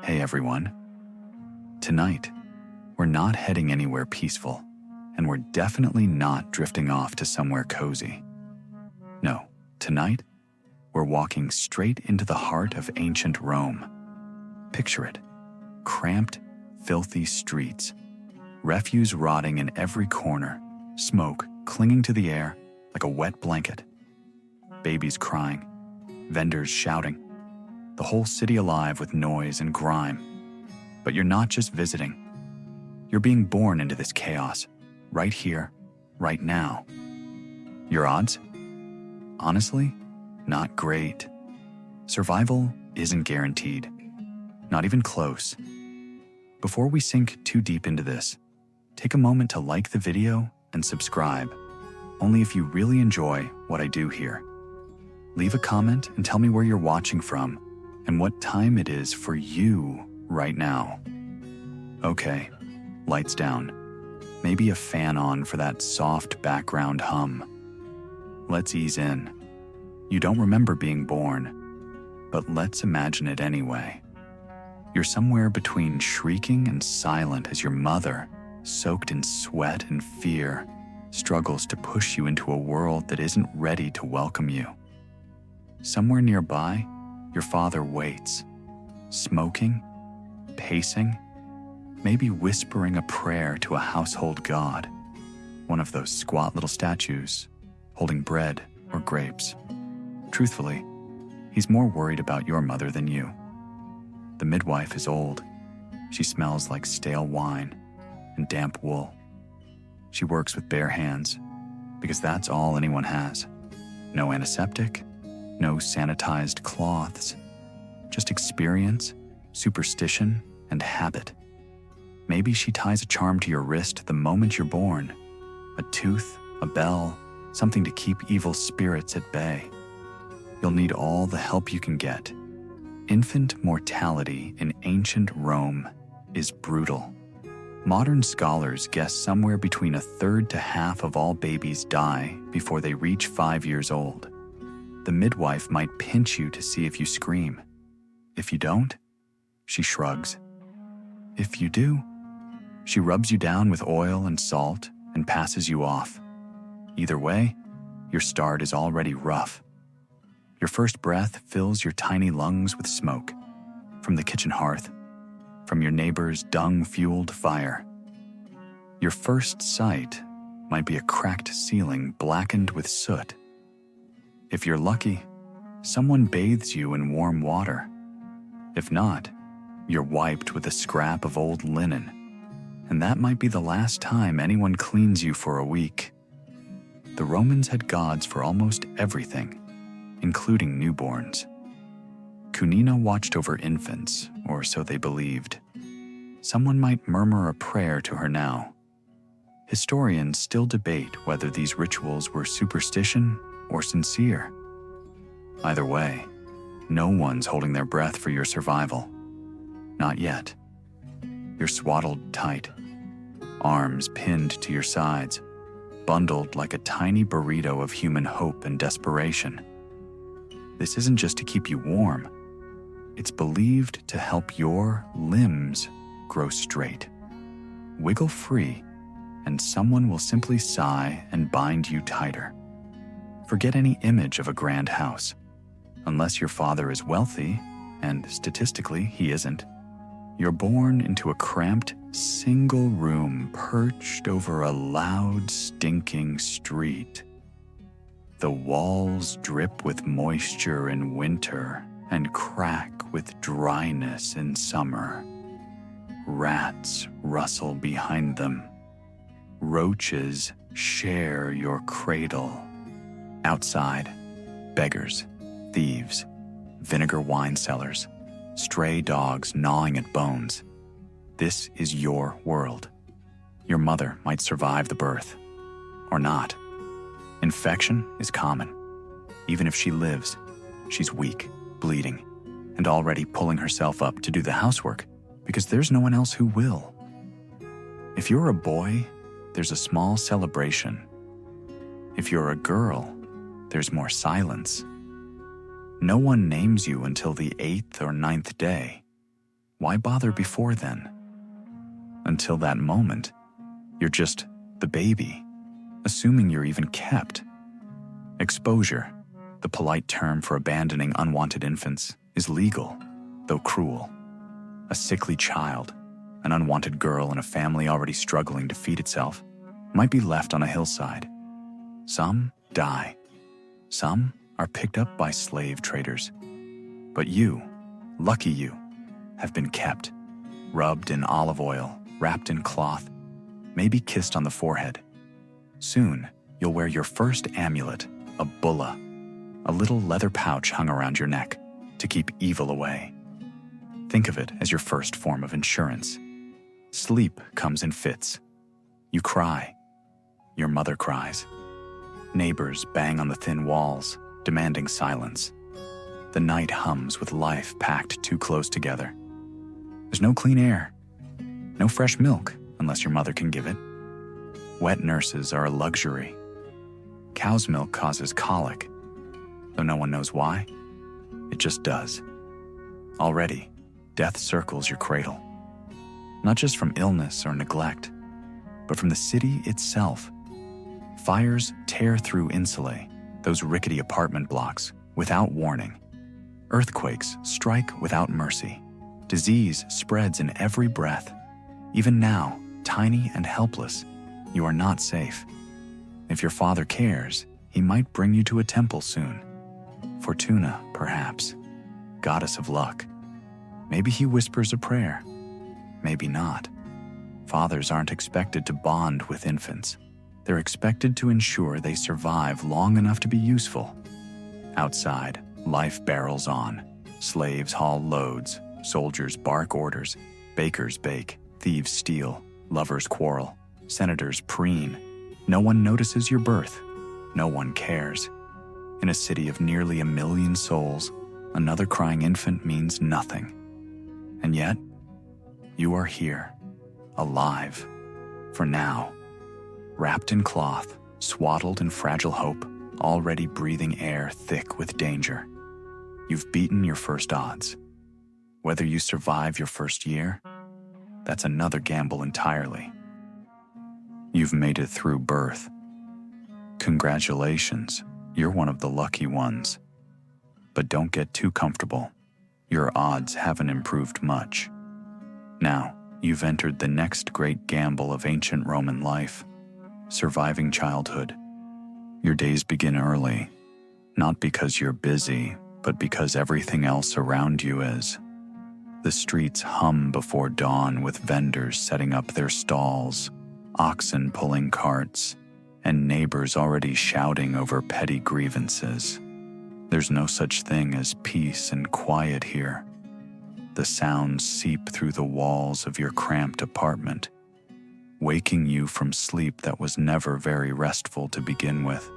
Hey everyone. Tonight, we're not heading anywhere peaceful, and we're definitely not drifting off to somewhere cozy. No, tonight, we're walking straight into the heart of ancient Rome. Picture it: cramped, filthy streets, refuse rotting in every corner, smoke clinging to the air like a wet blanket, babies crying, vendors shouting, the whole city alive with noise and grime. But you're not just visiting. You're being born into this chaos, right here, right now. Your odds? Honestly, not great. Survival isn't guaranteed, not even close. Before we sink too deep into this, take a moment to like the video and subscribe, only if you really enjoy what I do here. Leave a comment and tell me where you're watching from and what time it is for you right now. Okay, lights down. Maybe a fan on for that soft background hum. Let's ease in. You don't remember being born, but let's imagine it anyway. You're somewhere between shrieking and silent as your mother, soaked in sweat and fear, struggles to push you into a world that isn't ready to welcome you. Somewhere nearby, your father waits, smoking, pacing, maybe whispering a prayer to a household god, one of those squat little statues holding bread or grapes. Truthfully, he's more worried about your mother than you. The midwife is old. She smells like stale wine and damp wool. She works with bare hands because that's all anyone has. No antiseptic, no sanitized cloths, just experience, superstition, and habit. Maybe she ties a charm to your wrist the moment you're born, a tooth, a bell, something to keep evil spirits at bay. You'll need all the help you can get. Infant mortality in ancient Rome is brutal. Modern scholars guess somewhere between a third to half of all babies die before they reach 5 years old. The midwife might pinch you to see if you scream. If you don't, she shrugs. If you do, she rubs you down with oil and salt and passes you off. Either way, your start is already rough. Your first breath fills your tiny lungs with smoke from the kitchen hearth, from your neighbor's dung-fueled fire. Your first sight might be a cracked ceiling blackened with soot. If you're lucky, someone bathes you in warm water. If not, you're wiped with a scrap of old linen, and that might be the last time anyone cleans you for a week. The Romans had gods for almost everything, including newborns. Cunina watched over infants, or so they believed. Someone might murmur a prayer to her now. Historians still debate whether these rituals were superstition or sincere. Either way, no one's holding their breath for your survival. Not yet. You're swaddled tight, arms pinned to your sides, bundled like a tiny burrito of human hope and desperation. This isn't just to keep you warm. It's believed to help your limbs grow straight. Wiggle free, and someone will simply sigh and bind you tighter. Forget any image of a grand house. Unless your father is wealthy, and statistically he isn't, you're born into a cramped, single room perched over a loud, stinking street. The walls drip with moisture in winter and crack with dryness in summer. Rats rustle behind them. Roaches share your cradle. Outside, beggars, thieves, vinegar wine sellers, stray dogs gnawing at bones. This is your world. Your mother might survive the birth, or not. Infection is common. Even if she lives, she's weak, bleeding, and already pulling herself up to do the housework because there's no one else who will. If you're a boy, there's a small celebration. If you're a girl, there's more silence. No one names you until the 8th or 9th day. why bother before then? Until that moment, you're just the baby, assuming you're even kept. Exposure, the polite term for abandoning unwanted infants, is legal, though cruel. A sickly child, an unwanted girl in a family already struggling to feed itself, might be left on a hillside. Some die. Some are picked up by slave traders. But you, lucky you, have been kept, rubbed in olive oil, wrapped in cloth, maybe kissed on the forehead. Soon, you'll wear your first amulet, a bulla, a little leather pouch hung around your neck to keep evil away. Think of it as your first form of insurance. Sleep comes in fits. You cry. Your mother cries. Neighbors bang on the thin walls, demanding silence. The night hums with life packed too close together. There's no clean air, no fresh milk unless your mother can give it. Wet nurses are a luxury. Cow's milk causes colic, though no one knows why. It just does. Already, death circles your cradle. Not just from illness or neglect, but from the city itself. Fires tear through insulae, those rickety apartment blocks, without warning. Earthquakes strike without mercy. Disease spreads in every breath. Even now, tiny and helpless, you are not safe. If your father cares, he might bring you to a temple soon. Fortuna, perhaps, goddess of luck. Maybe he whispers a prayer. Maybe not. Fathers aren't expected to bond with infants. They're expected to ensure they survive long enough to be useful. Outside, life barrels on. Slaves haul loads, soldiers bark orders, bakers bake, thieves steal, lovers quarrel, senators preen. No one notices your birth. No one cares. In a city of nearly 1 million souls, another crying infant means nothing. And yet, you are here, alive, for now, wrapped in cloth, swaddled in fragile hope, already breathing air thick with danger. You've beaten your first odds. Whether you survive your first year, that's another gamble entirely. You've made it through birth. Congratulations, you're one of the lucky ones. But don't get too comfortable. Your odds haven't improved much. Now, you've entered the next great gamble of ancient Roman life, surviving childhood. Your days begin early, not because you're busy, but because everything else around you is. The streets hum before dawn with vendors setting up their stalls, oxen pulling carts, and neighbors already shouting over petty grievances. There's no such thing as peace and quiet here. The sounds seep through the walls of your cramped apartment, waking you from sleep that was never very restful to begin with.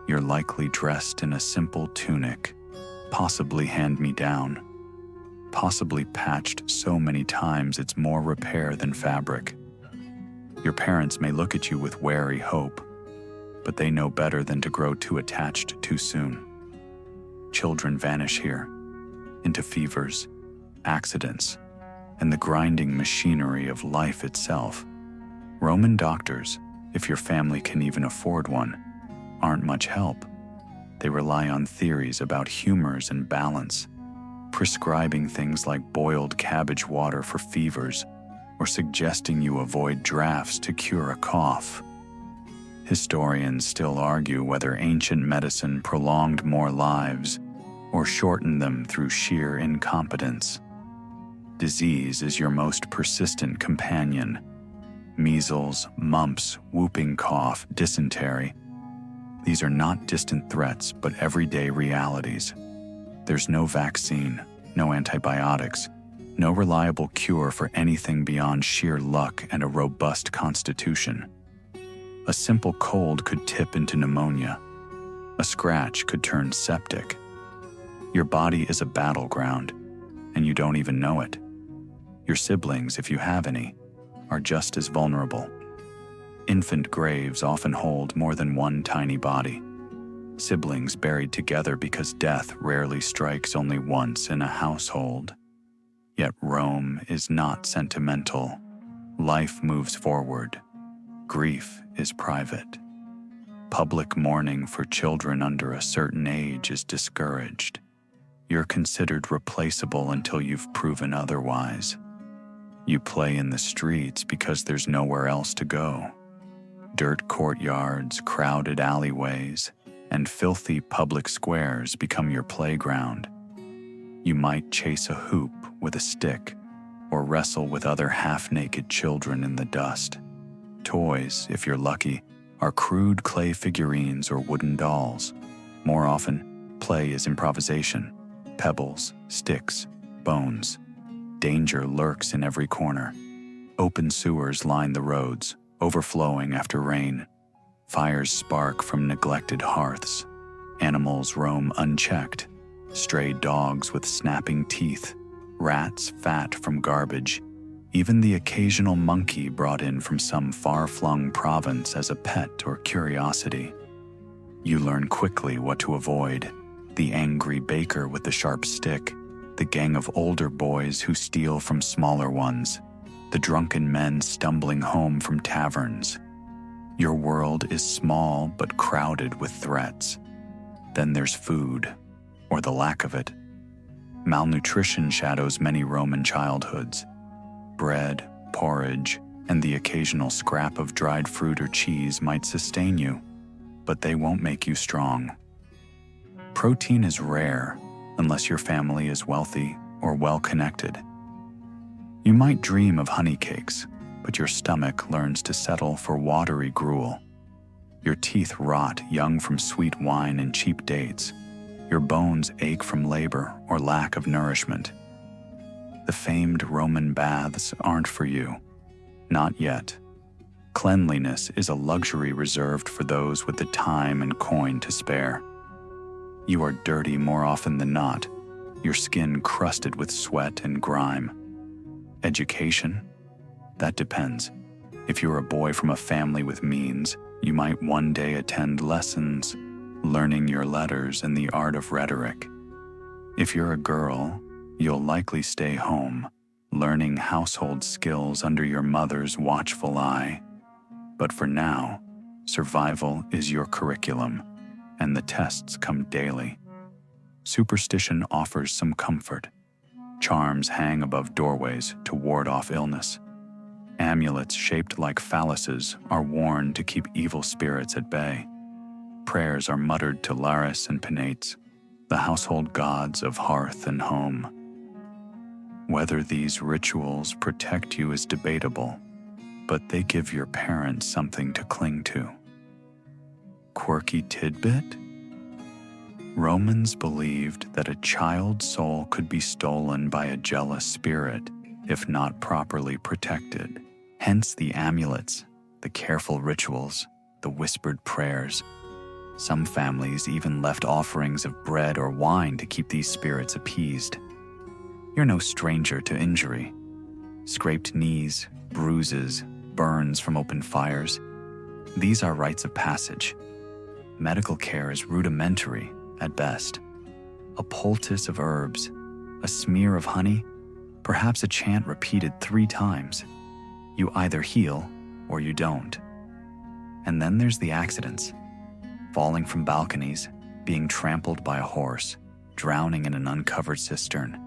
You're likely dressed in a simple tunic, possibly hand-me-down, possibly patched so many times it's more repair than fabric. Your parents may look at you with wary hope, but they know better than to grow too attached too soon. Children vanish here, into fevers, accidents, and the grinding machinery of life itself. Roman doctors, if your family can even afford one, aren't much help. They rely on theories about humors and balance, prescribing things like boiled cabbage water for fevers, or suggesting you avoid drafts to cure a cough. Historians still argue whether ancient medicine prolonged more lives or shortened them through sheer incompetence. Disease is your most persistent companion. Measles, mumps, whooping cough, dysentery. These are not distant threats, but everyday realities. There's no vaccine, no antibiotics, no reliable cure for anything beyond sheer luck and a robust constitution. A simple cold could tip into pneumonia. A scratch could turn septic. Your body is a battleground, and you don't even know it. Your siblings, if you have any, are just as vulnerable. Infant graves often hold more than one tiny body. Siblings buried together because death rarely strikes only once in a household. Yet Rome is not sentimental. Life moves forward. Grief is private. Public mourning for children under a certain age is discouraged. You're considered replaceable until you've proven otherwise. You play in the streets because there's nowhere else to go. Dirt courtyards, crowded alleyways, and filthy public squares become your playground. You might chase a hoop with a stick or wrestle with other half-naked children in the dust. Toys, if you're lucky, are crude clay figurines or wooden dolls. More often, play is improvisation. Pebbles, sticks, bones. Danger lurks in every corner. Open sewers line the roads, overflowing after rain. Fires spark from neglected hearths. Animals roam unchecked. Stray dogs with snapping teeth. Rats fat from garbage. Even the occasional monkey brought in from some far-flung province as a pet or curiosity. You learn quickly what to avoid. The angry baker with the sharp stick, the gang of older boys who steal from smaller ones, the drunken men stumbling home from taverns. Your world is small but crowded with threats. Then there's food, or the lack of it. Malnutrition shadows many Roman childhoods. Bread, porridge, and the occasional scrap of dried fruit or cheese might sustain you, but they won't make you strong. Protein is rare unless your family is wealthy or well-connected. You might dream of honey cakes, but your stomach learns to settle for watery gruel. Your teeth rot young from sweet wine and cheap dates. Your bones ache from labor or lack of nourishment. The famed Roman baths aren't for you. Not yet. Cleanliness is a luxury reserved for those with the time and coin to spare. You are dirty more often than not, your skin crusted with sweat and grime. Education? That depends. If you're a boy from a family with means, you might one day attend lessons, learning your letters and the art of rhetoric. If you're a girl, you'll likely stay home, learning household skills under your mother's watchful eye. But for now, survival is your curriculum, and the tests come daily. Superstition offers some comfort. Charms hang above doorways to ward off illness. Amulets shaped like phalluses are worn to keep evil spirits at bay. Prayers are muttered to Lares and Penates, the household gods of hearth and home. Whether these rituals protect you is debatable, but they give your parents something to cling to. Quirky tidbit? Romans believed that a child's soul could be stolen by a jealous spirit if not properly protected. Hence the amulets, the careful rituals, the whispered prayers. Some families even left offerings of bread or wine to keep these spirits appeased. You're no stranger to injury. Scraped knees, bruises, burns from open fires. These are rites of passage. Medical care is rudimentary at best. A poultice of herbs, a smear of honey, perhaps a chant repeated 3 times. You either heal or you don't. And then there's the accidents. Falling from balconies, being trampled by a horse, drowning in an uncovered cistern.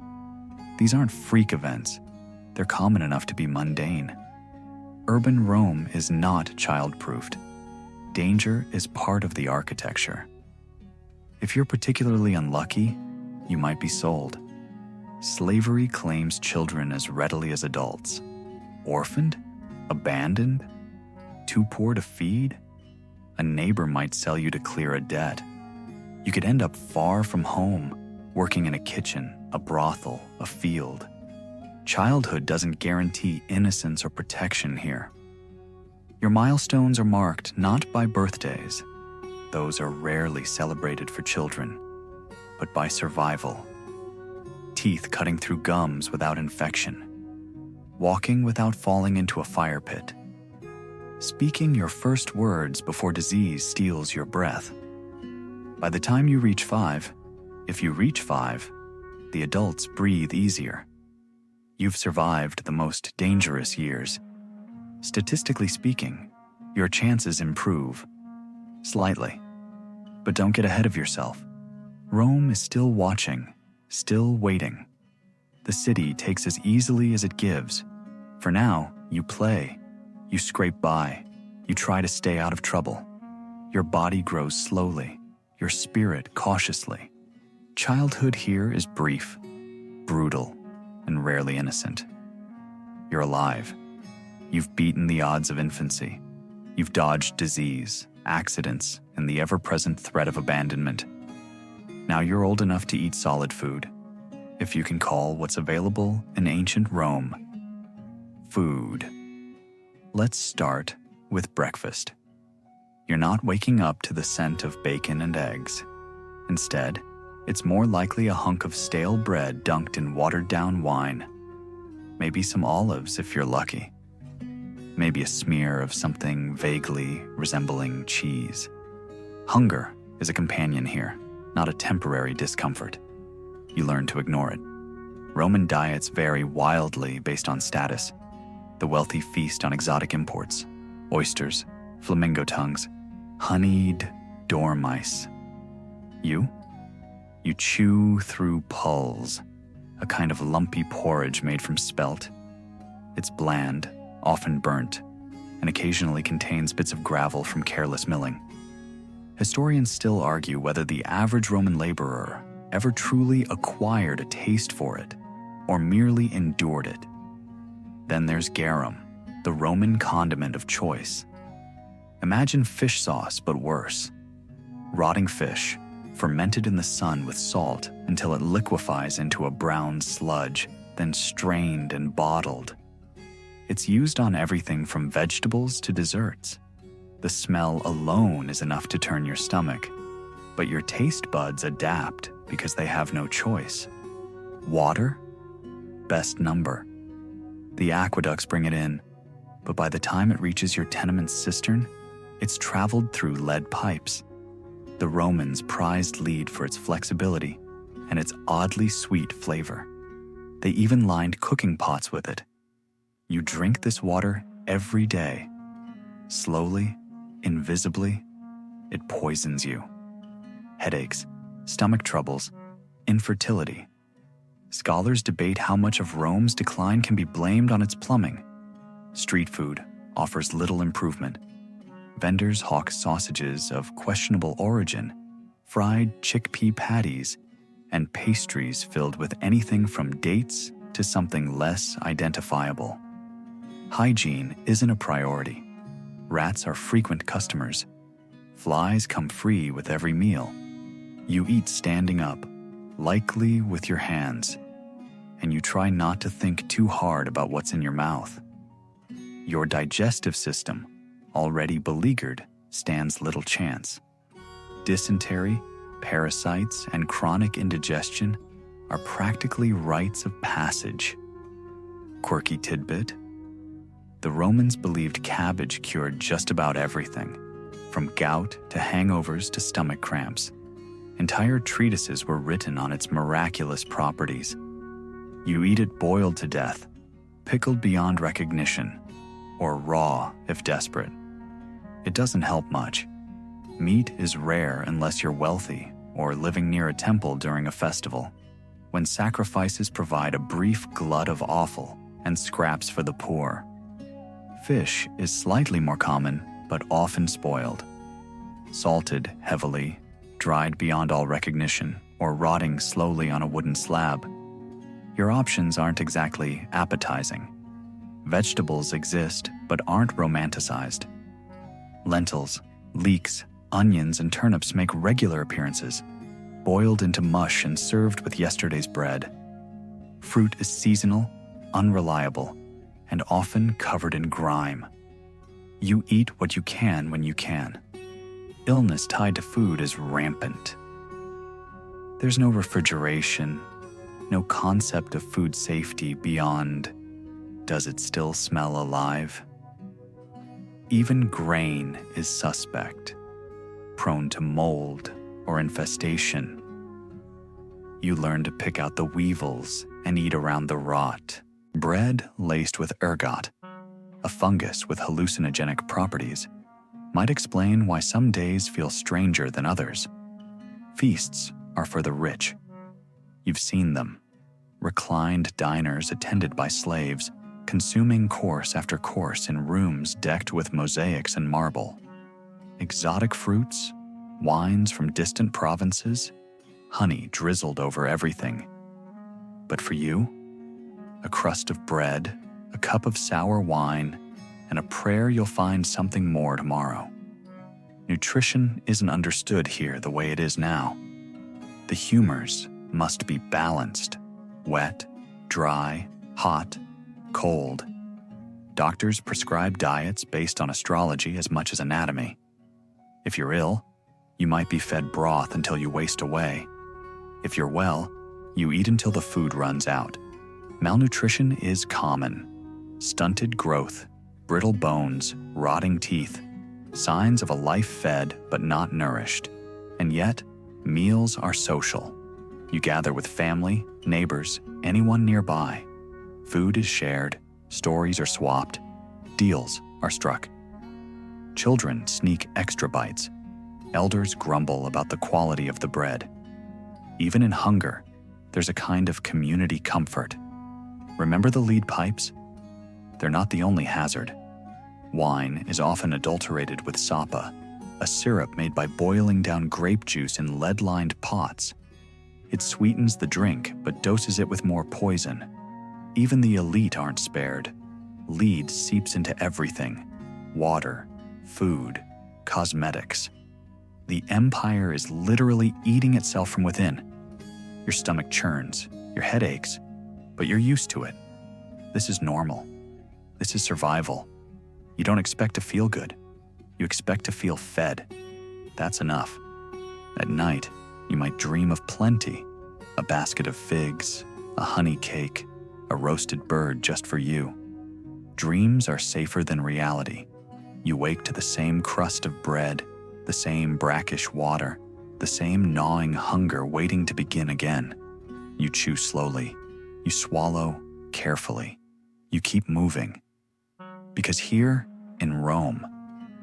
These aren't freak events. They're common enough to be mundane. Urban Rome is not child-proofed. Danger is part of the architecture. If you're particularly unlucky, you might be sold. Slavery claims children as readily as adults. Orphaned? Abandoned? Too poor to feed? A neighbor might sell you to clear a debt. You could end up far from home, working in a kitchen, a brothel, a field. Childhood doesn't guarantee innocence or protection here. Your milestones are marked not by birthdays. Those are rarely celebrated for children, but by survival. Teeth cutting through gums without infection. Walking without falling into a fire pit. Speaking your first words before disease steals your breath. By the time you reach 5, if you reach 5, the adults breathe easier. You've survived the most dangerous years. Statistically speaking, your chances improve slightly. But don't get ahead of yourself. Rome is still watching, still waiting. The city takes as easily as it gives. For now, you play, you scrape by, you try to stay out of trouble. Your body grows slowly, your spirit cautiously. Childhood here is brief, brutal, and rarely innocent. You're alive. You've beaten the odds of infancy. You've dodged disease, accidents, and the ever-present threat of abandonment. Now you're old enough to eat solid food, if you can call what's available in ancient Rome food. Let's start with breakfast. You're not waking up to the scent of bacon and eggs. Instead, it's more likely a hunk of stale bread dunked in watered-down wine. Maybe some olives if you're lucky. Maybe a smear of something vaguely resembling cheese. Hunger is a companion here, not a temporary discomfort. You learn to ignore it. Roman diets vary wildly based on status. The wealthy feast on exotic imports, oysters, flamingo tongues, honeyed dormice. You chew through pulse, a kind of lumpy porridge made from spelt. It's bland, often burnt, and occasionally contains bits of gravel from careless milling. Historians still argue whether the average Roman laborer ever truly acquired a taste for it, or merely endured it. Then there's garum, the Roman condiment of choice. Imagine fish sauce, but worse. Rotting fish, fermented in the sun with salt until it liquefies into a brown sludge, then strained and bottled. It's used on everything from vegetables to desserts. The smell alone is enough to turn your stomach, but your taste buds adapt because they have no choice. Water? Best number. The aqueducts bring it in, but by the time it reaches your tenement's cistern, it's traveled through lead pipes. The Romans prized lead for its flexibility and its oddly sweet flavor. They even lined cooking pots with it. You drink this water every day. Slowly, invisibly, it poisons you. Headaches, stomach troubles, infertility. Scholars debate how much of Rome's decline can be blamed on its plumbing. Street food offers little improvement. Vendors hawk sausages of questionable origin, fried chickpea patties, and pastries filled with anything from dates to something less identifiable. Hygiene isn't a priority. Rats are frequent customers. Flies come free with every meal. You eat standing up, likely with your hands, and you try not to think too hard about what's in your mouth. Your digestive system, already beleaguered, stands little chance. Dysentery, parasites, and chronic indigestion are practically rites of passage. Quirky tidbit: the Romans believed cabbage cured just about everything, from gout to hangovers to stomach cramps. Entire treatises were written on its miraculous properties. You eat it boiled to death, pickled beyond recognition, or raw if desperate. It doesn't help much. Meat is rare unless you're wealthy or living near a temple during a festival, when sacrifices provide a brief glut of offal and scraps for the poor. Fish is slightly more common, but often spoiled. Salted heavily, dried beyond all recognition, or rotting slowly on a wooden slab. Your options aren't exactly appetizing. Vegetables exist, but aren't romanticized. Lentils, leeks, onions, and turnips make regular appearances, boiled into mush and served with yesterday's bread. Fruit is seasonal, unreliable, and often covered in grime. You eat what you can when you can. Illness tied to food is rampant. There's no refrigeration, no concept of food safety beyond, does it still smell alive? Even grain is suspect, prone to mold or infestation. You learn to pick out the weevils and eat around the rot, Bread laced with ergot, a fungus with hallucinogenic properties, might explain why some days feel stranger than others. Feasts are for the rich. You've seen them. Reclined diners attended by slaves, consuming course after course in rooms decked with mosaics and marble. Exotic fruits, wines from distant provinces, honey drizzled over everything. But for you, a crust of bread, a cup of sour wine, and a prayer you'll find something more tomorrow. Nutrition isn't understood here the way it is now. The humors must be balanced: wet, dry, hot, cold. Doctors prescribe diets based on astrology as much as anatomy. If you're ill, you might be fed broth until you waste away. If you're well, you eat until the food runs out. Malnutrition is common. Stunted growth, brittle bones, rotting teeth, signs of a life fed but not nourished. And yet, meals are social. You gather with family, neighbors, anyone nearby. Food is shared, stories are swapped, deals are struck. Children sneak extra bites. Elders grumble about the quality of the bread. Even in hunger, there's a kind of community comfort. Remember the lead pipes? They're not the only hazard. Wine is often adulterated with sapa, a syrup made by boiling down grape juice in lead-lined pots. It sweetens the drink, but doses it with more poison. Even the elite aren't spared. Lead seeps into everything: water, food, cosmetics. The empire is literally eating itself from within. Your stomach churns, your head aches, but you're used to it. This is normal. This is survival. You don't expect to feel good. You expect to feel fed. That's enough. At night, you might dream of plenty: a basket of figs, a honey cake, a roasted bird just for you. Dreams are safer than reality. You wake to the same crust of bread, the same brackish water, the same gnawing hunger waiting to begin again. You chew slowly. You swallow carefully. You keep moving. Because here, in Rome,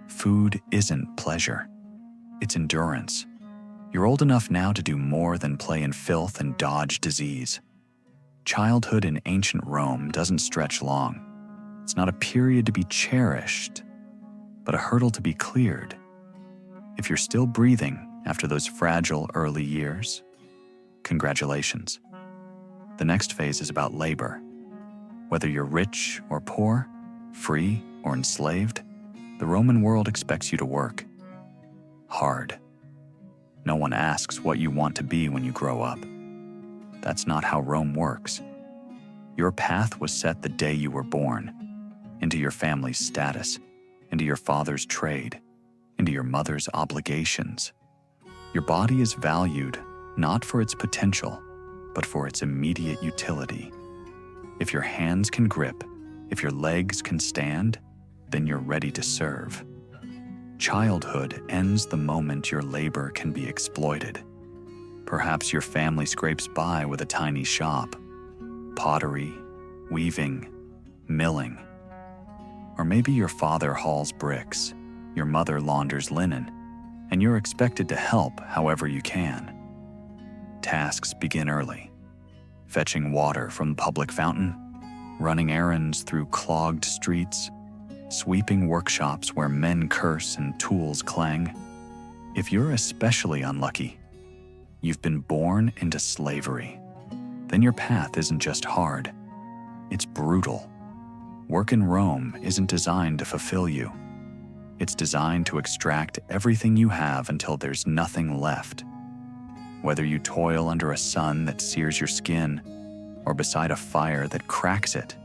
food isn't pleasure. It's endurance. You're old enough now to do more than play in filth and dodge disease. Childhood in ancient Rome doesn't stretch long. It's not a period to be cherished, but a hurdle to be cleared. If you're still breathing after those fragile early years, congratulations. The next phase is about labor. Whether you're rich or poor, free or enslaved, the Roman world expects you to work hard. No one asks what you want to be when you grow up. That's not how Rome works. Your path was set the day you were born, into your family's status, into your father's trade, into your mother's obligations. Your body is valued not for its potential, but for its immediate utility. If your hands can grip, if your legs can stand, then you're ready to serve. Childhood ends the moment your labor can be exploited. Perhaps your family scrapes by with a tiny shop, pottery, weaving, milling. Or maybe your father hauls bricks, your mother launders linen, and you're expected to help however you can. Tasks begin early: fetching water from the public fountain, running errands through clogged streets, sweeping workshops where men curse and tools clang. If you're especially unlucky, you've been born into slavery. Then your path isn't just hard, it's brutal. Work in Rome isn't designed to fulfill you. It's designed to extract everything you have until there's nothing left. Whether you toil under a sun that sears your skin or beside a fire that cracks it,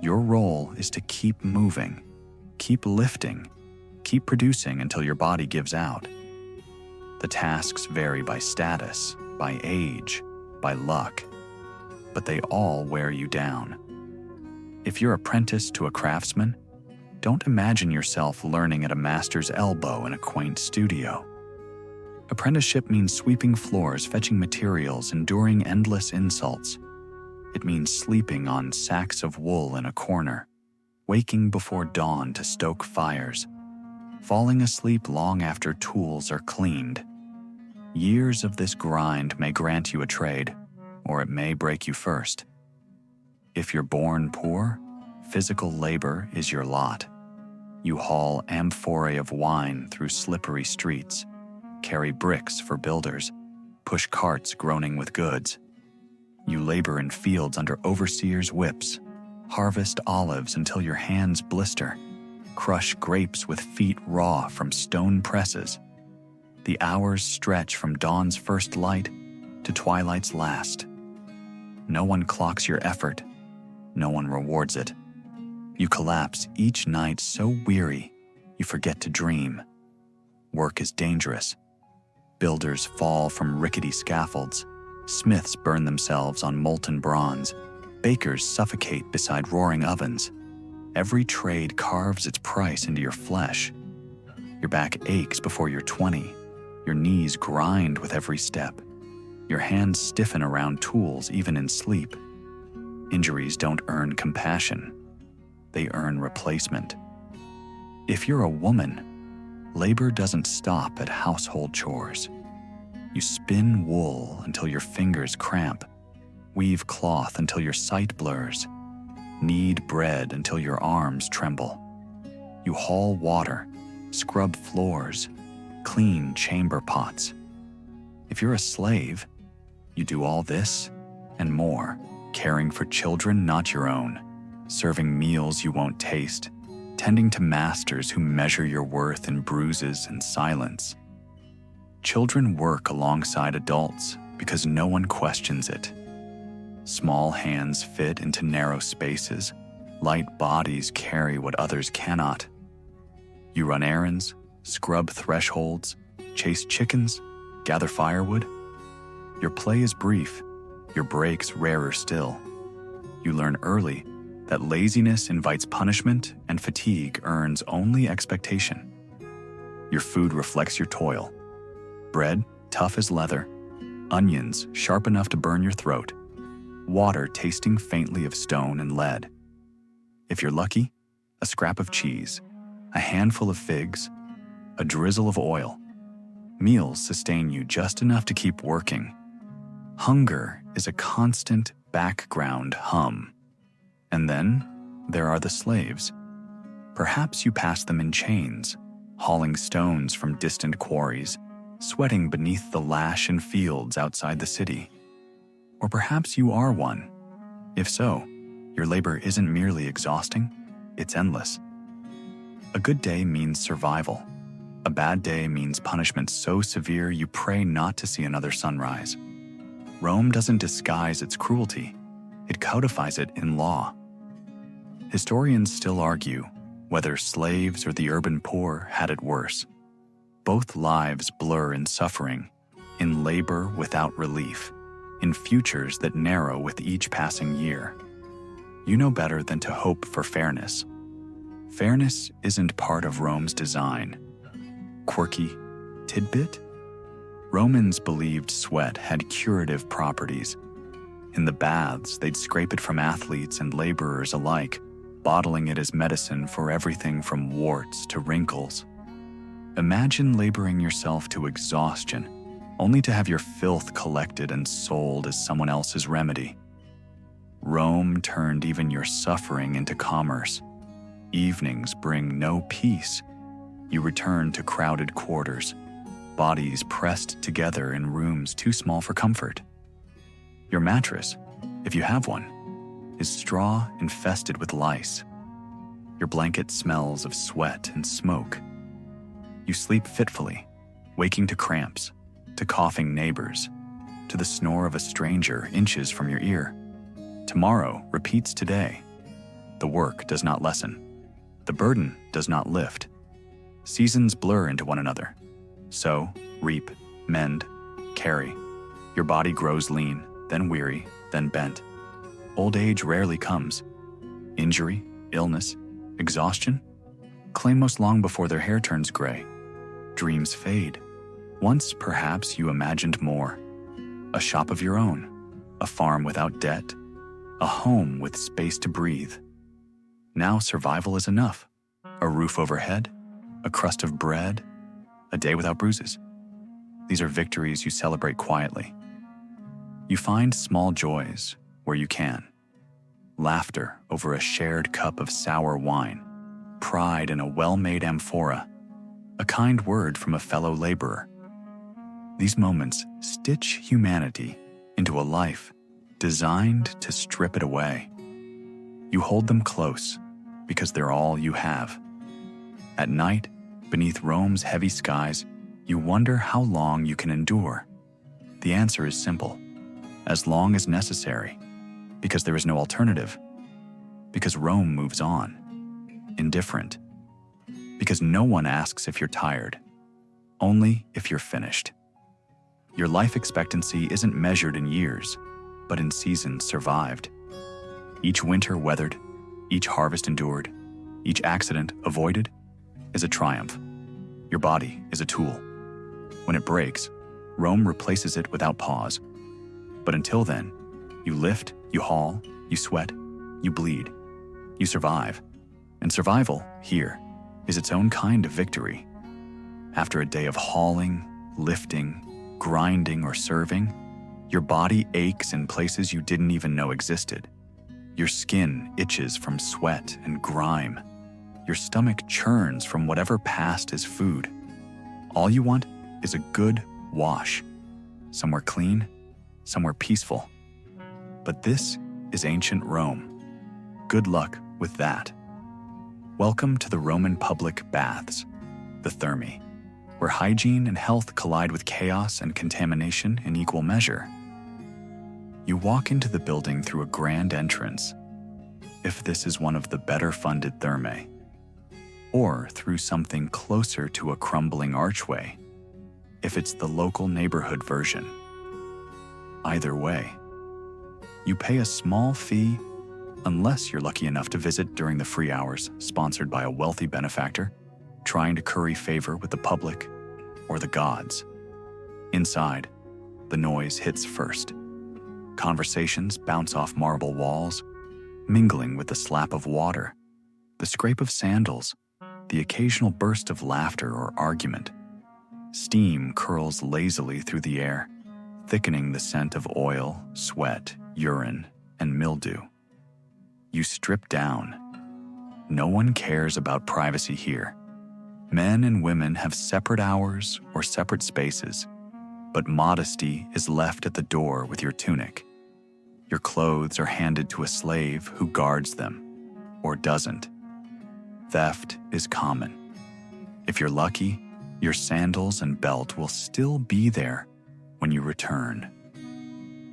your role is to keep moving, keep lifting, keep producing until your body gives out. The tasks vary by status, by age, by luck, but they all wear you down. If you're apprenticed to a craftsman, don't imagine yourself learning at a master's elbow in a quaint studio. Apprenticeship means sweeping floors, fetching materials, enduring endless insults. It means sleeping on sacks of wool in a corner, waking before dawn to stoke fires, falling asleep long after tools are cleaned. Years of this grind may grant you a trade, or it may break you first. If you're born poor, physical labor is your lot. You haul amphorae of wine through slippery streets, carry bricks for builders, push carts groaning with goods. You labor in fields under overseers' whips, harvest olives until your hands blister, crush grapes with feet raw from stone presses. The hours stretch from dawn's first light to twilight's last. No one clocks your effort. No one rewards it. You collapse each night so weary you forget to dream. Work is dangerous. Builders fall from rickety scaffolds. Smiths burn themselves on molten bronze. Bakers suffocate beside roaring ovens. Every trade carves its price into your flesh. Your back aches before you're 20. Your knees grind with every step. Your hands stiffen around tools even in sleep. Injuries don't earn compassion. They earn replacement. If you're a woman, labor doesn't stop at household chores. You spin wool until your fingers cramp, weave cloth until your sight blurs, knead bread until your arms tremble. You haul water, scrub floors, clean chamber pots. If you're a slave, you do all this and more, caring for children not your own, serving meals you won't taste, tending to masters who measure your worth in bruises and silence. Children work alongside adults because no one questions it. Small hands fit into narrow spaces. Light bodies carry what others cannot. You run errands, scrub thresholds, chase chickens, gather firewood. Your play is brief, your breaks rarer still. You learn early that laziness invites punishment and fatigue earns only expectation. Your food reflects your toil. Bread, tough as leather. Onions, sharp enough to burn your throat. Water tasting faintly of stone and lead. If you're lucky, a scrap of cheese, a handful of figs, a drizzle of oil. Meals sustain you just enough to keep working. Hunger is a constant background hum. And then there are the slaves. Perhaps you pass them in chains, hauling stones from distant quarries, sweating beneath the lash in fields outside the city. Or perhaps you are one. If so, your labor isn't merely exhausting, it's endless. A good day means survival. A bad day means punishment so severe you pray not to see another sunrise. Rome doesn't disguise its cruelty, it codifies it in law. Historians still argue whether slaves or the urban poor had it worse. Both lives blur in suffering, in labor without relief, in futures that narrow with each passing year. You know better than to hope for fairness. Fairness isn't part of Rome's design. Quirky tidbit? Romans believed sweat had curative properties. In the baths, they'd scrape it from athletes and laborers alike, bottling it as medicine for everything from warts to wrinkles. Imagine laboring yourself to exhaustion, only to have your filth collected and sold as someone else's remedy. Rome turned even your suffering into commerce. Evenings bring no peace. You return to crowded quarters, bodies pressed together in rooms too small for comfort. Your mattress, if you have one, is straw infested with lice. Your blanket smells of sweat and smoke. You sleep fitfully, waking to cramps, to coughing neighbors, to the snore of a stranger inches from your ear. Tomorrow repeats today. The work does not lessen. The burden does not lift. Seasons blur into one another. Sow, reap, mend, carry. Your body grows lean, then weary, then bent. Old age rarely comes. Injury, illness, exhaustion claim most long before their hair turns gray. Dreams fade. Once, perhaps, you imagined more. A shop of your own, a farm without debt, a home with space to breathe. Now survival is enough. A roof overhead, a crust of bread, a day without bruises. These are victories you celebrate quietly. You find small joys where you can. Laughter over a shared cup of sour wine, pride in a well-made amphora, a kind word from a fellow laborer. These moments stitch humanity into a life designed to strip it away. You hold them close because they're all you have. At night, beneath Rome's heavy skies, you wonder how long you can endure. The answer is simple: as long as necessary, because there is no alternative, because Rome moves on, indifferent, because no one asks if you're tired, only if you're finished. Your life expectancy isn't measured in years, but in seasons survived. Each winter weathered, each harvest endured, each accident avoided is a triumph. Your body is a tool. When it breaks, Rome replaces it without pause. But until then, you lift, you haul, you sweat, you bleed, you survive. And survival, here, is its own kind of victory. After a day of hauling, lifting, grinding, or serving, your body aches in places you didn't even know existed. Your skin itches from sweat and grime. Your stomach churns from whatever passed as food. All you want is a good wash, somewhere clean, somewhere peaceful. But this is ancient Rome. Good luck with that. Welcome to the Roman public baths, the Thermae, where hygiene and health collide with chaos and contamination in equal measure. You walk into the building through a grand entrance, if this is one of the better-funded Thermae, or through something closer to a crumbling archway, if it's the local neighborhood version. Either way, you pay a small fee unless you're lucky enough to visit during the free hours sponsored by a wealthy benefactor trying to curry favor with the public or the gods. Inside, the noise hits first. Conversations bounce off marble walls, mingling with the slap of water, the scrape of sandals, the occasional burst of laughter or argument. Steam curls lazily through the air, thickening the scent of oil, sweat, urine, and mildew. You strip down. No one cares about privacy here. Men and women have separate hours or separate spaces, but modesty is left at the door with your tunic. Your clothes are handed to a slave who guards them, or doesn't. Theft is common. If you're lucky, your sandals and belt will still be there when you return.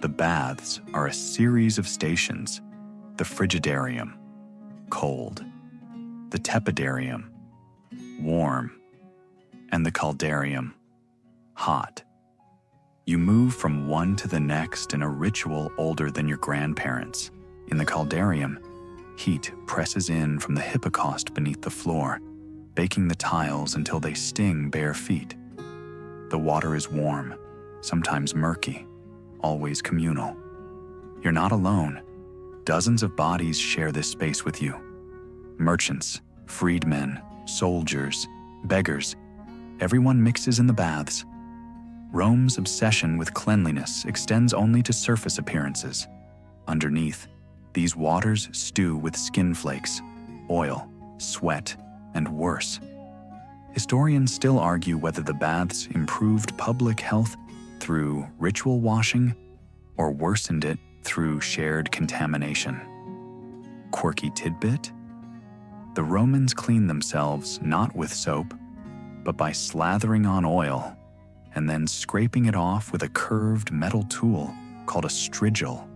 The baths are a series of stations: the frigidarium, cold; the tepidarium, warm; and the caldarium, hot. You move from one to the next in a ritual older than your grandparents. In the caldarium, heat presses in from the hippocaust beneath the floor, baking the tiles until they sting bare feet. The water is warm, sometimes murky, always communal. You're not alone. Dozens of bodies share this space with you. Merchants, freedmen, soldiers, beggars, everyone mixes in the baths. Rome's obsession with cleanliness extends only to surface appearances. Underneath, these waters stew with skin flakes, oil, sweat, and worse. Historians still argue whether the baths improved public health through ritual washing or worsened it through shared contamination. Quirky tidbit? The Romans cleaned themselves not with soap, but by slathering on oil and then scraping it off with a curved metal tool called a strigil.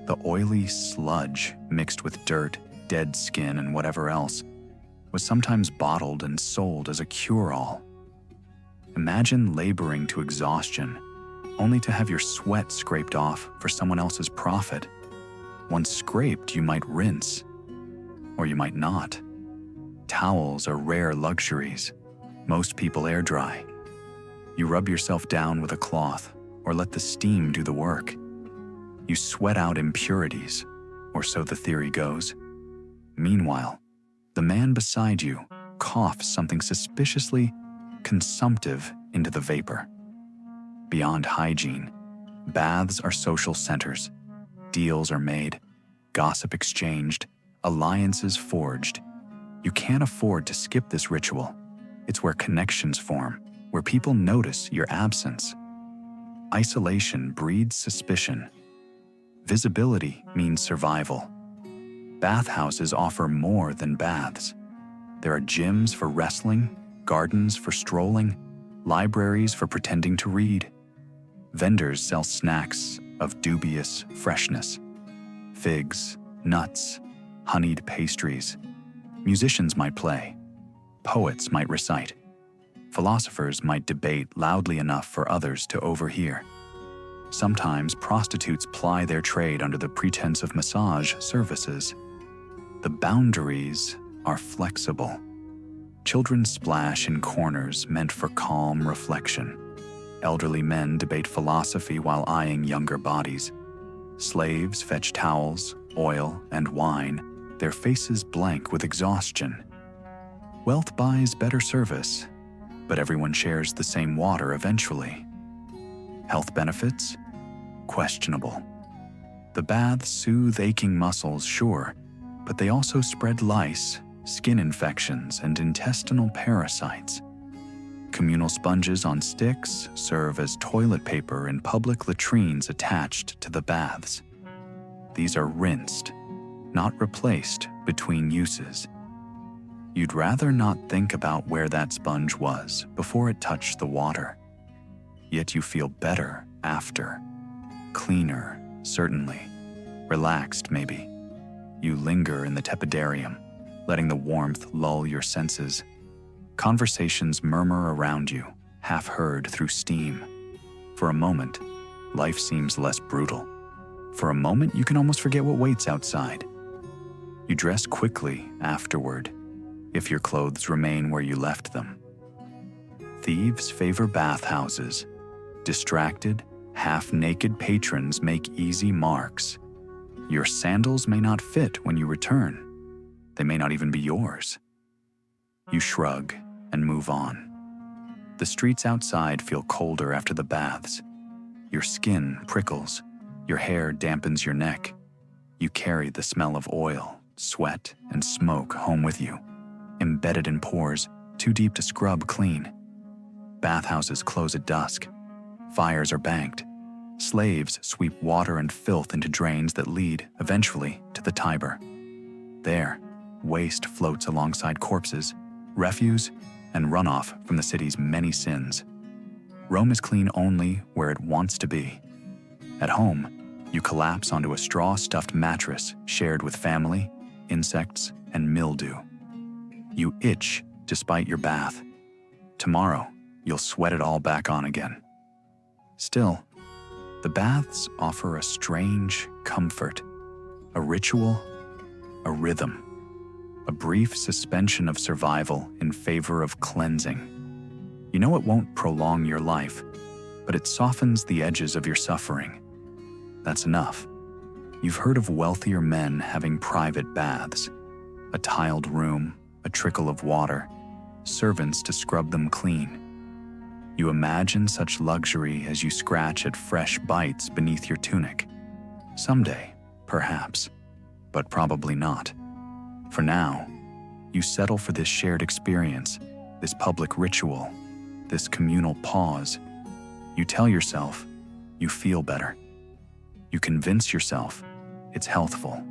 The oily sludge mixed with dirt, dead skin, and whatever else was sometimes bottled and sold as a cure-all. Imagine laboring to exhaustion, only to have your sweat scraped off for someone else's profit. Once scraped, you might rinse, or you might not. Towels are rare luxuries. Most people air dry. You rub yourself down with a cloth or let the steam do the work. You sweat out impurities, or so the theory goes. Meanwhile, the man beside you coughs something suspiciously consumptive into the vapor. Beyond hygiene, baths are social centers. Deals are made, gossip exchanged, alliances forged. You can't afford to skip this ritual. It's where connections form, where people notice your absence. Isolation breeds suspicion. Visibility means survival. Bathhouses offer more than baths. There are gyms for wrestling, gardens for strolling, libraries for pretending to read. Vendors sell snacks of dubious freshness. Figs, nuts, honeyed pastries. Musicians might play. Poets might recite. Philosophers might debate loudly enough for others to overhear. Sometimes prostitutes ply their trade under the pretense of massage services. The boundaries are flexible. Children splash in corners meant for calm reflection. Elderly men debate philosophy while eyeing younger bodies. Slaves fetch towels, oil, and wine, their faces blank with exhaustion. Wealth buys better service, but everyone shares the same water eventually. Health benefits? Questionable. The baths soothe aching muscles, sure, but they also spread lice, skin infections, and intestinal parasites. Communal sponges on sticks serve as toilet paper in public latrines attached to the baths. These are rinsed, not replaced between uses. You'd rather not think about where that sponge was before it touched the water. Yet you feel better after. Cleaner, certainly. Relaxed, maybe. You linger in the tepidarium, letting the warmth lull your senses. Conversations murmur around you, half heard through steam. For a moment, life seems less brutal. For a moment, you can almost forget what waits outside. You dress quickly afterward, if your clothes remain where you left them. Thieves favor bathhouses. Distracted, half-naked patrons make easy marks. Your sandals may not fit when you return. They may not even be yours. You shrug and move on. The streets outside feel colder after the baths. Your skin prickles. Your hair dampens your neck. You carry the smell of oil, sweat, and smoke home with you, embedded in pores too deep to scrub clean. Bathhouses close at dusk. Fires are banked. Slaves sweep water and filth into drains that lead, eventually, to the Tiber. There, waste floats alongside corpses, refuse, and runoff from the city's many sins. Rome is clean only where it wants to be. At home, you collapse onto a straw-stuffed mattress shared with family, insects, and mildew. You itch despite your bath. Tomorrow, you'll sweat it all back on again. Still, the baths offer a strange comfort, a ritual, a rhythm, a brief suspension of survival in favor of cleansing. You know it won't prolong your life, but it softens the edges of your suffering. That's enough. You've heard of wealthier men having private baths, a tiled room, a trickle of water, servants to scrub them clean. You imagine such luxury as you scratch at fresh bites beneath your tunic. Someday, perhaps, but probably not. For now, you settle for this shared experience, this public ritual, this communal pause. You tell yourself you feel better. You convince yourself it's healthful.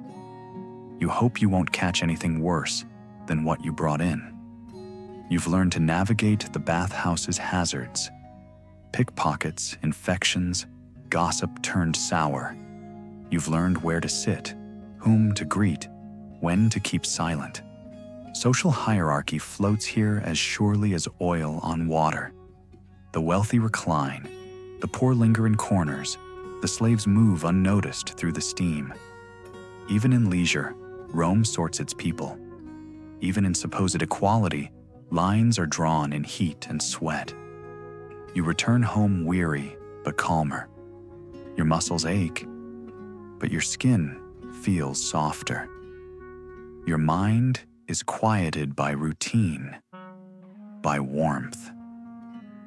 You hope you won't catch anything worse than what you brought in. You've learned to navigate the bathhouse's hazards. Pickpockets, infections, gossip turned sour. You've learned where to sit, whom to greet, when to keep silent. Social hierarchy floats here as surely as oil on water. The wealthy recline, the poor linger in corners, the slaves move unnoticed through the steam. Even in leisure, Rome sorts its people. Even in supposed equality, lines are drawn in heat and sweat. You return home weary but calmer. Your muscles ache, but your skin feels softer. Your mind is quieted by routine, by warmth,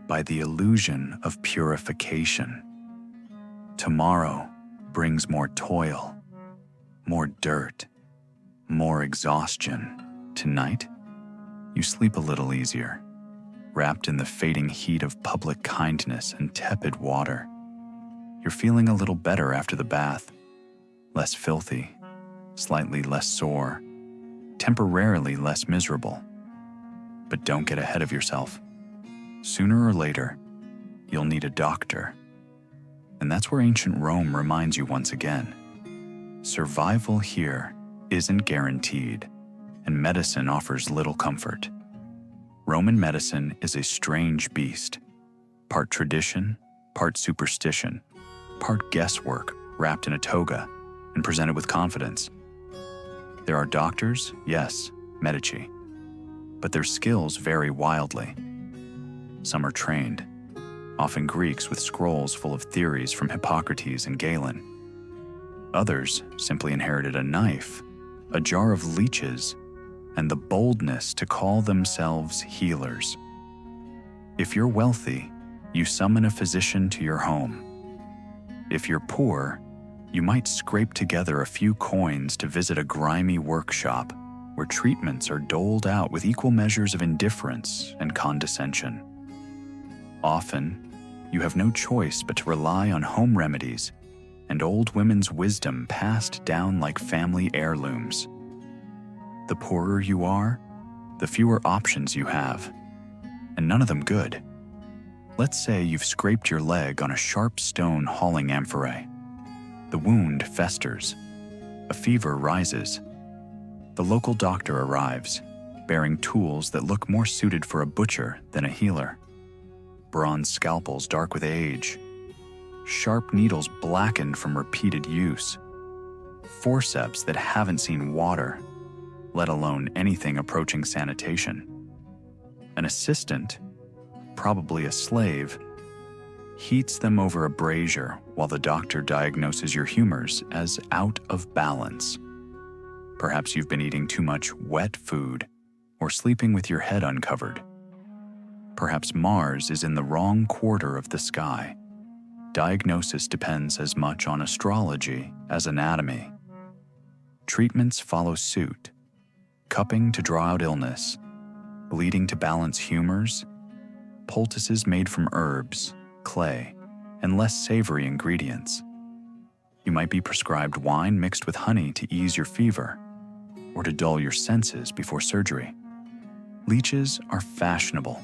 by the illusion of purification. Tomorrow brings more toil, more dirt, more exhaustion. Tonight, you sleep a little easier, wrapped in the fading heat of public kindness and tepid water. You're feeling a little better after the bath, less filthy, slightly less sore, temporarily less miserable. But don't get ahead of yourself. Sooner or later, you'll need a doctor. And that's where ancient Rome reminds you once again. Survival here isn't guaranteed, and medicine offers little comfort. Roman medicine is a strange beast, part tradition, part superstition, part guesswork wrapped in a toga and presented with confidence. There are doctors, yes, medici, but their skills vary wildly. Some are trained, often Greeks with scrolls full of theories from Hippocrates and Galen. Others simply inherited a knife, a jar of leeches, and the boldness to call themselves healers. If you're wealthy, you summon a physician to your home. If you're poor, you might scrape together a few coins to visit a grimy workshop where treatments are doled out with equal measures of indifference and condescension. Often, you have no choice but to rely on home remedies and old women's wisdom passed down like family heirlooms. The poorer you are, the fewer options you have, and none of them good. Let's say you've scraped your leg on a sharp stone hauling amphorae. The wound festers. A fever rises. The local doctor arrives, bearing tools that look more suited for a butcher than a healer. Bronze scalpels dark with age. Sharp needles blackened from repeated use. Forceps that haven't seen water, let alone anything approaching sanitation. An assistant, probably a slave, heats them over a brazier while the doctor diagnoses your humors as out of balance. Perhaps you've been eating too much wet food or sleeping with your head uncovered. Perhaps Mars is in the wrong quarter of the sky. Diagnosis depends as much on astrology as anatomy. Treatments follow suit, cupping to draw out illness, bleeding to balance humors, poultices made from herbs, clay, and less savory ingredients. You might be prescribed wine mixed with honey to ease your fever, or to dull your senses before surgery. Leeches are fashionable,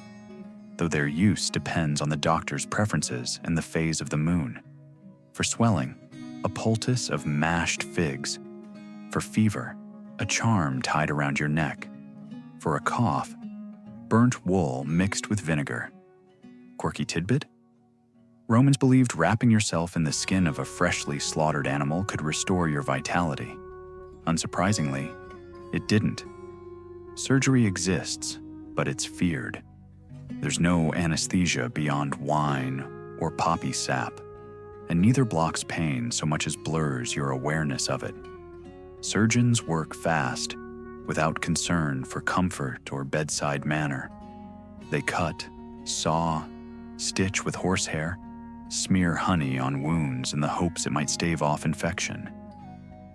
though their use depends on the doctor's preferences and the phase of the moon. For swelling, a poultice of mashed figs. For fever, a charm tied around your neck. For a cough, burnt wool mixed with vinegar. Quirky tidbit? Romans believed wrapping yourself in the skin of a freshly slaughtered animal could restore your vitality. Unsurprisingly, it didn't. Surgery exists, but it's feared. There's no anesthesia beyond wine or poppy sap, and neither blocks pain so much as blurs your awareness of it. Surgeons work fast, without concern for comfort or bedside manner. They cut, saw, stitch with horsehair, smear honey on wounds in the hopes it might stave off infection.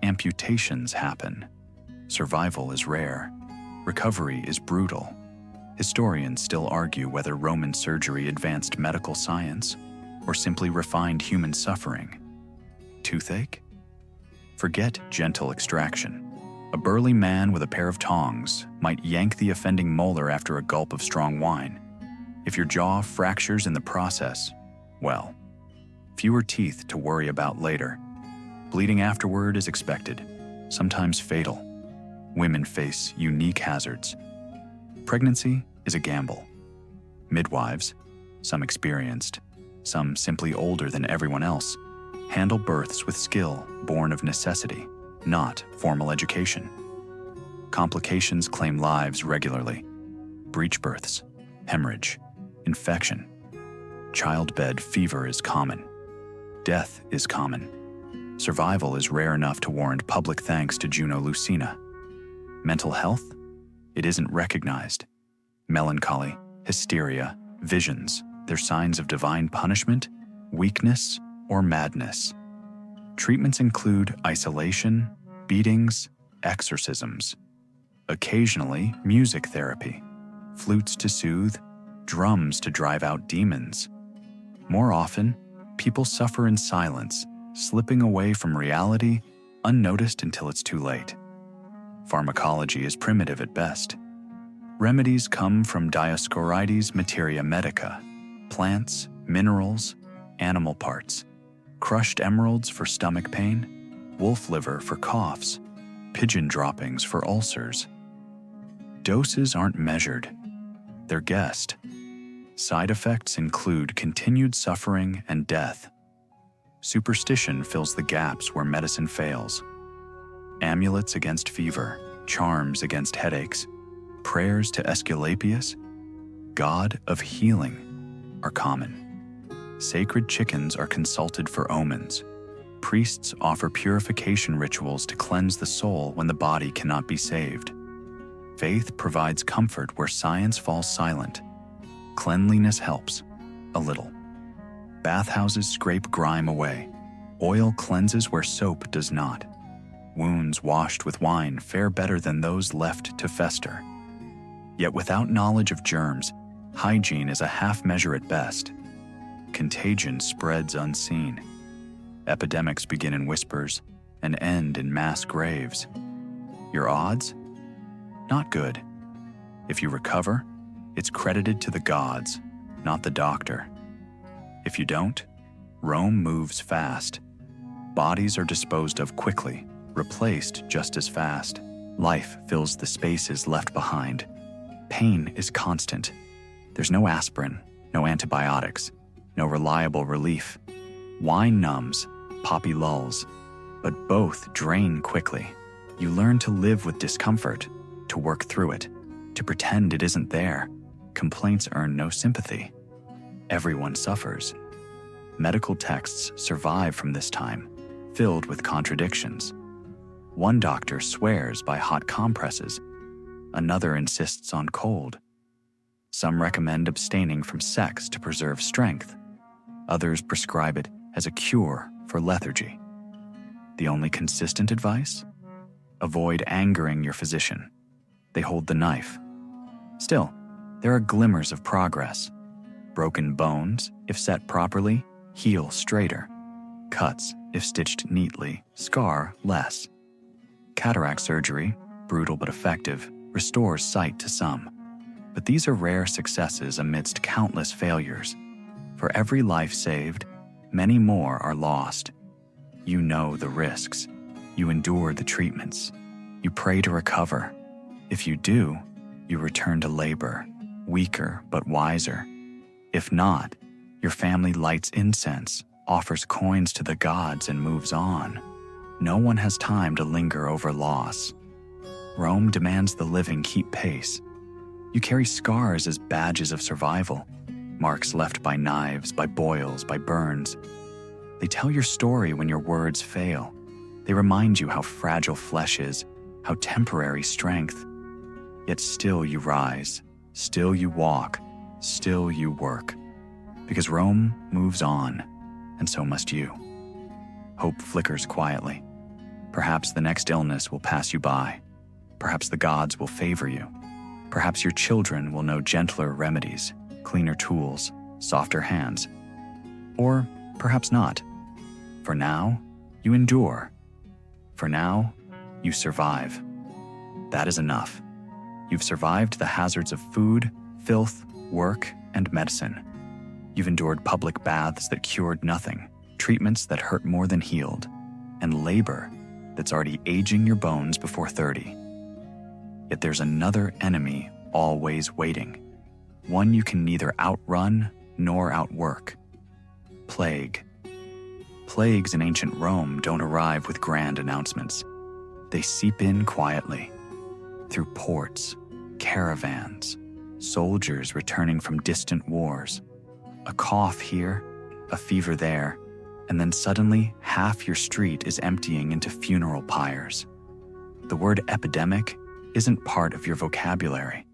Amputations happen. Survival is rare. Recovery is brutal. Historians still argue whether Roman surgery advanced medical science or simply refined human suffering. Toothache? Forget gentle extraction. A burly man with a pair of tongs might yank the offending molar after a gulp of strong wine. If your jaw fractures in the process, well, fewer teeth to worry about later. Bleeding afterward is expected, sometimes fatal. Women face unique hazards. Pregnancy is a gamble. Midwives, some experienced, some simply older than everyone else, handle births with skill born of necessity, not formal education. Complications claim lives regularly. Breech births, hemorrhage, infection. Childbed fever is common. Death is common. Survival is rare enough to warrant public thanks to Juno Lucina. Mental health? It isn't recognized. Melancholy, hysteria, visions, they're signs of divine punishment, weakness, or madness. Treatments include isolation, beatings, exorcisms. Occasionally, music therapy, flutes to soothe, drums to drive out demons. More often, people suffer in silence, slipping away from reality, unnoticed until it's too late. Pharmacology is primitive at best. Remedies come from Dioscorides materia medica, plants, minerals, animal parts, crushed emeralds for stomach pain, wolf liver for coughs, pigeon droppings for ulcers. Doses aren't measured, they're guessed. Side effects include continued suffering and death. Superstition fills the gaps where medicine fails. Amulets against fever, charms against headaches, prayers to Aesculapius, God of healing, are common. Sacred chickens are consulted for omens. Priests offer purification rituals to cleanse the soul when the body cannot be saved. Faith provides comfort where science falls silent. Cleanliness helps, a little. Bathhouses scrape grime away. Oil cleanses where soap does not. Wounds washed with wine fare better than those left to fester. Yet without knowledge of germs, hygiene is a half measure at best. Contagion spreads unseen. Epidemics begin in whispers and end in mass graves. Your odds? Not good. If you recover, it's credited to the gods, not the doctor. If you don't, Rome moves fast. Bodies are disposed of quickly, replaced just as fast. Life fills the spaces left behind. Pain is constant. There's no aspirin, no antibiotics, no reliable relief. Wine numbs, poppy lulls, but both drain quickly. You learn to live with discomfort, to work through it, to pretend it isn't there. Complaints earn no sympathy. Everyone suffers. Medical texts survive from this time, filled with contradictions. One doctor swears by hot compresses. Another insists on cold. Some recommend abstaining from sex to preserve strength. Others prescribe it as a cure for lethargy. The only consistent advice? Avoid angering your physician. They hold the knife. Still, there are glimmers of progress. Broken bones, if set properly, heal straighter. Cuts, if stitched neatly, scar less. Cataract surgery, brutal but effective, restores sight to some. But these are rare successes amidst countless failures. For every life saved, many more are lost. You know the risks. You endure the treatments. You pray to recover. If you do, you return to labor, weaker but wiser. If not, your family lights incense, offers coins to the gods, and moves on. No one has time to linger over loss. Rome demands the living keep pace. You carry scars as badges of survival, marks left by knives, by boils, by burns. They tell your story when your words fail. They remind you how fragile flesh is, how temporary strength. Yet still you rise, still you walk, still you work. Because Rome moves on, and so must you. Hope flickers quietly. Perhaps the next illness will pass you by. Perhaps the gods will favor you. Perhaps your children will know gentler remedies, cleaner tools, softer hands. Or perhaps not. For now, you endure. For now, you survive. That is enough. You've survived the hazards of food, filth, work, and medicine. You've endured public baths that cured nothing, treatments that hurt more than healed, and labor that's already aging your bones before 30. Yet there's another enemy always waiting, one you can neither outrun nor outwork. Plague. Plagues in ancient Rome don't arrive with grand announcements. They seep in quietly, through ports, caravans, soldiers returning from distant wars. A cough here, a fever there, and then suddenly half your street is emptying into funeral pyres. The word epidemic isn't part of your vocabulary,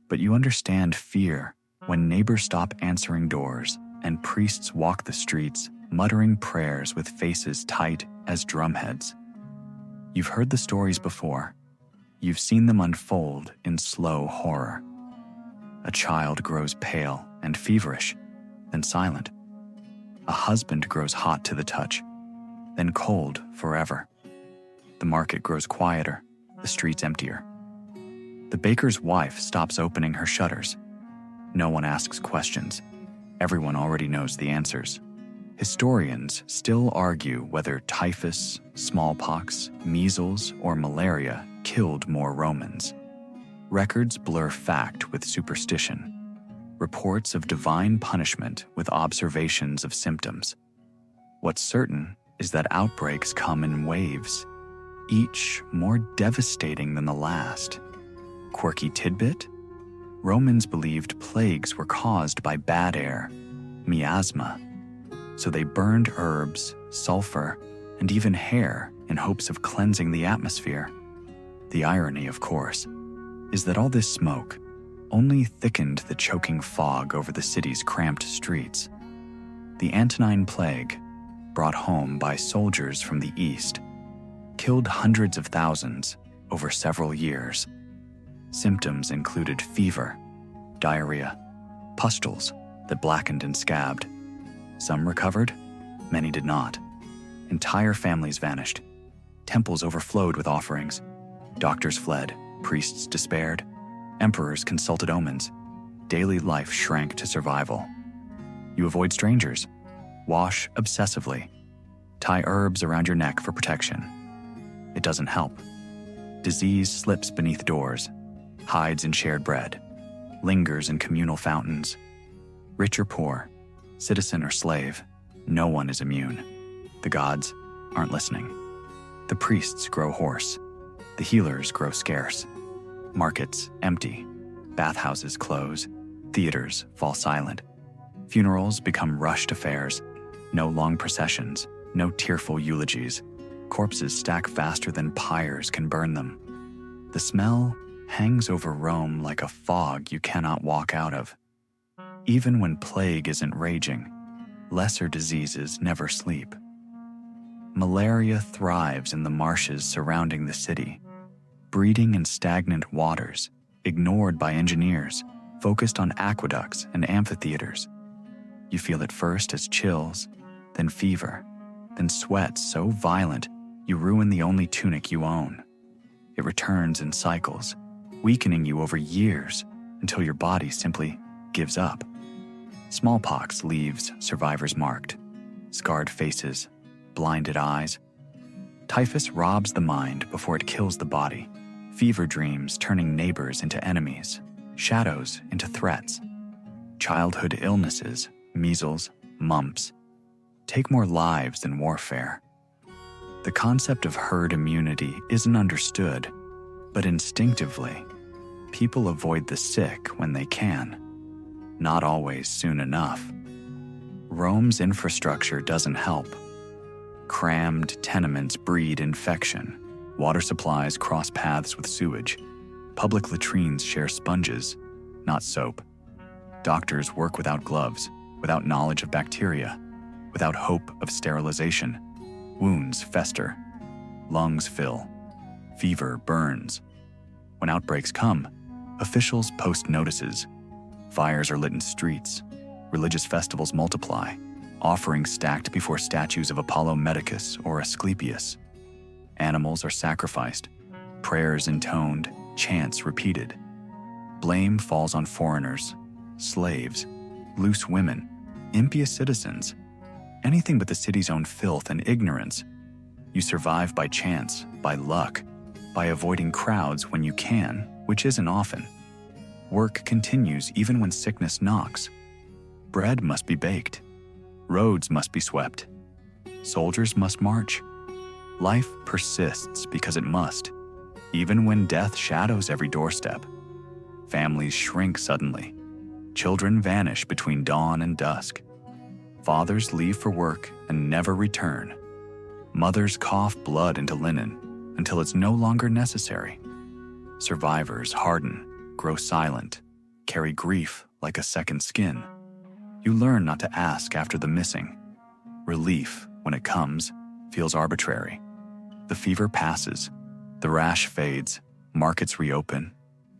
but you understand fear when neighbors stop answering doors and priests walk the streets muttering prayers with faces tight as drumheads. You've heard the stories before. You've seen them unfold in slow horror. A child grows pale and feverish, then silent. A husband grows hot to the touch, then cold forever. The market grows quieter, the streets emptier. The baker's wife stops opening her shutters. No one asks questions. Everyone already knows the answers. Historians still argue whether typhus, smallpox, measles, or malaria killed more Romans. Records blur fact with superstition. Reports of divine punishment with observations of symptoms. What's certain is that outbreaks come in waves, each more devastating than the last. Quirky tidbit? Romans believed plagues were caused by bad air, miasma, so they burned herbs, sulfur, and even hair in hopes of cleansing the atmosphere. The irony, of course, is that all this smoke only thickened the choking fog over the city's cramped streets. The Antonine Plague, brought home by soldiers from the east, killed hundreds of thousands over several years. Symptoms included fever, diarrhea, pustules that blackened and scabbed. Some recovered, many did not. Entire families vanished. Temples overflowed with offerings. Doctors fled, priests despaired, emperors consulted omens. Daily life shrank to survival. You avoid strangers. Wash obsessively. Tie herbs around your neck for protection. It doesn't help. Disease slips beneath doors, hides in shared bread, lingers in communal fountains. Rich or poor, citizen or slave, no one is immune. The gods aren't listening. The priests grow hoarse. The healers grow scarce. Markets empty. Bathhouses close. Theaters fall silent. Funerals become rushed affairs. No long processions. No tearful eulogies. Corpses stack faster than pyres can burn them. The smell hangs over Rome like a fog you cannot walk out of. Even when plague isn't raging, lesser diseases never sleep. Malaria thrives in the marshes surrounding the city, breeding in stagnant waters, ignored by engineers, focused on aqueducts and amphitheaters. You feel it first as chills, then fever, then sweat so violent you ruin the only tunic you own. It returns in cycles, weakening you over years until your body simply gives up. Smallpox leaves survivors marked, scarred faces, blinded eyes. Typhus robs the mind before it kills the body. Fever dreams turning neighbors into enemies, shadows into threats. Childhood illnesses, measles, mumps, take more lives than warfare. The concept of herd immunity isn't understood, but instinctively, people avoid the sick when they can. Not always soon enough. Rome's infrastructure doesn't help. Crammed tenements breed infection. Water supplies cross paths with sewage. Public latrines share sponges, not soap. Doctors work without gloves, without knowledge of bacteria, without hope of sterilization. Wounds fester. Lungs fill. Fever burns. When outbreaks come, officials post notices. Fires are lit in streets. Religious festivals multiply, offerings stacked before statues of Apollo Medicus or Asclepius. Animals are sacrificed, prayers intoned, chants repeated. Blame falls on foreigners, slaves, loose women, impious citizens, anything but the city's own filth and ignorance. You survive by chance, by luck, by avoiding crowds when you can, which isn't often. Work continues even when sickness knocks. Bread must be baked. Roads must be swept. Soldiers must march. Life persists because it must, even when death shadows every doorstep. Families shrink suddenly. Children vanish between dawn and dusk. Fathers leave for work and never return. Mothers cough blood into linen until it's no longer necessary. Survivors harden, grow silent, carry grief like a second skin. You learn not to ask after the missing. Relief, when it comes, feels arbitrary. The fever passes, the rash fades, markets reopen,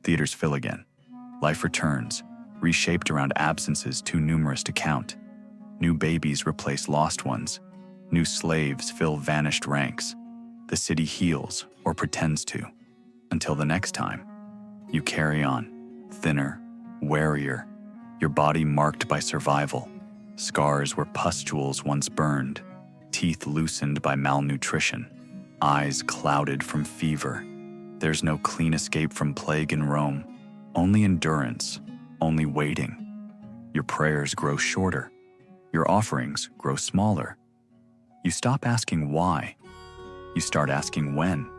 theaters fill again. Life returns, reshaped around absences too numerous to count. New babies replace lost ones. New slaves fill vanished ranks. The city heals, or pretends to. Until the next time, you carry on, thinner, warier, your body marked by survival, scars where pustules once burned, teeth loosened by malnutrition, eyes clouded from fever. There's no clean escape from plague in Rome, only endurance, only waiting. Your prayers grow shorter, your offerings grow smaller. You stop asking why, you start asking when.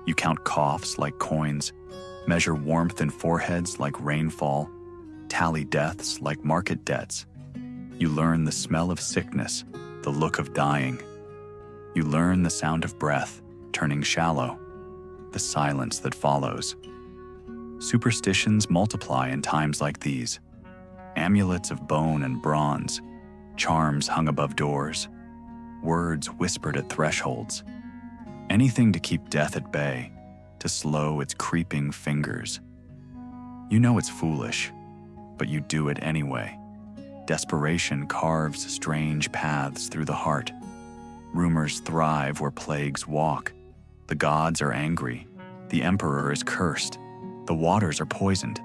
You count coughs like coins, measure warmth in foreheads like rainfall, tally deaths like market debts. You learn the smell of sickness, the look of dying. You learn the sound of breath turning shallow, the silence that follows. Superstitions multiply in times like these. Amulets of bone and bronze, charms hung above doors, words whispered at thresholds. Anything to keep death at bay, to slow its creeping fingers. You know it's foolish, but you do it anyway. Desperation carves strange paths through the heart. Rumors thrive where plagues walk. The gods are angry. The emperor is cursed. The waters are poisoned.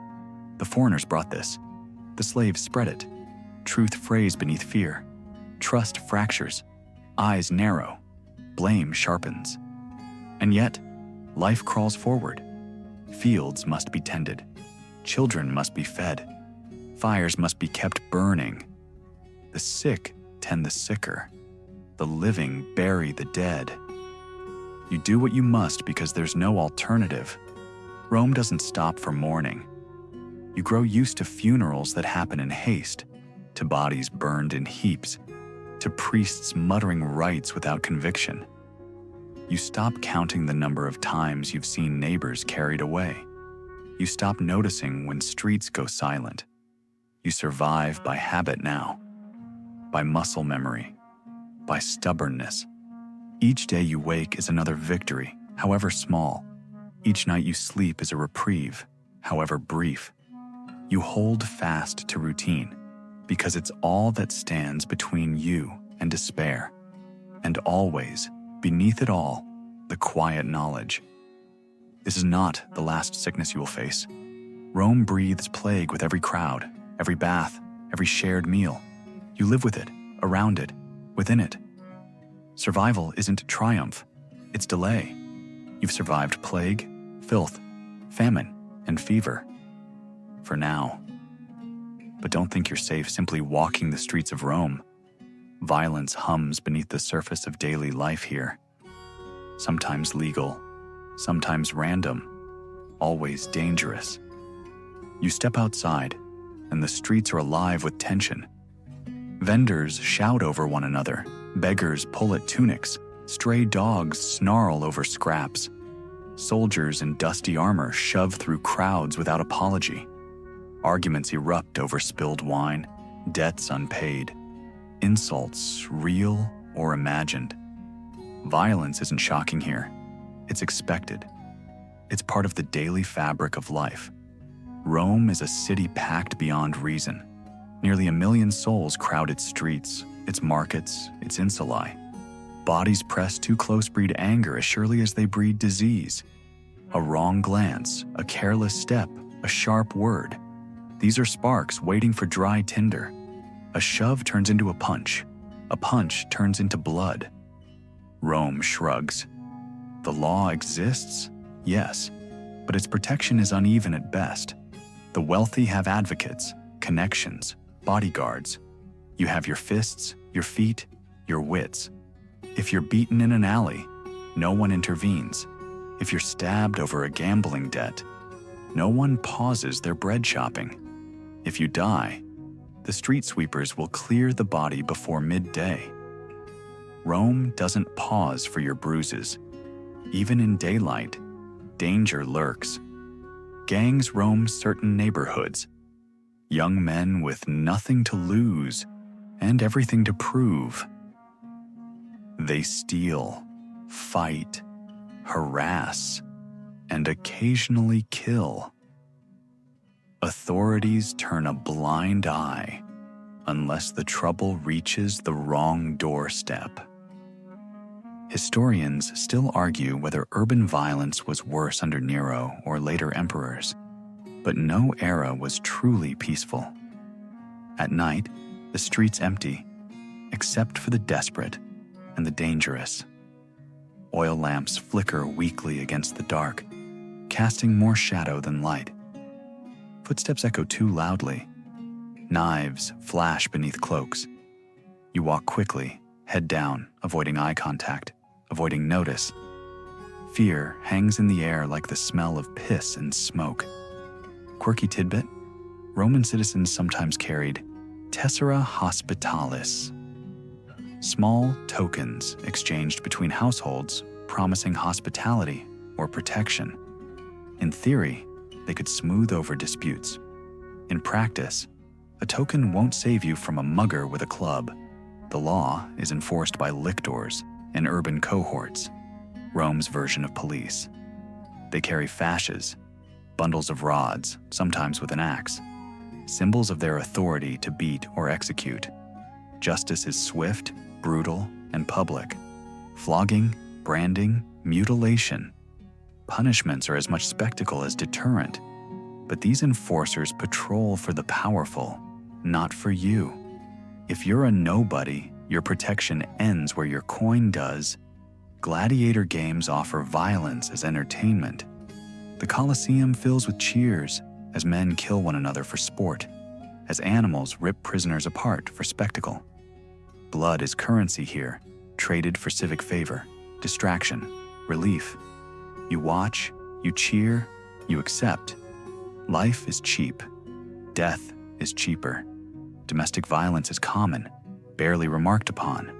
The foreigners brought this. The slaves spread it. Truth frays beneath fear. Trust fractures. Eyes narrow. Blame sharpens. And yet, life crawls forward. Fields must be tended. Children must be fed. Fires must be kept burning. The sick tend the sicker. The living bury the dead. You do what you must because there's no alternative. Rome doesn't stop for mourning. You grow used to funerals that happen in haste, to bodies burned in heaps, to priests muttering rites without conviction. You stop counting the number of times you've seen neighbors carried away. You stop noticing when streets go silent. You survive by habit now, by muscle memory, by stubbornness. Each day you wake is another victory, however small. Each night you sleep is a reprieve, however brief. You hold fast to routine, because it's all that stands between you and despair. And always, beneath it all, the quiet knowledge. This is not the last sickness you will face. Rome breathes plague with every crowd, every bath, every shared meal. You live with it, around it, within it. Survival isn't triumph, it's delay. You've survived plague, filth, famine, and fever. For now. But don't think you're safe simply walking the streets of Rome. Violence hums beneath the surface of daily life here. Sometimes legal, sometimes random, always dangerous. You step outside, and the streets are alive with tension. Vendors shout over one another, beggars pull at tunics, stray dogs snarl over scraps. Soldiers in dusty armor shove through crowds without apology. Arguments erupt over spilled wine, debts unpaid, insults real or imagined. Violence isn't shocking here. It's expected. It's part of the daily fabric of life. Rome is a city packed beyond reason. Nearly 1 million souls crowd its streets, its markets, its insulae. Bodies press too close breed anger as surely as they breed disease. A wrong glance, a careless step, a sharp word. These are sparks waiting for dry tinder. A shove turns into a punch turns into blood. Rome shrugs. The law exists? Yes, but its protection is uneven at best. The wealthy have advocates, connections, bodyguards. You have your fists, your feet, your wits. If you're beaten in an alley, no one intervenes. If you're stabbed over a gambling debt, no one pauses their bread shopping. If you die, The street sweepers will clear the body before midday. Rome doesn't pause for your bruises. Even in daylight, danger lurks. Gangs roam certain neighborhoods. Young men with nothing to lose and everything to prove. They steal, fight, harass, and occasionally kill. Authorities turn a blind eye unless the trouble reaches the wrong doorstep. Historians still argue whether urban violence was worse under Nero or later emperors, but no era was truly peaceful. At night, the streets empty, except for the desperate and the dangerous. Oil lamps flicker weakly against the dark, casting more shadow than light. Footsteps echo too loudly. Knives flash beneath cloaks. You walk quickly, head down, avoiding eye contact, avoiding notice. Fear hangs in the air like the smell of piss and smoke. Quirky tidbit: Roman citizens sometimes carried tessera hospitalis, small tokens exchanged between households promising hospitality or protection. In theory, they could smooth over disputes. In practice, a token won't save you from a mugger with a club. The law is enforced by lictors and urban cohorts, Rome's version of police. They carry fasces, bundles of rods, sometimes with an axe, symbols of their authority to beat or execute. Justice is swift, brutal, and public. Flogging, branding, mutilation. Punishments are as much spectacle as deterrent, but these enforcers patrol for the powerful, not for you. If you're a nobody, your protection ends where your coin does. Gladiator games offer violence as entertainment. The Colosseum fills with cheers as men kill one another for sport, as animals rip prisoners apart for spectacle. Blood is currency here, traded for civic favor, distraction, relief. You watch, you cheer, you accept. Life is cheap. Death is cheaper. Domestic violence is common, barely remarked upon.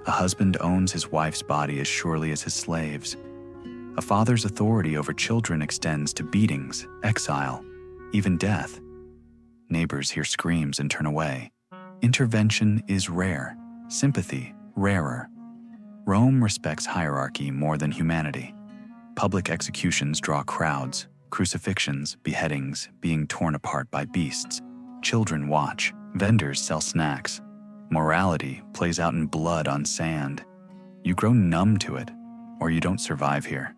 A husband owns his wife's body as surely as his slaves. A father's authority over children extends to beatings, exile, even death. Neighbors hear screams and turn away. Intervention is rare, sympathy rarer. Rome respects hierarchy more than humanity. Public executions draw crowds, crucifixions, beheadings, being torn apart by beasts. Children watch, vendors sell snacks. Morality plays out in blood on sand. You grow numb to it, or you don't survive here.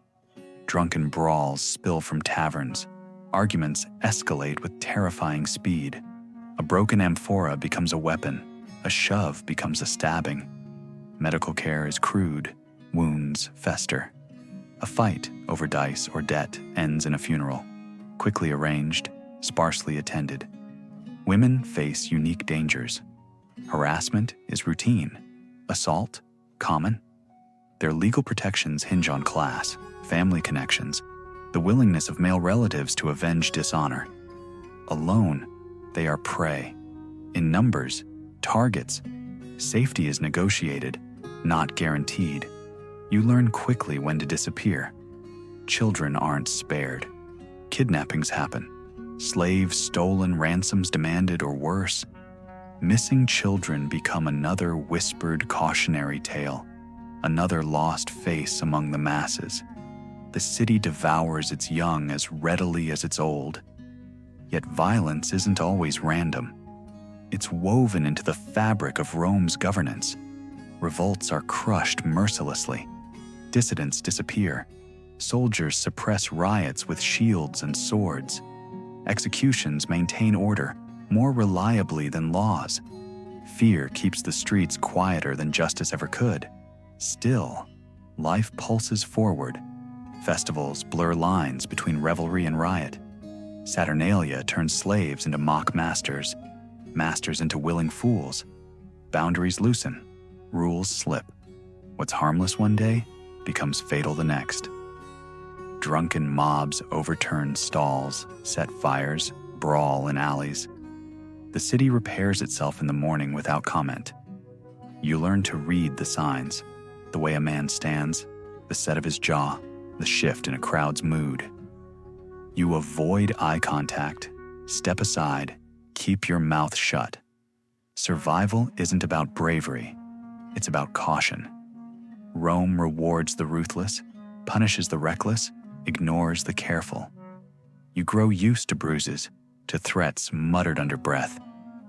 Drunken brawls spill from taverns. Arguments escalate with terrifying speed. A broken amphora becomes a weapon. A shove becomes a stabbing. Medical care is crude. Wounds fester. A fight over dice or debt ends in a funeral, quickly arranged, sparsely attended. Women face unique dangers. Harassment is routine. Assault, common. Their legal protections hinge on class, family connections, the willingness of male relatives to avenge dishonor. Alone, they are prey. In numbers, targets. Safety is negotiated, not guaranteed. You learn quickly when to disappear. Children aren't spared. Kidnappings happen. Slaves stolen, ransoms demanded, or worse. Missing children become another whispered cautionary tale, another lost face among the masses. The city devours its young as readily as its old. Yet violence isn't always random. It's woven into the fabric of Rome's governance. Revolts are crushed mercilessly. Dissidents disappear. Soldiers suppress riots with shields and swords. Executions maintain order more reliably than laws. Fear keeps the streets quieter than justice ever could. Still, life pulses forward. Festivals blur lines between revelry and riot. Saturnalia turns slaves into mock masters, masters into willing fools. Boundaries loosen, rules slip. What's harmless one day becomes fatal the next. Drunken mobs overturn stalls, set fires, brawl in alleys. The city repairs itself in the morning without comment. You learn to read the signs, the way a man stands, the set of his jaw, the shift in a crowd's mood. You avoid eye contact, step aside, keep your mouth shut. Survival isn't about bravery, it's about caution. Rome rewards the ruthless, punishes the reckless, ignores the careful. You grow used to bruises, to threats muttered under breath,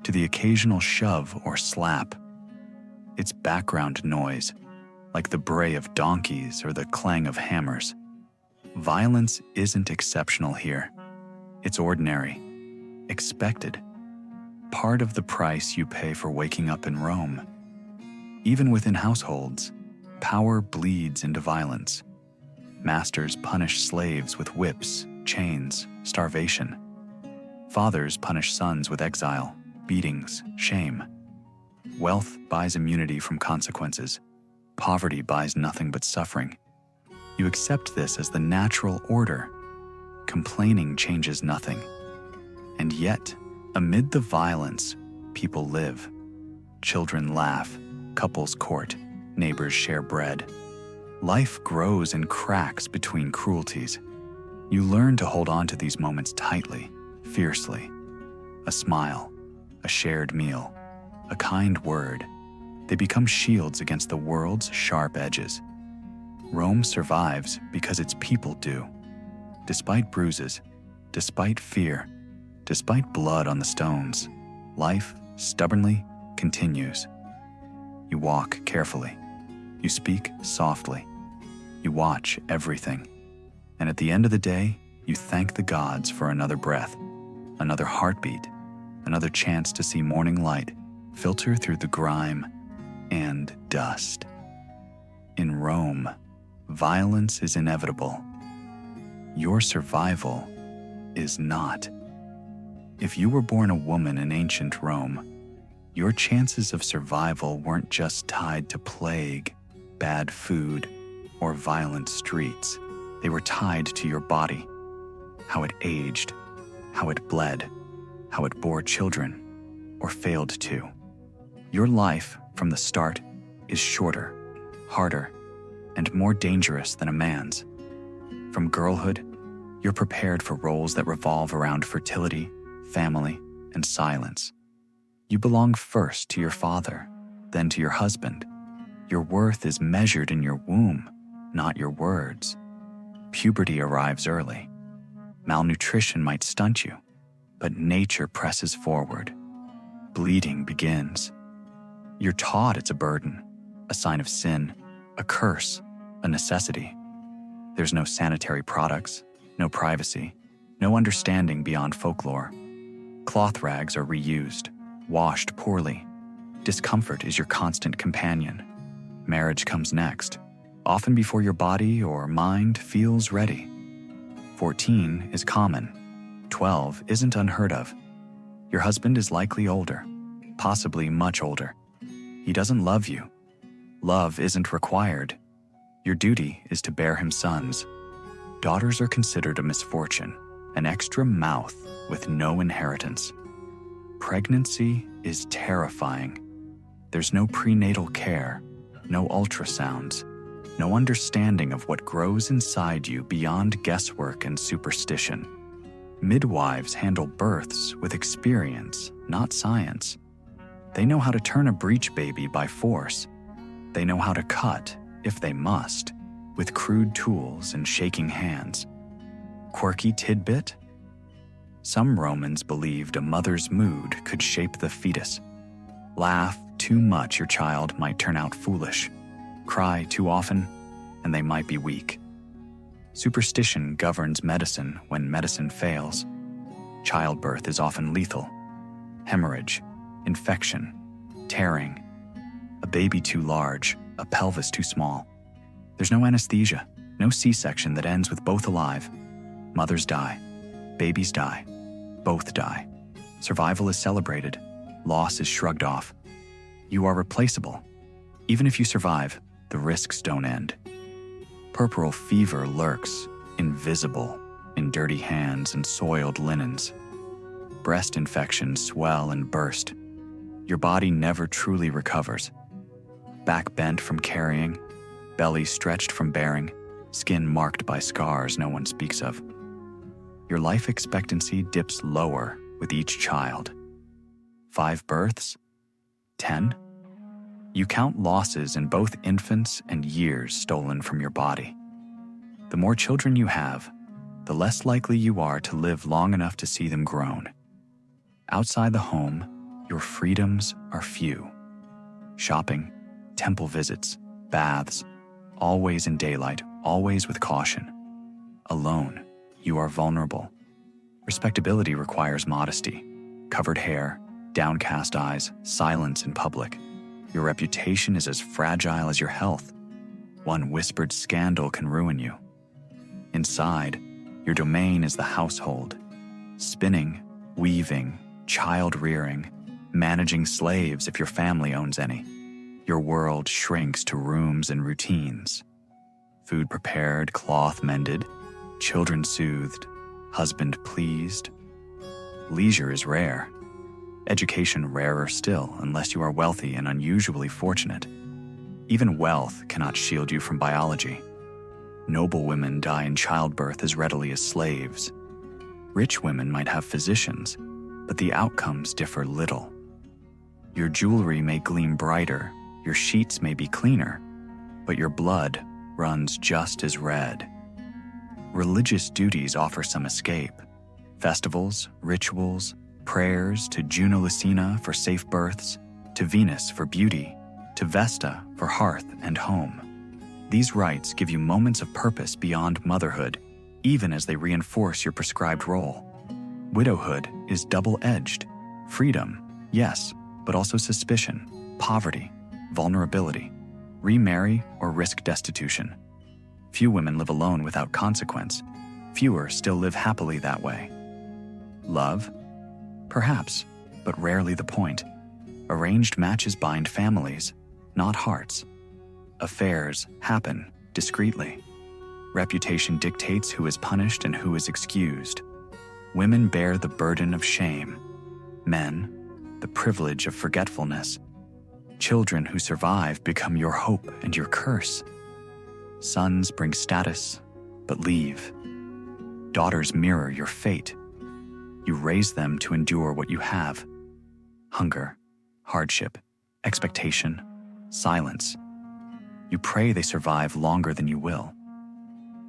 to the occasional shove or slap. It's background noise, like the bray of donkeys or the clang of hammers. Violence isn't exceptional here. It's ordinary, expected, part of the price you pay for waking up in Rome. Even within households, power bleeds into violence. Masters punish slaves with whips, chains, starvation. Fathers punish sons with exile, beatings, shame. Wealth buys immunity from consequences. Poverty buys nothing but suffering. You accept this as the natural order. Complaining changes nothing. And yet, amid the violence, people live. Children laugh, couples court, neighbors share bread. Life grows in cracks between cruelties. You learn to hold on to these moments tightly, fiercely. A smile, a shared meal, a kind word. They become shields against the world's sharp edges. Rome survives because its people do. Despite bruises, despite fear, despite blood on the stones, life stubbornly continues. You walk carefully. You speak softly. You watch everything. And at the end of the day, you thank the gods for another breath, another heartbeat, another chance to see morning light filter through the grime and dust. In Rome, violence is inevitable. Your survival is not. If you were born a woman in ancient Rome, your chances of survival weren't just tied to plague, bad food, or violent streets. They were tied to your body, how it aged, how it bled, how it bore children, or failed to. Your life, from the start, is shorter, harder, and more dangerous than a man's. From girlhood, you're prepared for roles that revolve around fertility, family, and silence. You belong first to your father, then to your husband. Your worth is measured in your womb, not your words. Puberty arrives early. Malnutrition might stunt you, but nature presses forward. Bleeding begins. You're taught it's a burden, a sign of sin, a curse, a necessity. There's no sanitary products, no privacy, no understanding beyond folklore. Cloth rags are reused, washed poorly. Discomfort is your constant companion. Marriage comes next, often before your body or mind feels ready. 14 is common. 12 isn't unheard of. Your husband is likely older, possibly much older. He doesn't love you. Love isn't required. Your duty is to bear him sons. Daughters are considered a misfortune, an extra mouth with no inheritance. Pregnancy is terrifying. There's no prenatal care, no ultrasounds, no understanding of what grows inside you beyond guesswork and superstition. Midwives handle births with experience, not science. They know how to turn a breech baby by force. They know how to cut, if they must, with crude tools and shaking hands. Quirky tidbit? Some Romans believed a mother's mood could shape the fetus. Laugh too much, your child might turn out foolish. Cry too often, and they might be weak. Superstition governs medicine when medicine fails. Childbirth is often lethal. Hemorrhage, infection, tearing. A baby too large, a pelvis too small. There's no anesthesia, no C-section that ends with both alive. Mothers die. Babies die. Both die. Survival is celebrated. Loss is shrugged off. You are replaceable. Even if you survive, the risks don't end. Puerperal fever lurks, invisible, in dirty hands and soiled linens. breast infections swell and burst. Your body never truly recovers. Back bent from carrying, belly stretched from bearing, skin marked by scars no one speaks of. Your life expectancy dips lower with each child. 5 births? 10? You count losses in both infants and years stolen from your body. The more children you have, the less likely you are to live long enough to see them grown. Outside the home, your freedoms are few. Shopping, temple visits, baths, always in daylight, always with caution. Alone, you are vulnerable. Respectability requires modesty, covered hair, downcast eyes, silence in public. Your reputation is as fragile as your health. One whispered scandal can ruin you. Inside, your domain is the household. Spinning, weaving, child-rearing, managing slaves if your family owns any. Your world shrinks to rooms and routines. Food prepared, cloth mended, children soothed, husband pleased. Leisure is rare. Education rarer still, unless you are wealthy and unusually fortunate. Even wealth cannot shield you from biology. Noble women die in childbirth as readily as slaves. Rich women might have physicians, but the outcomes differ little. Your jewelry may gleam brighter, your sheets may be cleaner, but your blood runs just as red. Religious duties offer some escape. Festivals, rituals, prayers to Juno Lucina for safe births, to Venus for beauty, to Vesta for hearth and home. These rites give you moments of purpose beyond motherhood, even as they reinforce your prescribed role. Widowhood is double-edged. Freedom, yes, but also suspicion, poverty, vulnerability. Remarry or risk destitution. Few women live alone without consequence. Fewer still live happily that way. Love? Perhaps, but rarely the point. Arranged matches bind families, not hearts. Affairs happen discreetly. Reputation dictates who is punished and who is excused. Women bear the burden of shame. Men, the privilege of forgetfulness. Children who survive become your hope and your curse. Sons bring status, but leave. Daughters mirror your fate. You raise them to endure what you have. Hunger, hardship, expectation, silence. You pray they survive longer than you will.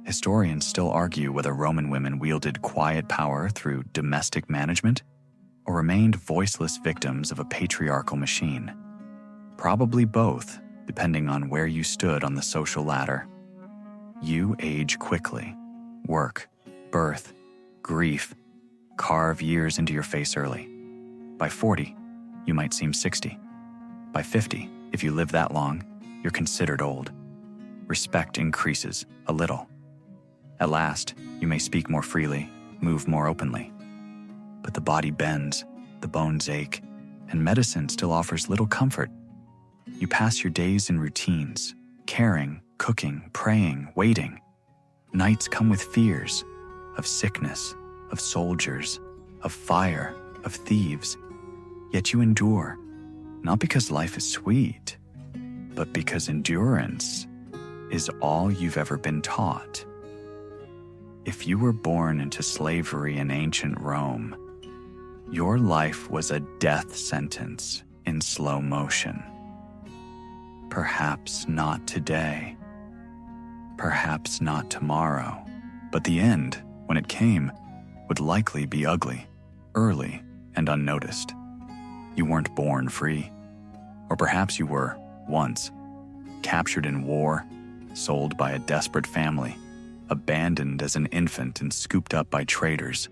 Historians still argue whether Roman women wielded quiet power through domestic management or remained voiceless victims of a patriarchal machine. Probably both, depending on where you stood on the social ladder. You age quickly. Work, birth, grief, carve years into your face early. By 40, you might seem 60. By 50, if you live that long, you're considered old. Respect increases a little. At last, you may speak more freely, move more openly. But the body bends, the bones ache, and medicine still offers little comfort. You pass your days in routines, caring, cooking, praying, waiting. Nights come with fears of sickness, of soldiers, of fire, of thieves. Yet you endure, not because life is sweet, but because endurance is all you've ever been taught. If you were born into slavery in ancient Rome, your life was a death sentence in slow motion. Perhaps not today, perhaps not tomorrow, but the end, when it came, would likely be ugly, early, and unnoticed. You weren't born free. Or perhaps you were, once, captured in war, sold by a desperate family, abandoned as an infant and scooped up by traders.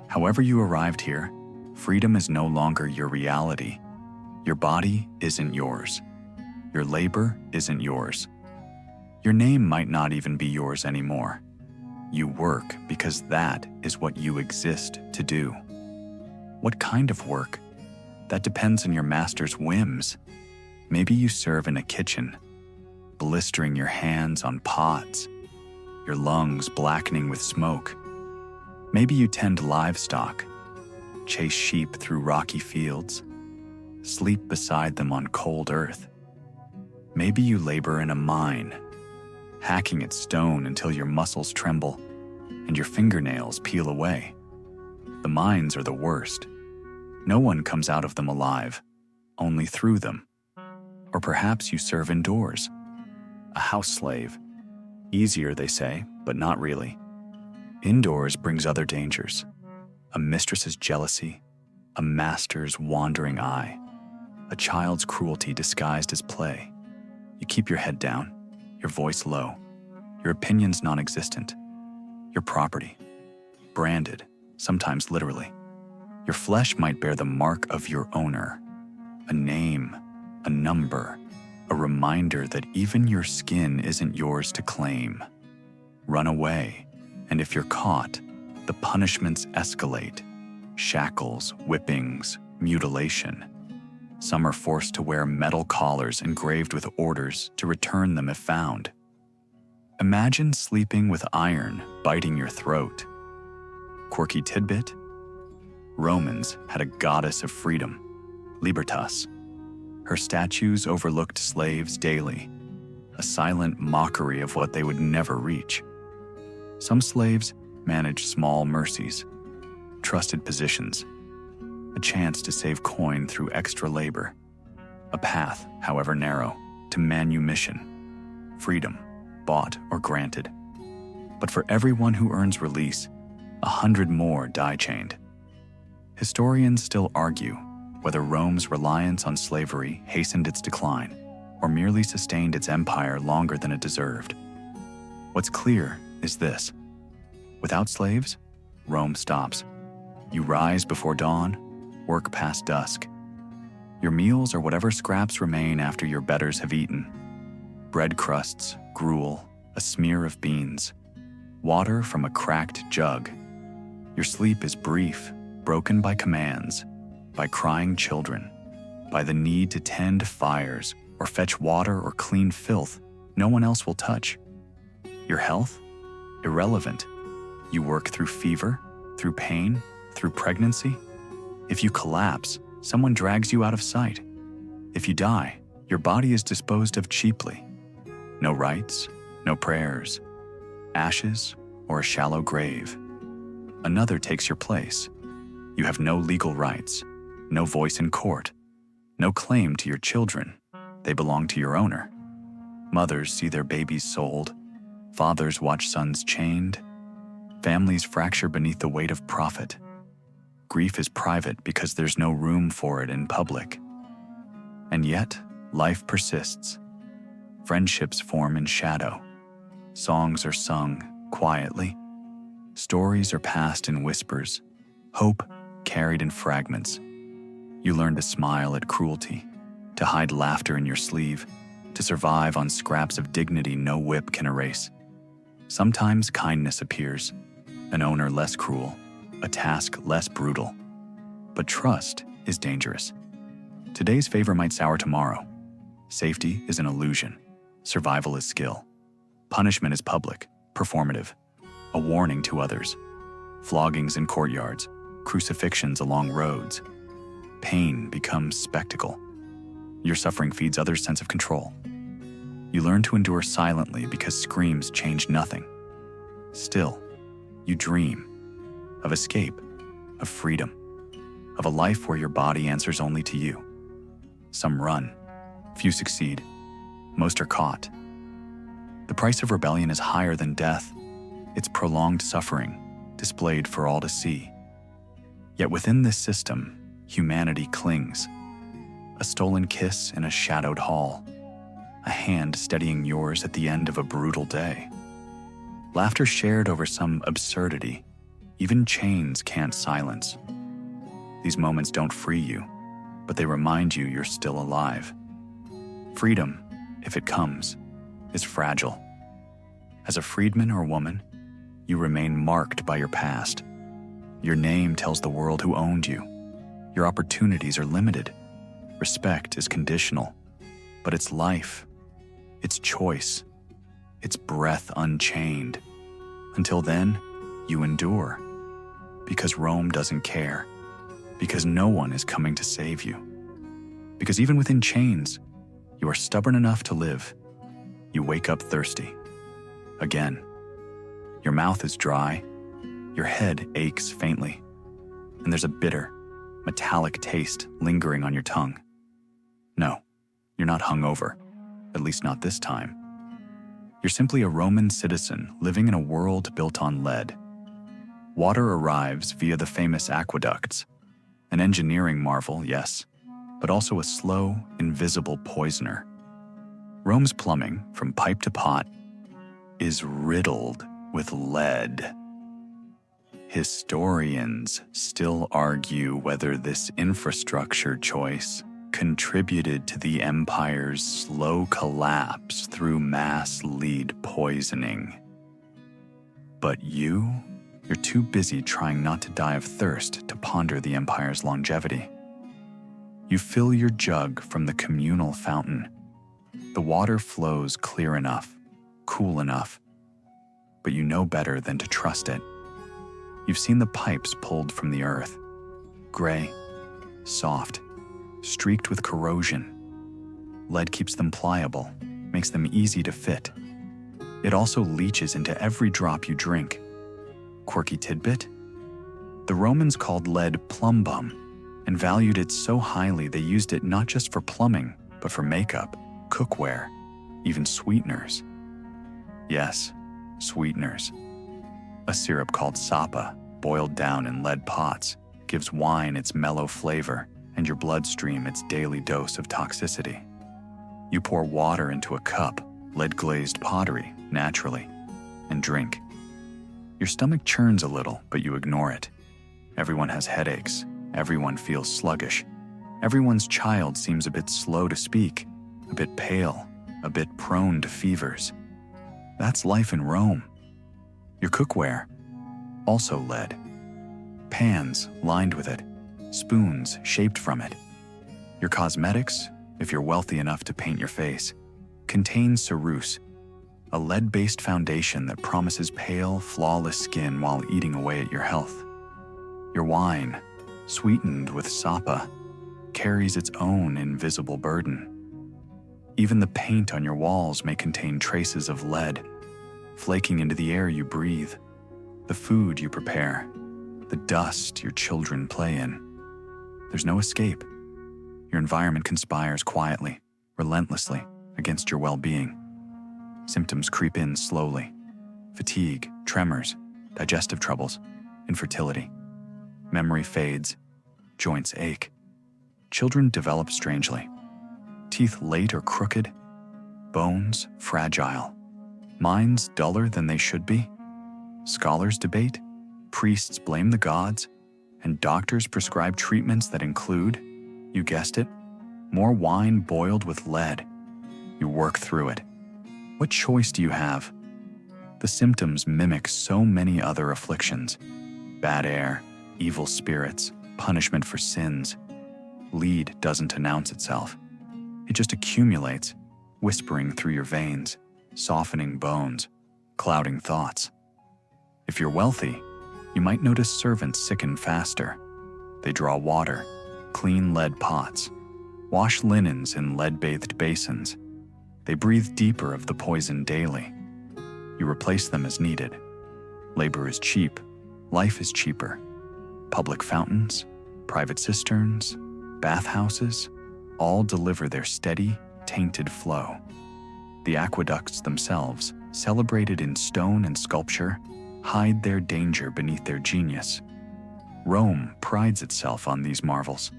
However you arrived here, freedom is no longer your reality. Your body isn't yours. Your labor isn't yours. Your name might not even be yours anymore. You work because that is what you exist to do. What kind of work? That depends on your master's whims. Maybe you serve in a kitchen, blistering your hands on pots, your lungs blackening with smoke. Maybe you tend livestock, chase sheep through rocky fields, sleep beside them on cold earth. Maybe you labor in a mine, hacking at stone until your muscles tremble and your fingernails peel away. The mines are the worst. No one comes out of them alive, only through them. Or perhaps you serve indoors, a house slave. Easier, they say, but not really. Indoors brings other dangers: a mistress's jealousy, a master's wandering eye, a child's cruelty disguised as play. You keep your head down, your voice low, your opinions non-existent, your property branded, sometimes literally. Your flesh might bear the mark of your owner, a name, a number, a reminder that even your skin isn't yours to claim. Run away, and if you're caught, the punishments escalate: shackles, whippings, mutilation. Some are forced to wear metal collars engraved with orders to return them if found. Imagine sleeping with iron biting your throat. Quirky tidbit: Romans had a goddess of freedom, Libertas. Her statues overlooked slaves daily, a silent mockery of what they would never reach. Some slaves managed small mercies, trusted positions, a chance to save coin through extra labor, a path, however narrow, to manumission, freedom, bought or granted. But for everyone who earns release, 100 more die chained. Historians still argue whether Rome's reliance on slavery hastened its decline or merely sustained its empire longer than it deserved. What's clear is this: without slaves, Rome stops. You rise before dawn, work past dusk. Your meals are whatever scraps remain after your betters have eaten. Bread crusts, gruel, a smear of beans, water from a cracked jug. Your sleep is brief, broken by commands, by crying children, by the need to tend fires or fetch water or clean filth no one else will touch. Your health? Irrelevant. You work through fever, through pain, through pregnancy. If you collapse, someone drags you out of sight. If you die, your body is disposed of cheaply. No rites, no prayers, ashes, or a shallow grave. Another takes your place. You have no legal rights, no voice in court, no claim to your children. They belong to your owner. Mothers see their babies sold. Fathers watch sons chained. Families fracture beneath the weight of profit. Grief is private because there's no room for it in public. And yet, life persists. Friendships form in shadow. Songs are sung quietly. Stories are passed in whispers. Hope carried in fragments. You learn to smile at cruelty, to hide laughter in your sleeve, to survive on scraps of dignity no whip can erase. Sometimes kindness appears, an owner less cruel, a task less brutal. But trust is dangerous. Today's favor might sour tomorrow. Safety is an illusion. Survival is skill. Punishment is public, performative, a warning to others. Floggings in courtyards, crucifixions along roads. Pain becomes spectacle. Your suffering feeds others' sense of control. You learn to endure silently because screams change nothing. Still, you dream of escape, of freedom, of a life where your body answers only to you. Some run, few succeed, most are caught. The price of rebellion is higher than death. It's prolonged suffering, displayed for all to see. Yet within this system, humanity clings. A stolen kiss in a shadowed hall, a hand steadying yours at the end of a brutal day. Laughter shared over some absurdity, even chains can't silence. These moments don't free you, but they remind you you're still alive. Freedom, if it comes, is fragile. As a freedman or woman, you remain marked by your past. Your name tells the world who owned you. Your opportunities are limited. Respect is conditional, but it's life, it's choice, it's breath unchained. Until then, you endure, because Rome doesn't care. Because no one is coming to save you. Because even within chains, you are stubborn enough to live. You wake up thirsty. Again. Your mouth is dry. Your head aches faintly. And there's a bitter, metallic taste lingering on your tongue. No, you're not hungover. At least not this time. You're simply a Roman citizen living in a world built on lead. Water arrives via the famous aqueducts. An engineering marvel, yes, but also a slow, invisible poisoner. Rome's plumbing, from pipe to pot, is riddled with lead. Historians still argue whether this infrastructure choice contributed to the empire's slow collapse through mass lead poisoning. But you're too busy trying not to die of thirst to ponder the empire's longevity. You fill your jug from the communal fountain. The water flows clear enough, cool enough, but you know better than to trust it. You've seen the pipes pulled from the earth, gray, soft, streaked with corrosion. Lead keeps them pliable, makes them easy to fit. It also leaches into every drop you drink. Quirky tidbit? The Romans called lead plumbum and valued it so highly they used it not just for plumbing, but for makeup, cookware, even sweeteners. Yes, sweeteners. A syrup called sapa, boiled down in lead pots, gives wine its mellow flavor and your bloodstream its daily dose of toxicity. You pour water into a cup, lead-glazed pottery, naturally, and drink. Your stomach churns a little, but you ignore it. Everyone has headaches. Everyone feels sluggish. Everyone's child seems a bit slow to speak, a bit pale, a bit prone to fevers. That's life in Rome. Your cookware, also lead. Pans lined with it, spoons shaped from it. Your cosmetics, if you're wealthy enough to paint your face, contain ceruse, a lead-based foundation that promises pale, flawless skin while eating away at your health. Your wine, sweetened with sapa, carries its own invisible burden. Even the paint on your walls may contain traces of lead, flaking into the air you breathe, the food you prepare, the dust your children play in. There's no escape. Your environment conspires quietly, relentlessly, against your well-being. Symptoms creep in slowly. Fatigue, tremors, digestive troubles, infertility. Memory fades, joints ache. Children develop strangely. Teeth late or crooked, bones fragile. Minds duller than they should be. Scholars debate, priests blame the gods, and doctors prescribe treatments that include, you guessed it, more wine boiled with lead. You work through it. What choice do you have? The symptoms mimic so many other afflictions. Bad air, evil spirits, punishment for sins. Lead doesn't announce itself. It just accumulates, whispering through your veins, softening bones, clouding thoughts. If you're wealthy, you might notice servants sicken faster. They draw water, clean lead pots, wash linens in lead-bathed basins. They breathe deeper of the poison daily. You replace them as needed. Labor is cheap. Life is cheaper. Public fountains, private cisterns, bathhouses, all deliver their steady, tainted flow. The aqueducts themselves, celebrated in stone and sculpture, hide their danger beneath their genius. Rome prides itself on these marvels.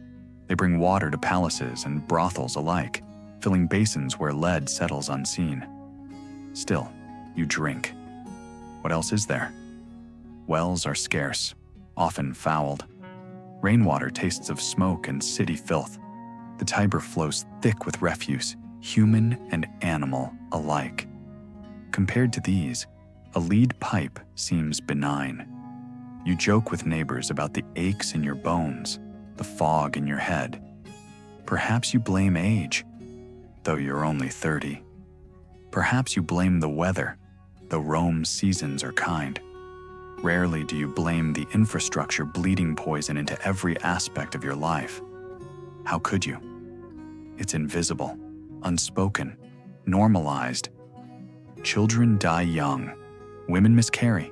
They bring water to palaces and brothels alike, filling basins where lead settles unseen. Still, you drink. What else is there? Wells are scarce, often fouled. Rainwater tastes of smoke and city filth. The Tiber flows thick with refuse, human and animal alike. Compared to these, a lead pipe seems benign. You joke with neighbors about the aches in your bones, the fog in your head. Perhaps you blame age, though you're only 30. Perhaps you blame the weather, though Rome's seasons are kind. Rarely do you blame the infrastructure bleeding poison into every aspect of your life. How could you? It's invisible, unspoken, normalized. Children die young, women miscarry,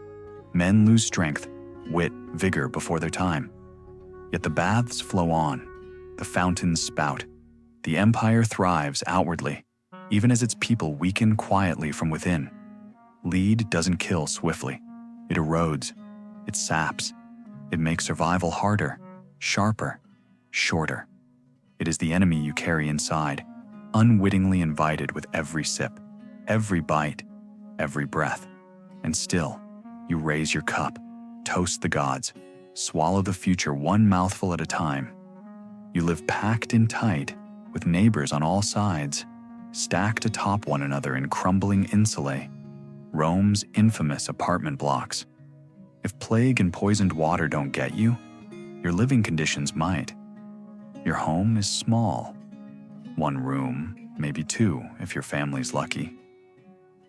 men lose strength, wit, vigor before their time. Yet the baths flow on, the fountains spout, the empire thrives outwardly, even as its people weaken quietly from within. Lead doesn't kill swiftly. It erodes, it saps, it makes survival harder, sharper, shorter. It is the enemy you carry inside, unwittingly invited with every sip, every bite, every breath. And still, you raise your cup, toast the gods, swallow the future one mouthful at a time. You live packed in tight, with neighbors on all sides, stacked atop one another in crumbling insulae, Rome's infamous apartment blocks. If plague and poisoned water don't get you, your living conditions might. Your home is small. One room, maybe two if your family's lucky.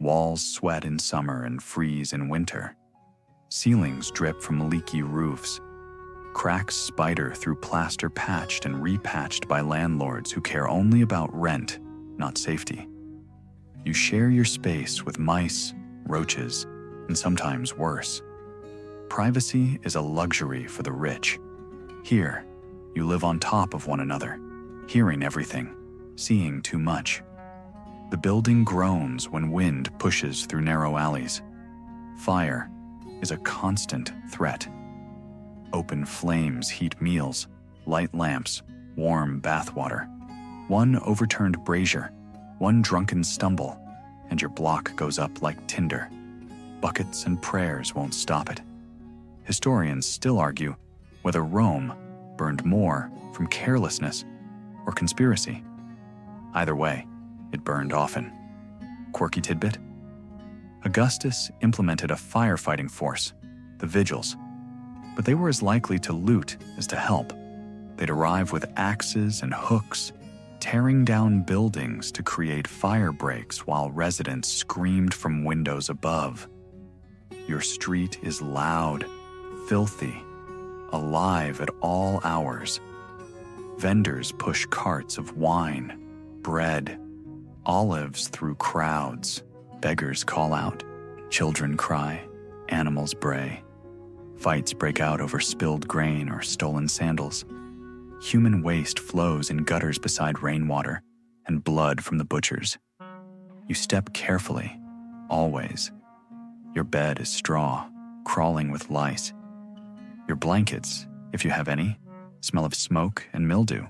Walls sweat in summer and freeze in winter. Ceilings drip from leaky roofs. Cracks spider through plaster patched and repatched by landlords who care only about rent, not safety. You share your space with mice, roaches, and sometimes worse. Privacy is a luxury for the rich. Here, you live on top of one another, hearing everything, seeing too much. The building groans when wind pushes through narrow alleys. Fire is a constant threat. Open flames heat meals, light lamps, warm bathwater. One overturned brazier, one drunken stumble, and your block goes up like tinder. Buckets and prayers won't stop it. Historians still argue whether Rome burned more from carelessness or conspiracy. Either way, it burned often. Quirky tidbit? Augustus implemented a firefighting force, the Vigils, but they were as likely to loot as to help. They'd arrive with axes and hooks, tearing down buildings to create fire breaks while residents screamed from windows above. Your street is loud, filthy, alive at all hours. Vendors push carts of wine, bread, olives through crowds. Beggars call out, children cry, animals bray. Fights break out over spilled grain or stolen sandals. Human waste flows in gutters beside rainwater and blood from the butchers. You step carefully, always. Your bed is straw, crawling with lice. Your blankets, if you have any, smell of smoke and mildew.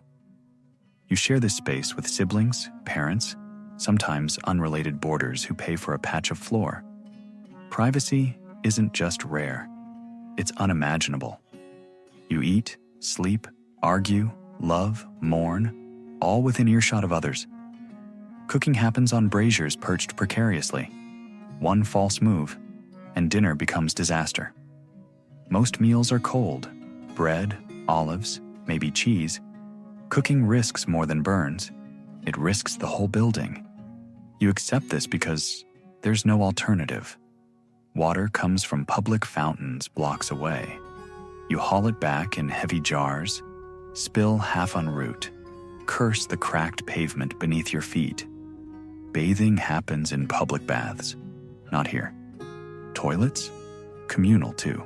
You share this space with siblings, parents, sometimes unrelated boarders who pay for a patch of floor. Privacy isn't just rare, it's unimaginable. You eat, sleep, argue, love, mourn, all within earshot of others. Cooking happens on braziers perched precariously. One false move, and dinner becomes disaster. Most meals are cold, bread, olives, maybe cheese. Cooking risks more than burns. It risks the whole building. You accept this because there's no alternative. Water comes from public fountains blocks away. You haul it back in heavy jars, spill half en route, curse the cracked pavement beneath your feet. Bathing happens in public baths, not here. Toilets? Communal too.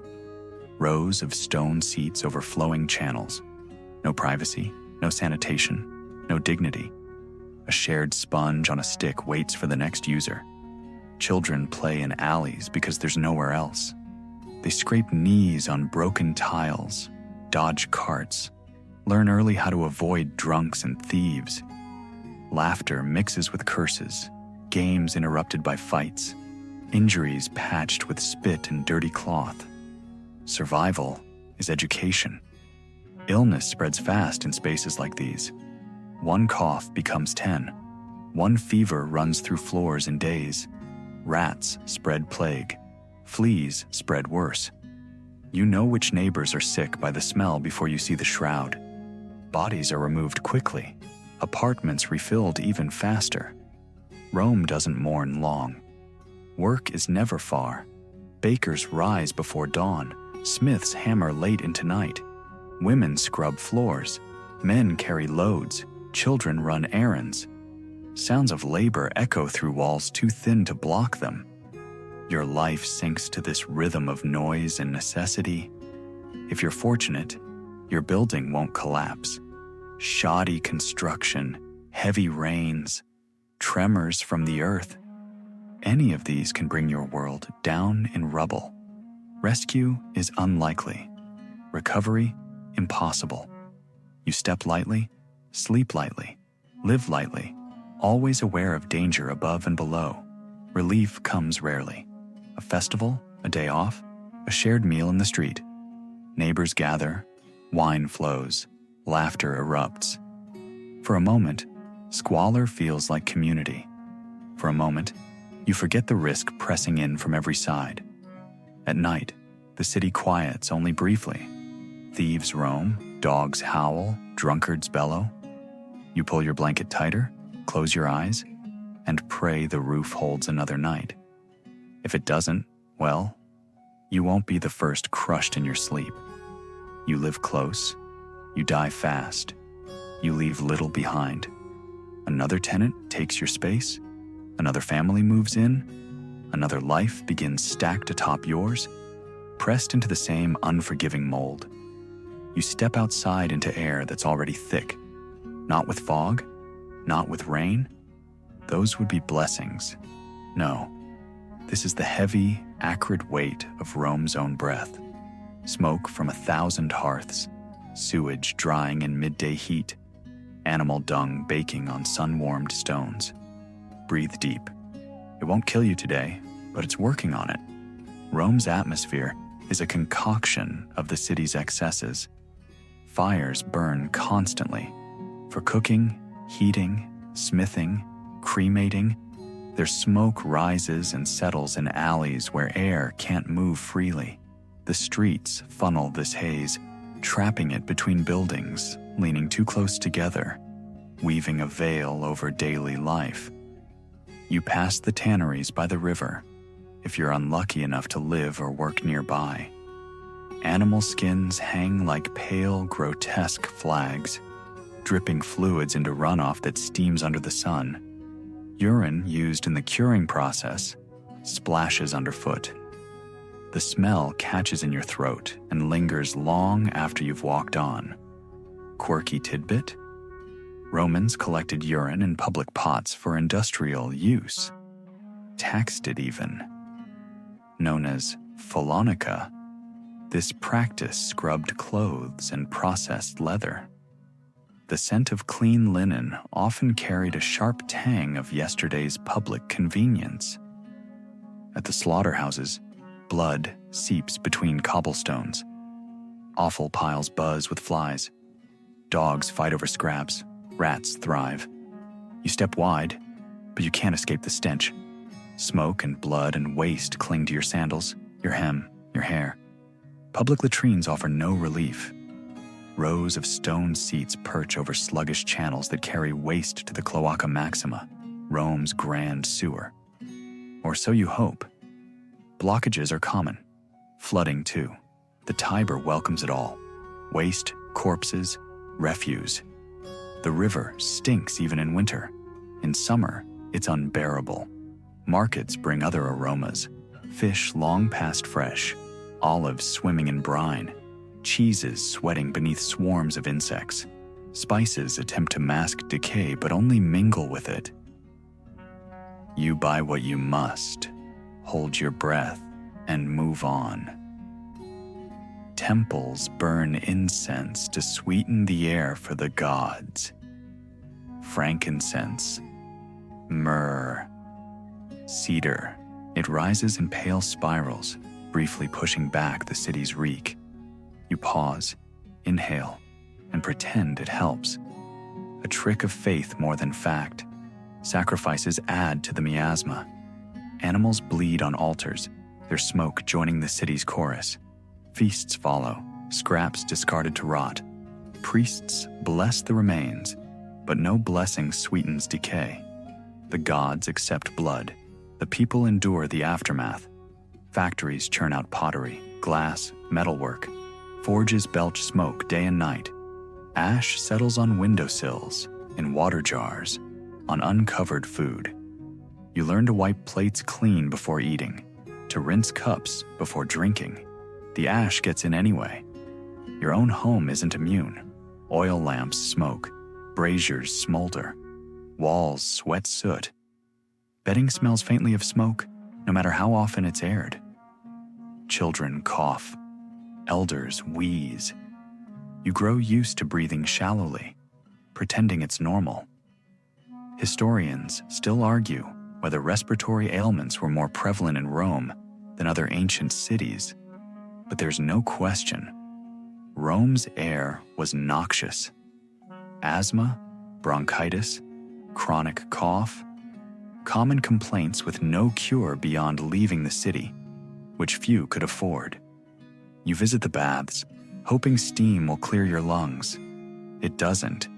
Rows of stone seats overflowing channels. No privacy, no sanitation, no dignity. A shared sponge on a stick waits for the next user. Children play in alleys because there's nowhere else. They scrape knees on broken tiles, dodge carts, learn early how to avoid drunks and thieves. Laughter mixes with curses, games interrupted by fights, injuries patched with spit and dirty cloth. Survival is education. Illness spreads fast in spaces like these. One cough becomes 10. One fever runs through floors in days. Rats spread plague. Fleas spread worse. You know which neighbors are sick by the smell before you see the shroud. Bodies are removed quickly. Apartments refilled even faster. Rome doesn't mourn long. Work is never far. Bakers rise before dawn, smiths hammer late into night. Women scrub floors, men carry loads, children run errands. Sounds of labor echo through walls too thin to block them. Your life sinks to this rhythm of noise and necessity. If you're fortunate, your building won't collapse. Shoddy construction, heavy rains, tremors from the earth. Any of these can bring your world down in rubble. Rescue is unlikely. Recovery, impossible. You step lightly, sleep lightly, live lightly, always aware of danger above and below. Relief comes rarely. A festival, a day off, a shared meal in the street. Neighbors gather, wine flows, laughter erupts. For a moment, squalor feels like community. For a moment, you forget the risk pressing in from every side. At night, the city quiets only briefly. Thieves roam, dogs howl, drunkards bellow. You pull your blanket tighter, close your eyes, and pray the roof holds another night. If it doesn't, well, you won't be the first crushed in your sleep. You live close, you die fast, you leave little behind. Another tenant takes your space, another family moves in, another life begins stacked atop yours, pressed into the same unforgiving mold. You step outside into air that's already thick, not with fog, not with rain. Those would be blessings. No, this is the heavy, acrid weight of Rome's own breath. Smoke from 1,000 hearths, sewage drying in midday heat, animal dung baking on sun-warmed stones. Breathe deep. It won't kill you today, but it's working on it. Rome's atmosphere is a concoction of the city's excesses. Fires burn constantly. For cooking, heating, smithing, cremating, their smoke rises and settles in alleys where air can't move freely. The streets funnel this haze, trapping it between buildings, leaning too close together, weaving a veil over daily life. You pass the tanneries by the river, if you're unlucky enough to live or work nearby. Animal skins hang like pale, grotesque flags, dripping fluids into runoff that steams under the sun. Urine used in the curing process splashes underfoot. The smell catches in your throat and lingers long after you've walked on. Quirky tidbit? Romans collected urine in public pots for industrial use. Taxed it even. Known as phallonica, this practice scrubbed clothes and processed leather. The scent of clean linen often carried a sharp tang of yesterday's public convenience. At the slaughterhouses, blood seeps between cobblestones. Offal piles buzz with flies. Dogs fight over scraps. Rats thrive. You step wide, but you can't escape the stench. Smoke and blood and waste cling to your sandals, your hem, your hair. Public latrines offer no relief. Rows of stone seats perch over sluggish channels that carry waste to the Cloaca Maxima, Rome's grand sewer. Or so you hope. Blockages are common. Flooding, too. The Tiber welcomes it all. Waste, corpses, refuse. The river stinks even in winter. In summer, it's unbearable. Markets bring other aromas. Fish long past fresh, olives swimming in brine, cheeses sweating beneath swarms of insects. Spices attempt to mask decay but only mingle with it. You buy what you must, hold your breath, and move on. Temples burn incense to sweeten the air for the gods. Frankincense, myrrh, cedar. It rises in pale spirals, briefly pushing back the city's reek. You pause, inhale, and pretend it helps. A trick of faith more than fact. Sacrifices add to the miasma. Animals bleed on altars, their smoke joining the city's chorus. Feasts follow, scraps discarded to rot. Priests bless the remains, but no blessing sweetens decay. The gods accept blood. The people endure the aftermath. Factories churn out pottery, glass, metalwork. Forges belch smoke day and night. Ash settles on windowsills, in water jars, on uncovered food. You learn to wipe plates clean before eating, to rinse cups before drinking. The ash gets in anyway. Your own home isn't immune. Oil lamps smoke, braziers smolder, walls sweat soot. Bedding smells faintly of smoke, no matter how often it's aired. Children cough. Elders wheeze. You grow used to breathing shallowly, pretending it's normal. Historians still argue whether respiratory ailments were more prevalent in Rome than other ancient cities, but there's no question. Rome's air was noxious. Asthma, bronchitis, chronic cough, common complaints with no cure beyond leaving the city, which few could afford. You visit the baths, hoping steam will clear your lungs. It doesn't.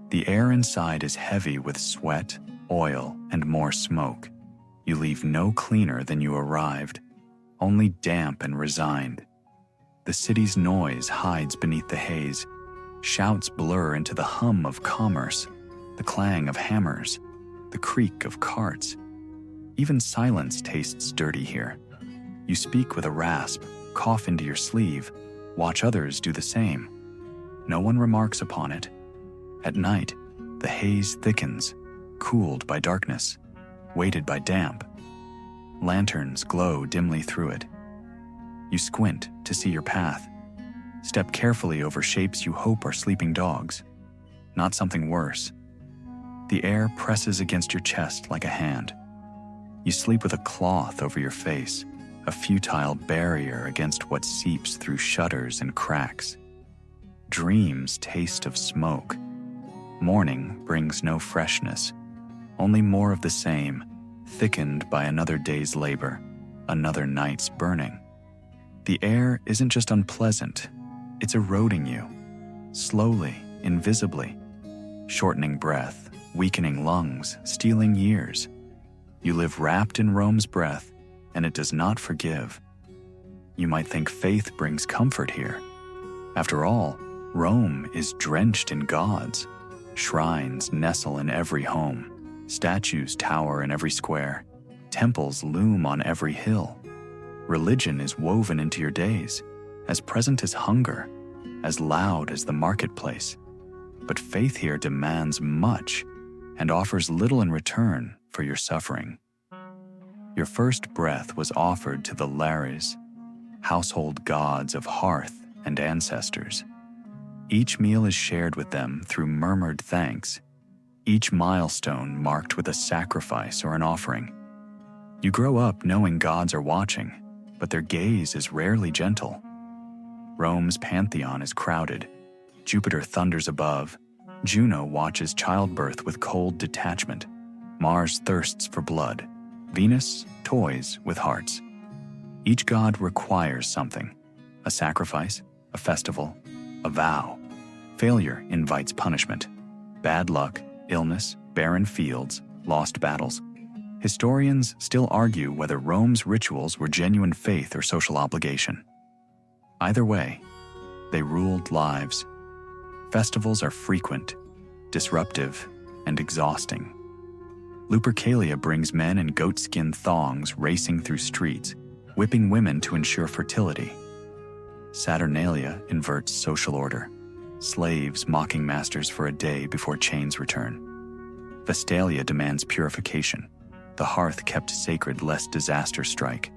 The air inside is heavy with sweat, oil, and more smoke. You leave no cleaner than you arrived, only damp and resigned. The city's noise hides beneath the haze. Shouts blur into the hum of commerce, the clang of hammers, the creak of carts. Even silence tastes dirty here. You speak with a rasp, cough into your sleeve, watch others do the same. No one remarks upon it. At night, the haze thickens, cooled by darkness, weighted by damp. Lanterns glow dimly through it. You squint to see your path. Step carefully over shapes you hope are sleeping dogs, not something worse. The air presses against your chest like a hand. You sleep with a cloth over your face, a futile barrier against what seeps through shutters and cracks. Dreams taste of smoke. Morning brings no freshness, only more of the same, thickened by another day's labor, another night's burning. The air isn't just unpleasant, it's eroding you, slowly, invisibly, shortening breath, weakening lungs, stealing years. You live wrapped in Rome's breath, and it does not forgive. You might think faith brings comfort here. After all, Rome is drenched in gods. Shrines nestle in every home. Statues tower in every square. Temples loom on every hill. Religion is woven into your days, as present as hunger, as loud as the marketplace. But faith here demands much and offers little in return for your suffering. Your first breath was offered to the Lares, household gods of hearth and ancestors. Each meal is shared with them through murmured thanks, each milestone marked with a sacrifice or an offering. You grow up knowing gods are watching, but their gaze is rarely gentle. Rome's pantheon is crowded. Jupiter thunders above. Juno watches childbirth with cold detachment. Mars thirsts for blood. Venus toys with hearts. Each god requires something: a sacrifice, a festival, a vow. Failure invites punishment. Bad luck, illness, barren fields, lost battles. Historians still argue whether Rome's rituals were genuine faith or social obligation. Either way, they ruled lives. Festivals are frequent, disruptive, and exhausting. Lupercalia brings men in goatskin thongs racing through streets, whipping women to ensure fertility. Saturnalia inverts social order, slaves mocking masters for a day before chains return. Vestalia demands purification, the hearth kept sacred lest disaster strike.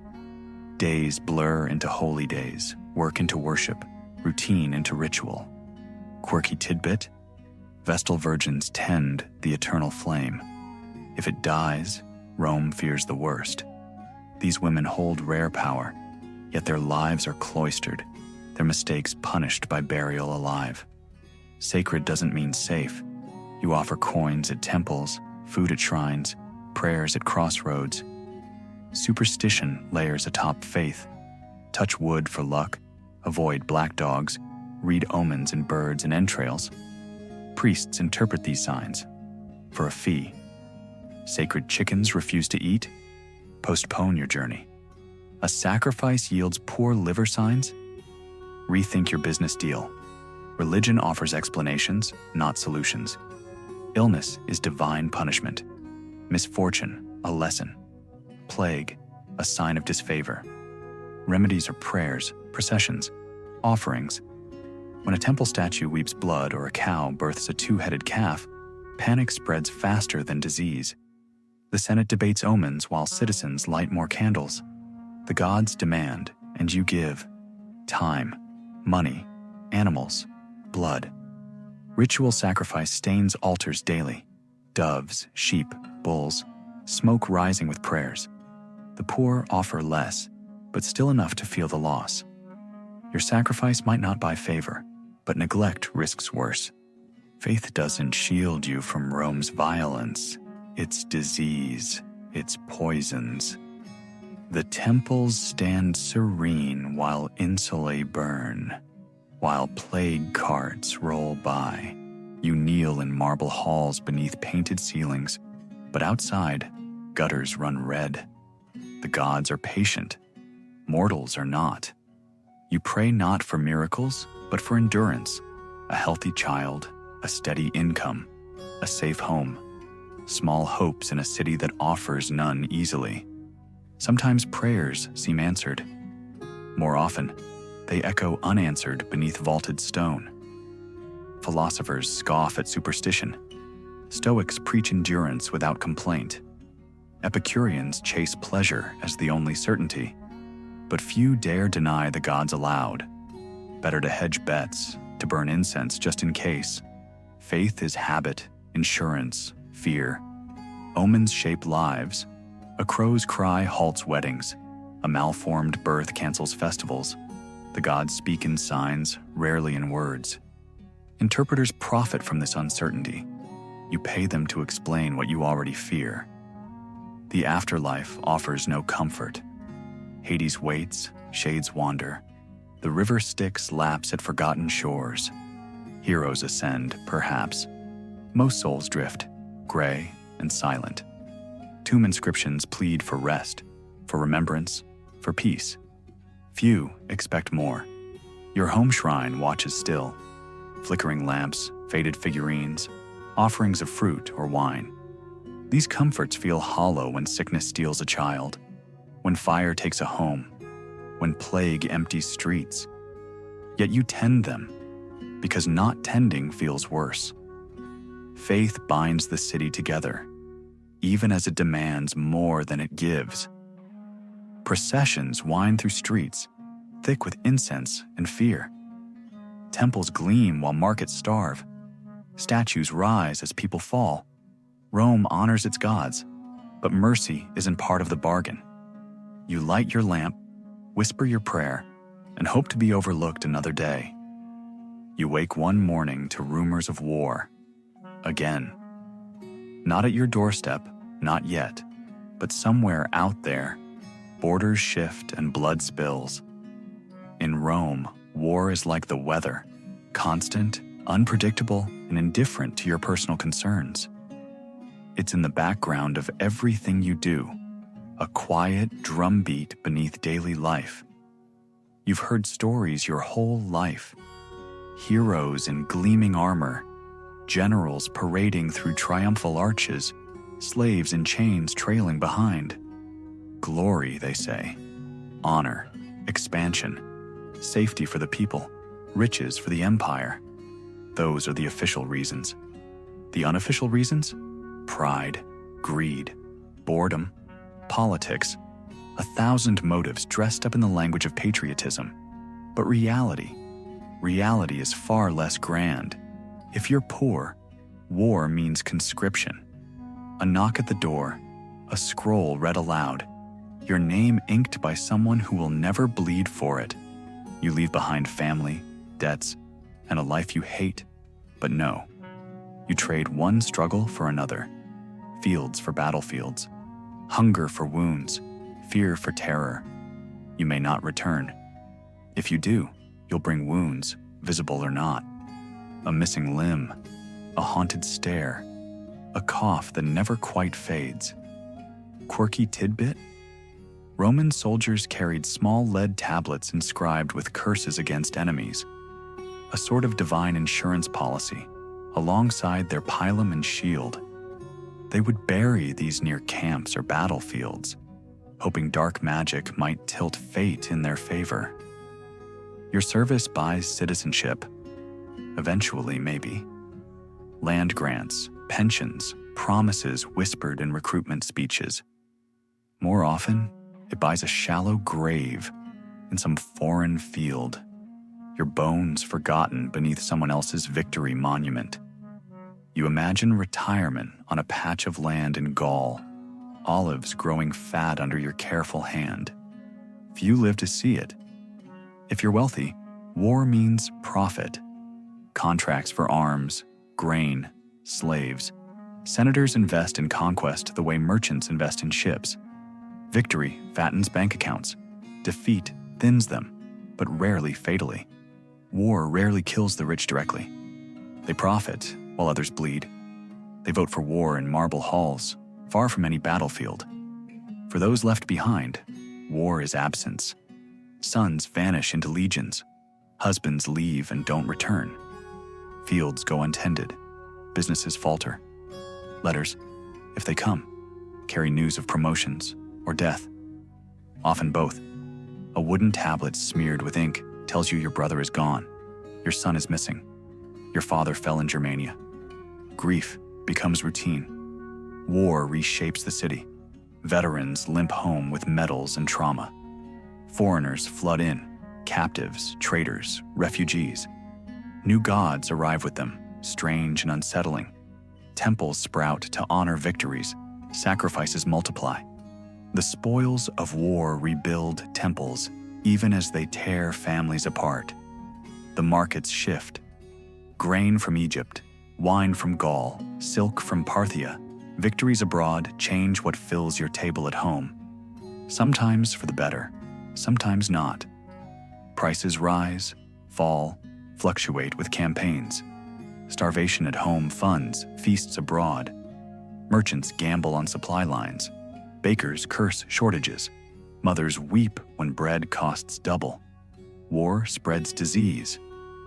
Days blur into holy days, work into worship, routine into ritual. Quirky tidbit: Vestal virgins tend the eternal flame. If it dies, Rome fears the worst. These women hold rare power, yet their lives are cloistered, their mistakes punished by burial alive. Sacred doesn't mean safe. You offer coins at temples, food at shrines, prayers at crossroads. Superstition layers atop faith. Touch wood for luck, avoid black dogs, read omens in birds and entrails. Priests interpret these signs for a fee. Sacred chickens refuse to eat? Postpone your journey. A sacrifice yields poor liver signs? Rethink your business deal. Religion offers explanations, not solutions. Illness is divine punishment. Misfortune, a lesson. Plague, a sign of disfavor. Remedies are prayers, processions, offerings. When a temple statue weeps blood or a cow births a two-headed calf, panic spreads faster than disease. The Senate debates omens while citizens light more candles. The gods demand, and you give. Time, money, animals, blood. Ritual sacrifice stains altars daily. Doves, sheep, bulls, smoke rising with prayers. The poor offer less, but still enough to feel the loss. Your sacrifice might not buy favor, but neglect risks worse. Faith doesn't shield you from Rome's violence. It's disease, it's poisons. The temples stand serene while insulae burn, while plague carts roll by. You kneel in marble halls beneath painted ceilings, but outside, gutters run red. The gods are patient, mortals are not. You pray not for miracles, but for endurance, a healthy child, a steady income, a safe home, small hopes in a city that offers none easily. Sometimes prayers seem answered. More often, they echo unanswered beneath vaulted stone. Philosophers scoff at superstition. Stoics preach endurance without complaint. Epicureans chase pleasure as the only certainty. But few dare deny the gods aloud. Better to hedge bets, to burn incense just in case. Faith is habit, insurance, fear. Omens shape lives. A crow's cry halts weddings. A malformed birth cancels festivals. The gods speak in signs, rarely in words. Interpreters profit from this uncertainty. You pay them to explain what you already fear. The afterlife offers no comfort. Hades waits, shades wander. The river Styx laps at forgotten shores. Heroes ascend, perhaps. Most souls drift, gray and silent. Tomb inscriptions plead for rest, for remembrance, for peace. Few expect more. Your home shrine watches still. Flickering lamps, faded figurines, offerings of fruit or wine. These comforts feel hollow when sickness steals a child, when fire takes a home, when plague empties streets. Yet you tend them, because not tending feels worse. Faith binds the city together, even as it demands more than it gives. Processions wind through streets, thick with incense and fear. Temples gleam while markets starve. Statues rise as people fall. Rome honors its gods, but mercy isn't part of the bargain. You light your lamp, whisper your prayer, and hope to be overlooked another day. You wake one morning to rumors of war. Again. Not at your doorstep, not yet, but somewhere out there, borders shift and blood spills. In Rome, war is like the weather, constant, unpredictable, and indifferent to your personal concerns. It's in the background of everything you do, a quiet drumbeat beneath daily life. You've heard stories your whole life. Heroes in gleaming armor, generals parading through triumphal arches, slaves in chains trailing behind. Glory, they say. Honor, expansion, safety for the people, riches for the empire. Those are the official reasons. The unofficial reasons? Pride, greed, boredom, politics, 1,000 motives dressed up in the language of patriotism. But reality is far less grand. If you're poor, war means conscription. A knock at the door, a scroll read aloud, your name inked by someone who will never bleed for it. You leave behind family, debts, and a life you hate, but no. You trade one struggle for another, fields for battlefields, hunger for wounds, fear for terror. You may not return. If you do, you'll bring wounds, visible or not. A missing limb, a haunted stare, a cough that never quite fades. Quirky tidbit? Roman soldiers carried small lead tablets inscribed with curses against enemies, a sort of divine insurance policy, alongside their pilum and shield. They would bury these near camps or battlefields, hoping dark magic might tilt fate in their favor. Your service buys citizenship. Eventually, maybe. Land grants, pensions, promises whispered in recruitment speeches. More often, it buys a shallow grave in some foreign field, your bones forgotten beneath someone else's victory monument. You imagine retirement on a patch of land in Gaul, olives growing fat under your careful hand. Few live to see it. If you're wealthy, war means profit. Contracts for arms, grain, slaves. Senators invest in conquest the way merchants invest in ships. Victory fattens bank accounts. Defeat thins them, but rarely fatally. War rarely kills the rich directly. They profit while others bleed. They vote for war in marble halls, far from any battlefield. For those left behind, war is absence. Sons vanish into legions. Husbands leave and don't return. Fields go untended. Businesses falter. Letters, if they come, carry news of promotions or death. Often both. A wooden tablet smeared with ink tells you your brother is gone. Your son is missing. Your father fell in Germania. Grief becomes routine. War reshapes the city. Veterans limp home with medals and trauma. Foreigners flood in, captives, traitors, refugees. New gods arrive with them, strange and unsettling. Temples sprout to honor victories. Sacrifices multiply. The spoils of war rebuild temples, even as they tear families apart. The markets shift. Grain from Egypt, wine from Gaul, silk from Parthia. Victories abroad change what fills your table at home. Sometimes for the better, sometimes not. Prices rise, fall, fluctuate with campaigns. Starvation at home funds feasts abroad. Merchants gamble on supply lines. Bakers curse shortages. Mothers weep when bread costs double. War spreads disease.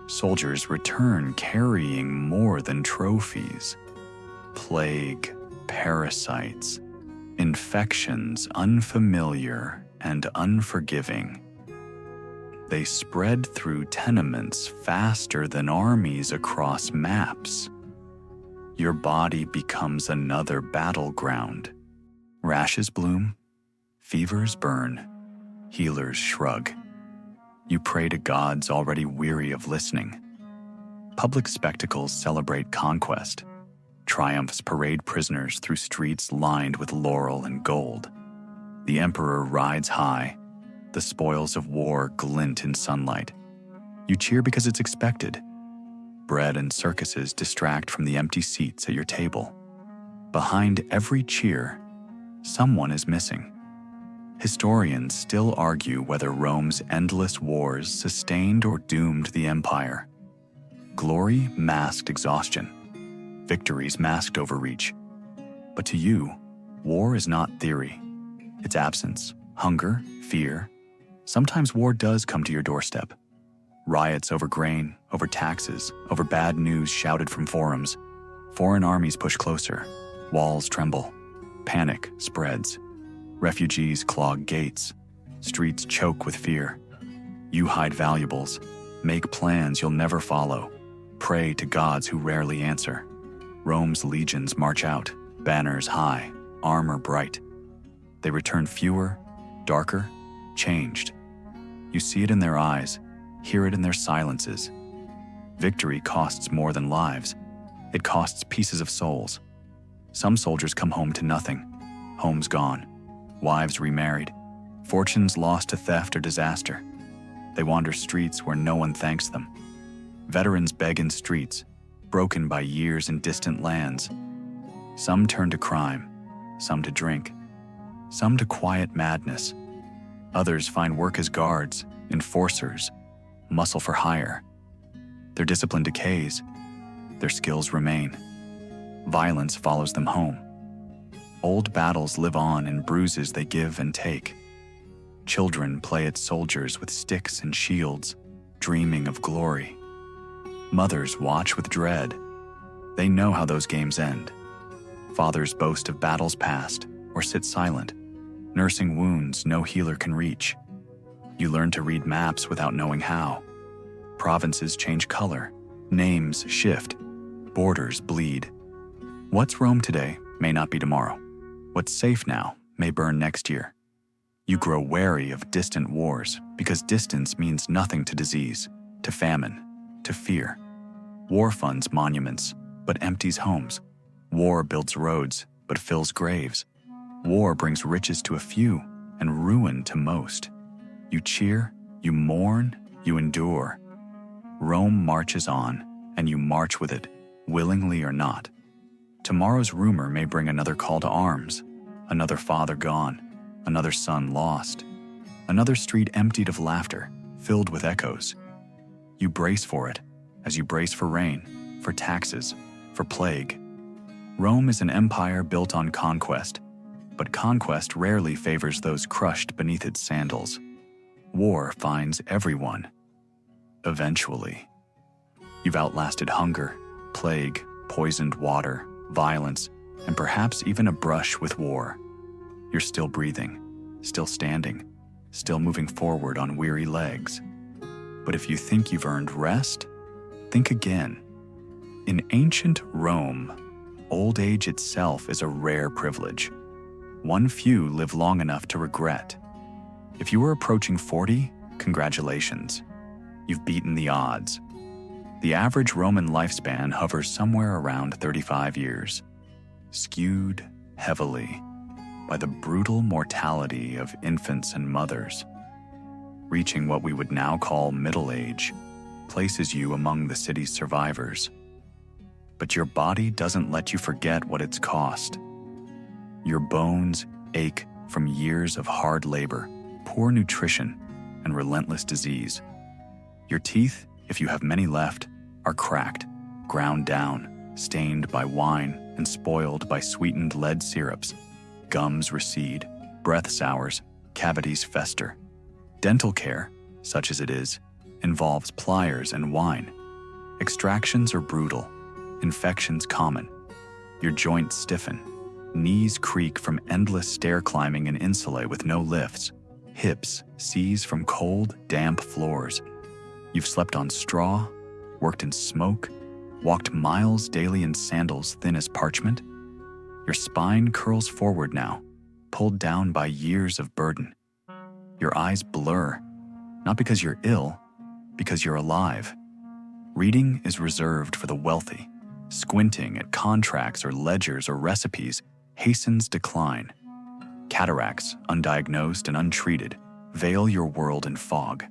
Soldiers return carrying more than trophies. Plague, parasites, infections unfamiliar and unforgiving. They spread through tenements faster than armies across maps. Your body becomes another battleground. Rashes bloom, fevers burn, healers shrug. You pray to gods already weary of listening. Public spectacles celebrate conquest. Triumphs parade prisoners through streets lined with laurel and gold. The emperor rides high. The spoils of war glint in sunlight. You cheer because it's expected. Bread and circuses distract from the empty seats at your table. Behind every cheer, someone is missing. Historians still argue whether Rome's endless wars sustained or doomed the empire. Glory masked exhaustion. Victories masked overreach. But to you, war is not theory. It's absence, hunger, fear. Sometimes war does come to your doorstep. Riots over grain, over taxes, over bad news shouted from forums. Foreign armies push closer. Walls tremble. Panic spreads. Refugees clog gates. Streets choke with fear. You hide valuables. Make plans you'll never follow. Pray to gods who rarely answer. Rome's legions march out, banners high, armor bright. They return fewer, darker, changed. You see it in their eyes, hear it in their silences. Victory costs more than lives. It costs pieces of souls. Some soldiers come home to nothing. Homes gone. Wives remarried. Fortunes lost to theft or disaster. They wander streets where no one thanks them. Veterans beg in streets, broken by years in distant lands. Some turn to crime, some to drink, some to quiet madness. Others find work as guards, enforcers, muscle for hire. Their discipline decays, their skills remain. Violence follows them home. Old battles live on in bruises they give and take. Children play at soldiers with sticks and shields, dreaming of glory. Mothers watch with dread. They know how those games end. Fathers boast of battles past or sit silent, nursing wounds no healer can reach. You learn to read maps without knowing how. Provinces change color, names shift, borders bleed. What's Rome today may not be tomorrow. What's safe now may burn next year. You grow wary of distant wars because distance means nothing to disease, to famine, to fear. War funds monuments, but empties homes. War builds roads, but fills graves. War brings riches to a few and ruin to most. You cheer, you mourn, you endure. Rome marches on, and you march with it, willingly or not. Tomorrow's rumor may bring another call to arms, another father gone, another son lost, another street emptied of laughter, filled with echoes. You brace for it, as you brace for rain, for taxes, for plague. Rome is an empire built on conquest, but conquest rarely favors those crushed beneath its sandals. War finds everyone. Eventually. You've outlasted hunger, plague, poisoned water, violence, and perhaps even a brush with war. You're still breathing, still standing, still moving forward on weary legs. But if you think you've earned rest, think again. In ancient Rome, old age itself is a rare privilege. One few live long enough to regret. If you were approaching 40, congratulations. You've beaten the odds. The average Roman lifespan hovers somewhere around 35 years, skewed heavily by the brutal mortality of infants and mothers. Reaching what we would now call middle age places you among the city's survivors. But your body doesn't let you forget what it's cost. Your bones ache from years of hard labor, poor nutrition, and relentless disease. Your teeth, if you have many left, are cracked, ground down, stained by wine, and spoiled by sweetened lead syrups. Gums recede, breath sours, cavities fester. Dental care, such as it is, involves pliers and wine. Extractions are brutal, infections common. Your joints stiffen, knees creak from endless stair climbing in insulae with no lifts. Hips seize from cold, damp floors. You've slept on straw, worked in smoke, walked miles daily in sandals thin as parchment. Your spine curls forward now, pulled down by years of burden. Your eyes blur, not because you're ill, because you're alive. Reading is reserved for the wealthy. Squinting at contracts or ledgers or recipes hastens decline. Cataracts, undiagnosed and untreated, veil your world in fog.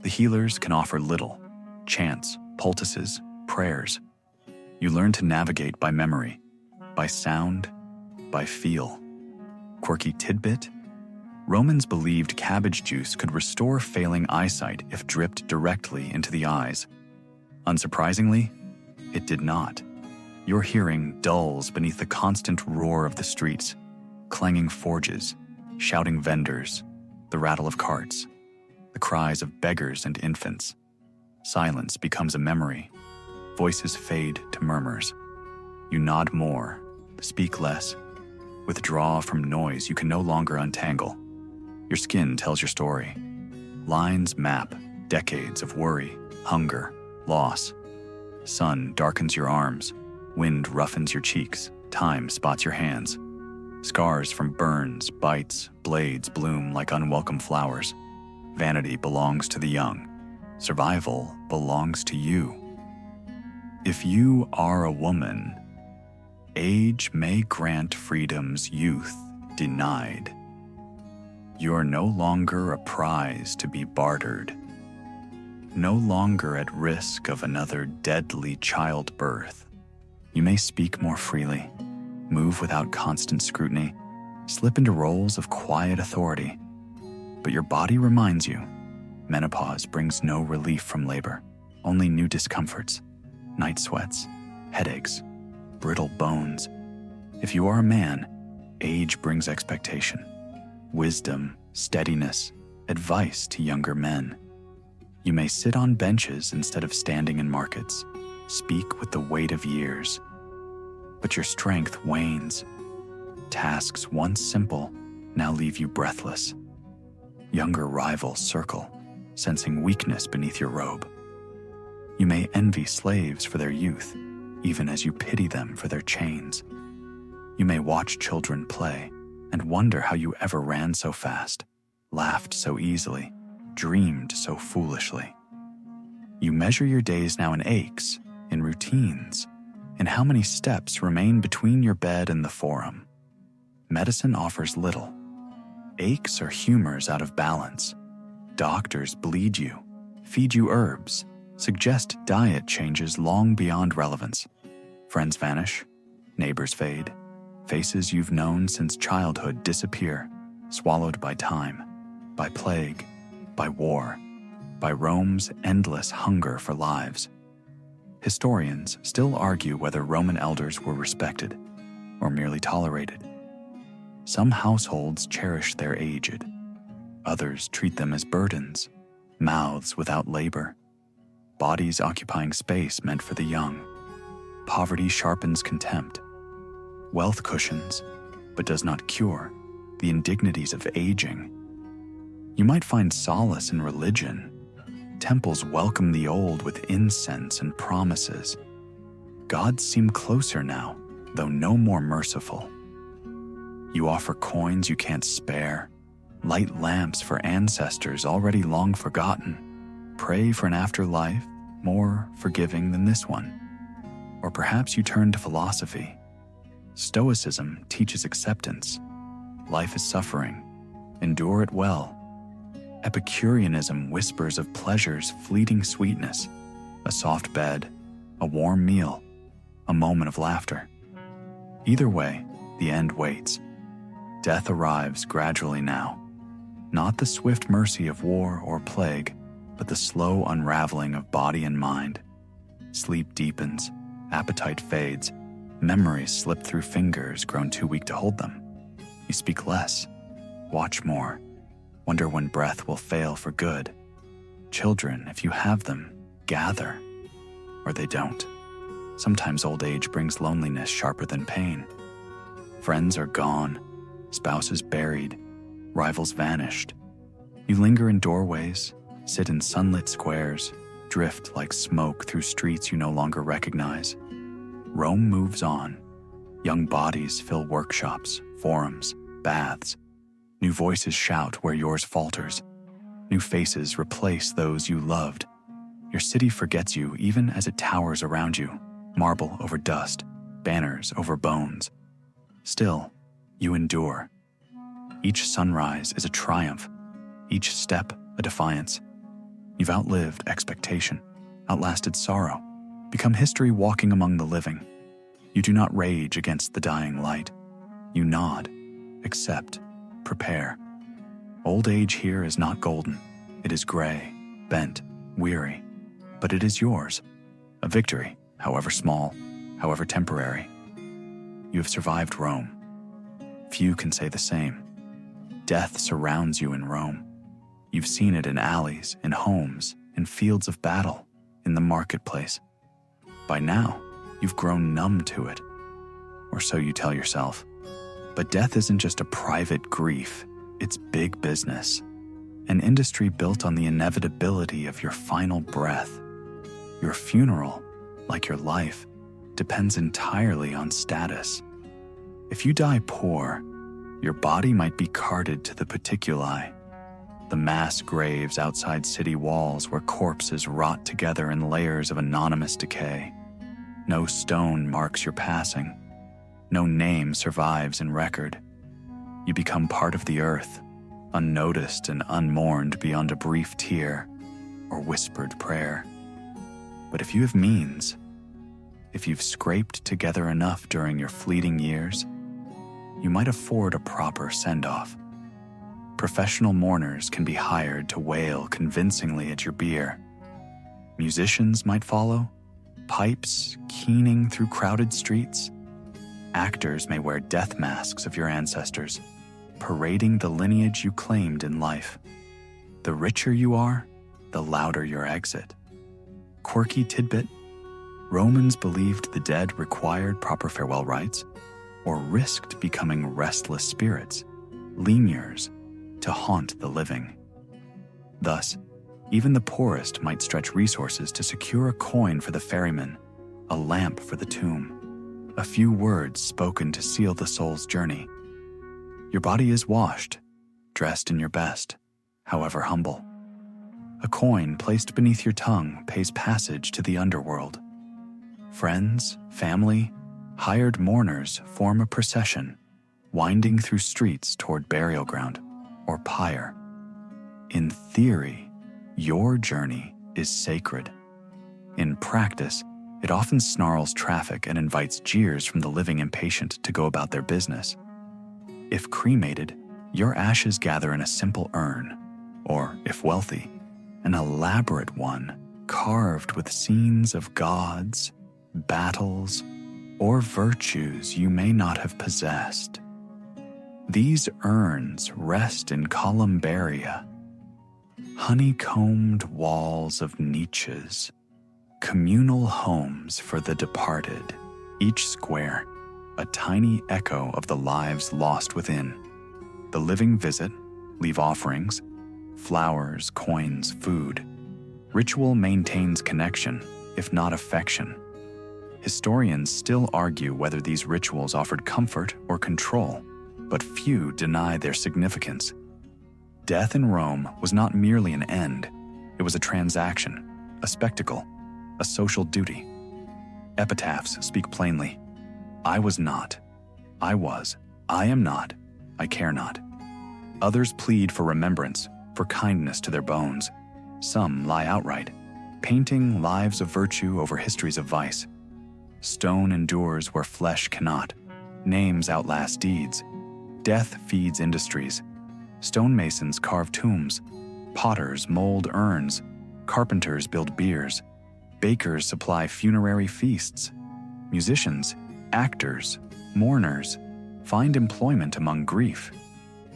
The healers can offer little: chants, poultices, prayers. You learn to navigate by memory, by sound, by feel. Quirky tidbit: Romans believed cabbage juice could restore failing eyesight if dripped directly into the eyes. Unsurprisingly, it did not. Your hearing dulls beneath the constant roar of the streets, clanging forges, shouting vendors, the rattle of carts, the cries of beggars and infants. Silence becomes a memory. Voices fade to murmurs. You nod more, speak less, withdraw from noise you can no longer untangle. Your skin tells your story. Lines map decades of worry, hunger, loss. Sun darkens your arms, wind roughens your cheeks, time spots your hands. Scars from burns, bites, blades bloom like unwelcome flowers. Vanity belongs to the young. Survival belongs to you. If you are a woman, age may grant freedom's youth denied. You're no longer a prize to be bartered, no longer at risk of another deadly childbirth. You may speak more freely, move without constant scrutiny, slip into roles of quiet authority. But your body reminds you, menopause brings no relief from labor, only new discomforts, night sweats, headaches, brittle bones. If you are a man, age brings expectation, wisdom, steadiness, advice to younger men. You may sit on benches instead of standing in markets, speak with the weight of years. But your strength wanes. Tasks once simple now leave you breathless. Younger rivals circle, sensing weakness beneath your robe. You may envy slaves for their youth, even as you pity them for their chains. You may watch children play and wonder how you ever ran so fast, laughed so easily, dreamed so foolishly. You measure your days now in aches, in routines, in how many steps remain between your bed and the forum. Medicine offers little. Aches are humors out of balance. Doctors bleed you, feed you herbs, suggest diet changes long beyond relevance. Friends vanish, neighbors fade, faces you've known since childhood disappear, swallowed by time, by plague, by war, by Rome's endless hunger for lives. Historians still argue whether Roman elders were respected or merely tolerated. Some households cherish their aged. Others treat them as burdens, mouths without labor, bodies occupying space meant for the young. Poverty sharpens contempt. Wealth cushions, but does not cure, the indignities of aging. You might find solace in religion. Temples welcome the old with incense and promises. Gods seem closer now, though no more merciful. You offer coins you can't spare, light lamps for ancestors already long forgotten, pray for an afterlife more forgiving than this one. Or perhaps you turn to philosophy. Stoicism teaches acceptance. Life is suffering. Endure it well. Epicureanism whispers of pleasure's fleeting sweetness, a soft bed, a warm meal, a moment of laughter. Either way, the end waits. Death arrives gradually now, not the swift mercy of war or plague, but the slow unraveling of body and mind. Sleep deepens, appetite fades, memories slip through fingers grown too weak to hold them. You speak less, watch more, wonder when breath will fail for good. Children, if you have them, gather, or they don't. Sometimes old age brings loneliness sharper than pain. Friends are gone, spouses buried, rivals vanished. You linger in doorways, sit in sunlit squares, drift like smoke through streets you no longer recognize. Rome moves on. Young bodies fill workshops, forums, baths. New voices shout where yours falters. New faces replace those you loved. Your city forgets you even as it towers around you, marble over dust, banners over bones. Still, you endure. Each sunrise is a triumph, each step a defiance. You've outlived expectation, outlasted sorrow, become history walking among the living. You do not rage against the dying light. You nod, accept, prepare. Old age here is not golden. It is gray, bent, weary, but it is yours. A victory, however small, however temporary. You have survived Rome. Few can say the same. Death surrounds you in Rome. You've seen it in alleys, in homes, in fields of battle, in the marketplace. By now, you've grown numb to it, or so you tell yourself. But death isn't just a private grief, it's big business. An industry built on the inevitability of your final breath. Your funeral, like your life, depends entirely on status. If you die poor, your body might be carted to the paticuli, the mass graves outside city walls where corpses rot together in layers of anonymous decay. No stone marks your passing. No name survives in record. You become part of the earth, unnoticed and unmourned beyond a brief tear or whispered prayer. But if you have means, if you've scraped together enough during your fleeting years, you might afford a proper send-off. Professional mourners can be hired to wail convincingly at your bier. Musicians might follow, pipes keening through crowded streets. Actors may wear death masks of your ancestors, parading the lineage you claimed in life. The richer you are, the louder your exit. Quirky tidbit: Romans believed the dead required proper farewell rites or risked becoming restless spirits, lemures, to haunt the living. Thus, even the poorest might stretch resources to secure a coin for the ferryman, a lamp for the tomb, a few words spoken to seal the soul's journey. Your body is washed, dressed in your best, however humble. A coin placed beneath your tongue pays passage to the underworld. Friends, family, hired mourners form a procession, winding through streets toward burial ground or pyre. In theory, your journey is sacred. In practice, it often snarls traffic and invites jeers from the living impatient to go about their business. If cremated, your ashes gather in a simple urn, or, if wealthy, an elaborate one carved with scenes of gods, battles, or virtues you may not have possessed. These urns rest in columbaria, honeycombed walls of niches, communal homes for the departed, each square a tiny echo of the lives lost within. The living visit, leave offerings, flowers, coins, food. Ritual maintains connection, if not affection. Historians still argue whether these rituals offered comfort or control, but few deny their significance. Death in Rome was not merely an end, it was a transaction, a spectacle, a social duty. Epitaphs speak plainly. I was not. I was. I am not. I care not. Others plead for remembrance, for kindness to their bones. Some lie outright, painting lives of virtue over histories of vice. Stone endures where flesh cannot. Names outlast deeds. Death feeds industries. Stonemasons carve tombs. Potters mold urns. Carpenters build biers. Bakers supply funerary feasts. Musicians, actors, mourners find employment among grief.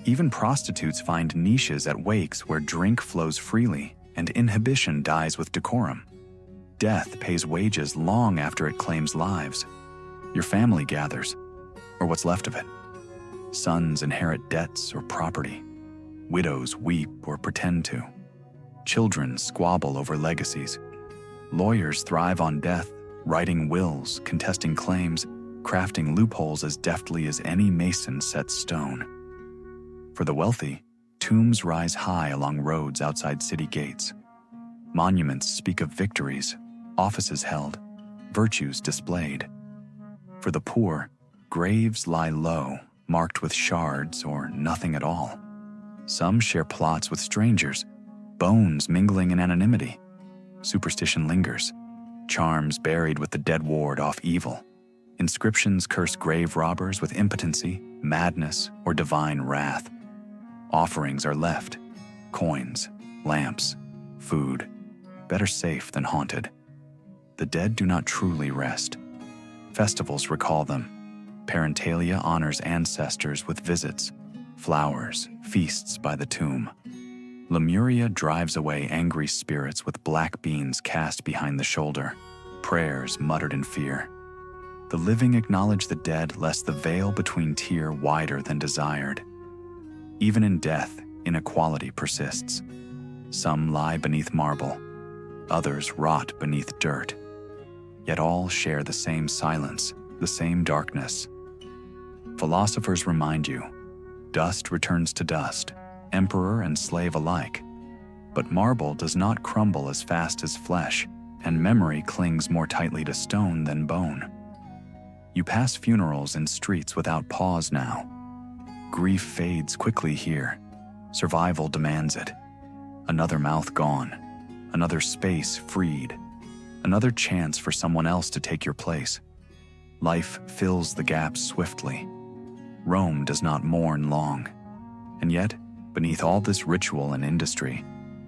Even prostitutes find niches at wakes where drink flows freely and inhibition dies with decorum. Death pays wages long after it claims lives. Your family gathers, or what's left of it. Sons inherit debts or property. Widows weep or pretend to. Children squabble over legacies. Lawyers thrive on death, writing wills, contesting claims, crafting loopholes as deftly as any mason sets stone. For the wealthy, tombs rise high along roads outside city gates. Monuments speak of victories, offices held, virtues displayed. For the poor, graves lie low, marked with shards or nothing at all. Some share plots with strangers, bones mingling in anonymity. Superstition lingers, charms buried with the dead ward off evil. Inscriptions curse grave robbers with impotency, madness, or divine wrath. Offerings are left, coins, lamps, food, better safe than haunted. The dead do not truly rest. Festivals recall them. Parentalia honors ancestors with visits, flowers, feasts by the tomb. Lemuria drives away angry spirits with black beans cast behind the shoulder, prayers muttered in fear. The living acknowledge the dead lest the veil between tear wider than desired. Even in death, inequality persists. Some lie beneath marble, others rot beneath dirt. Yet all share the same silence, the same darkness. Philosophers remind you, dust returns to dust, emperor and slave alike. But marble does not crumble as fast as flesh, and memory clings more tightly to stone than bone. You pass funerals in streets without pause now. Grief fades quickly here. Survival demands it. Another mouth gone, another space freed, another chance for someone else to take your place. Life fills the gaps swiftly. Rome does not mourn long. And yet, beneath all this ritual and industry,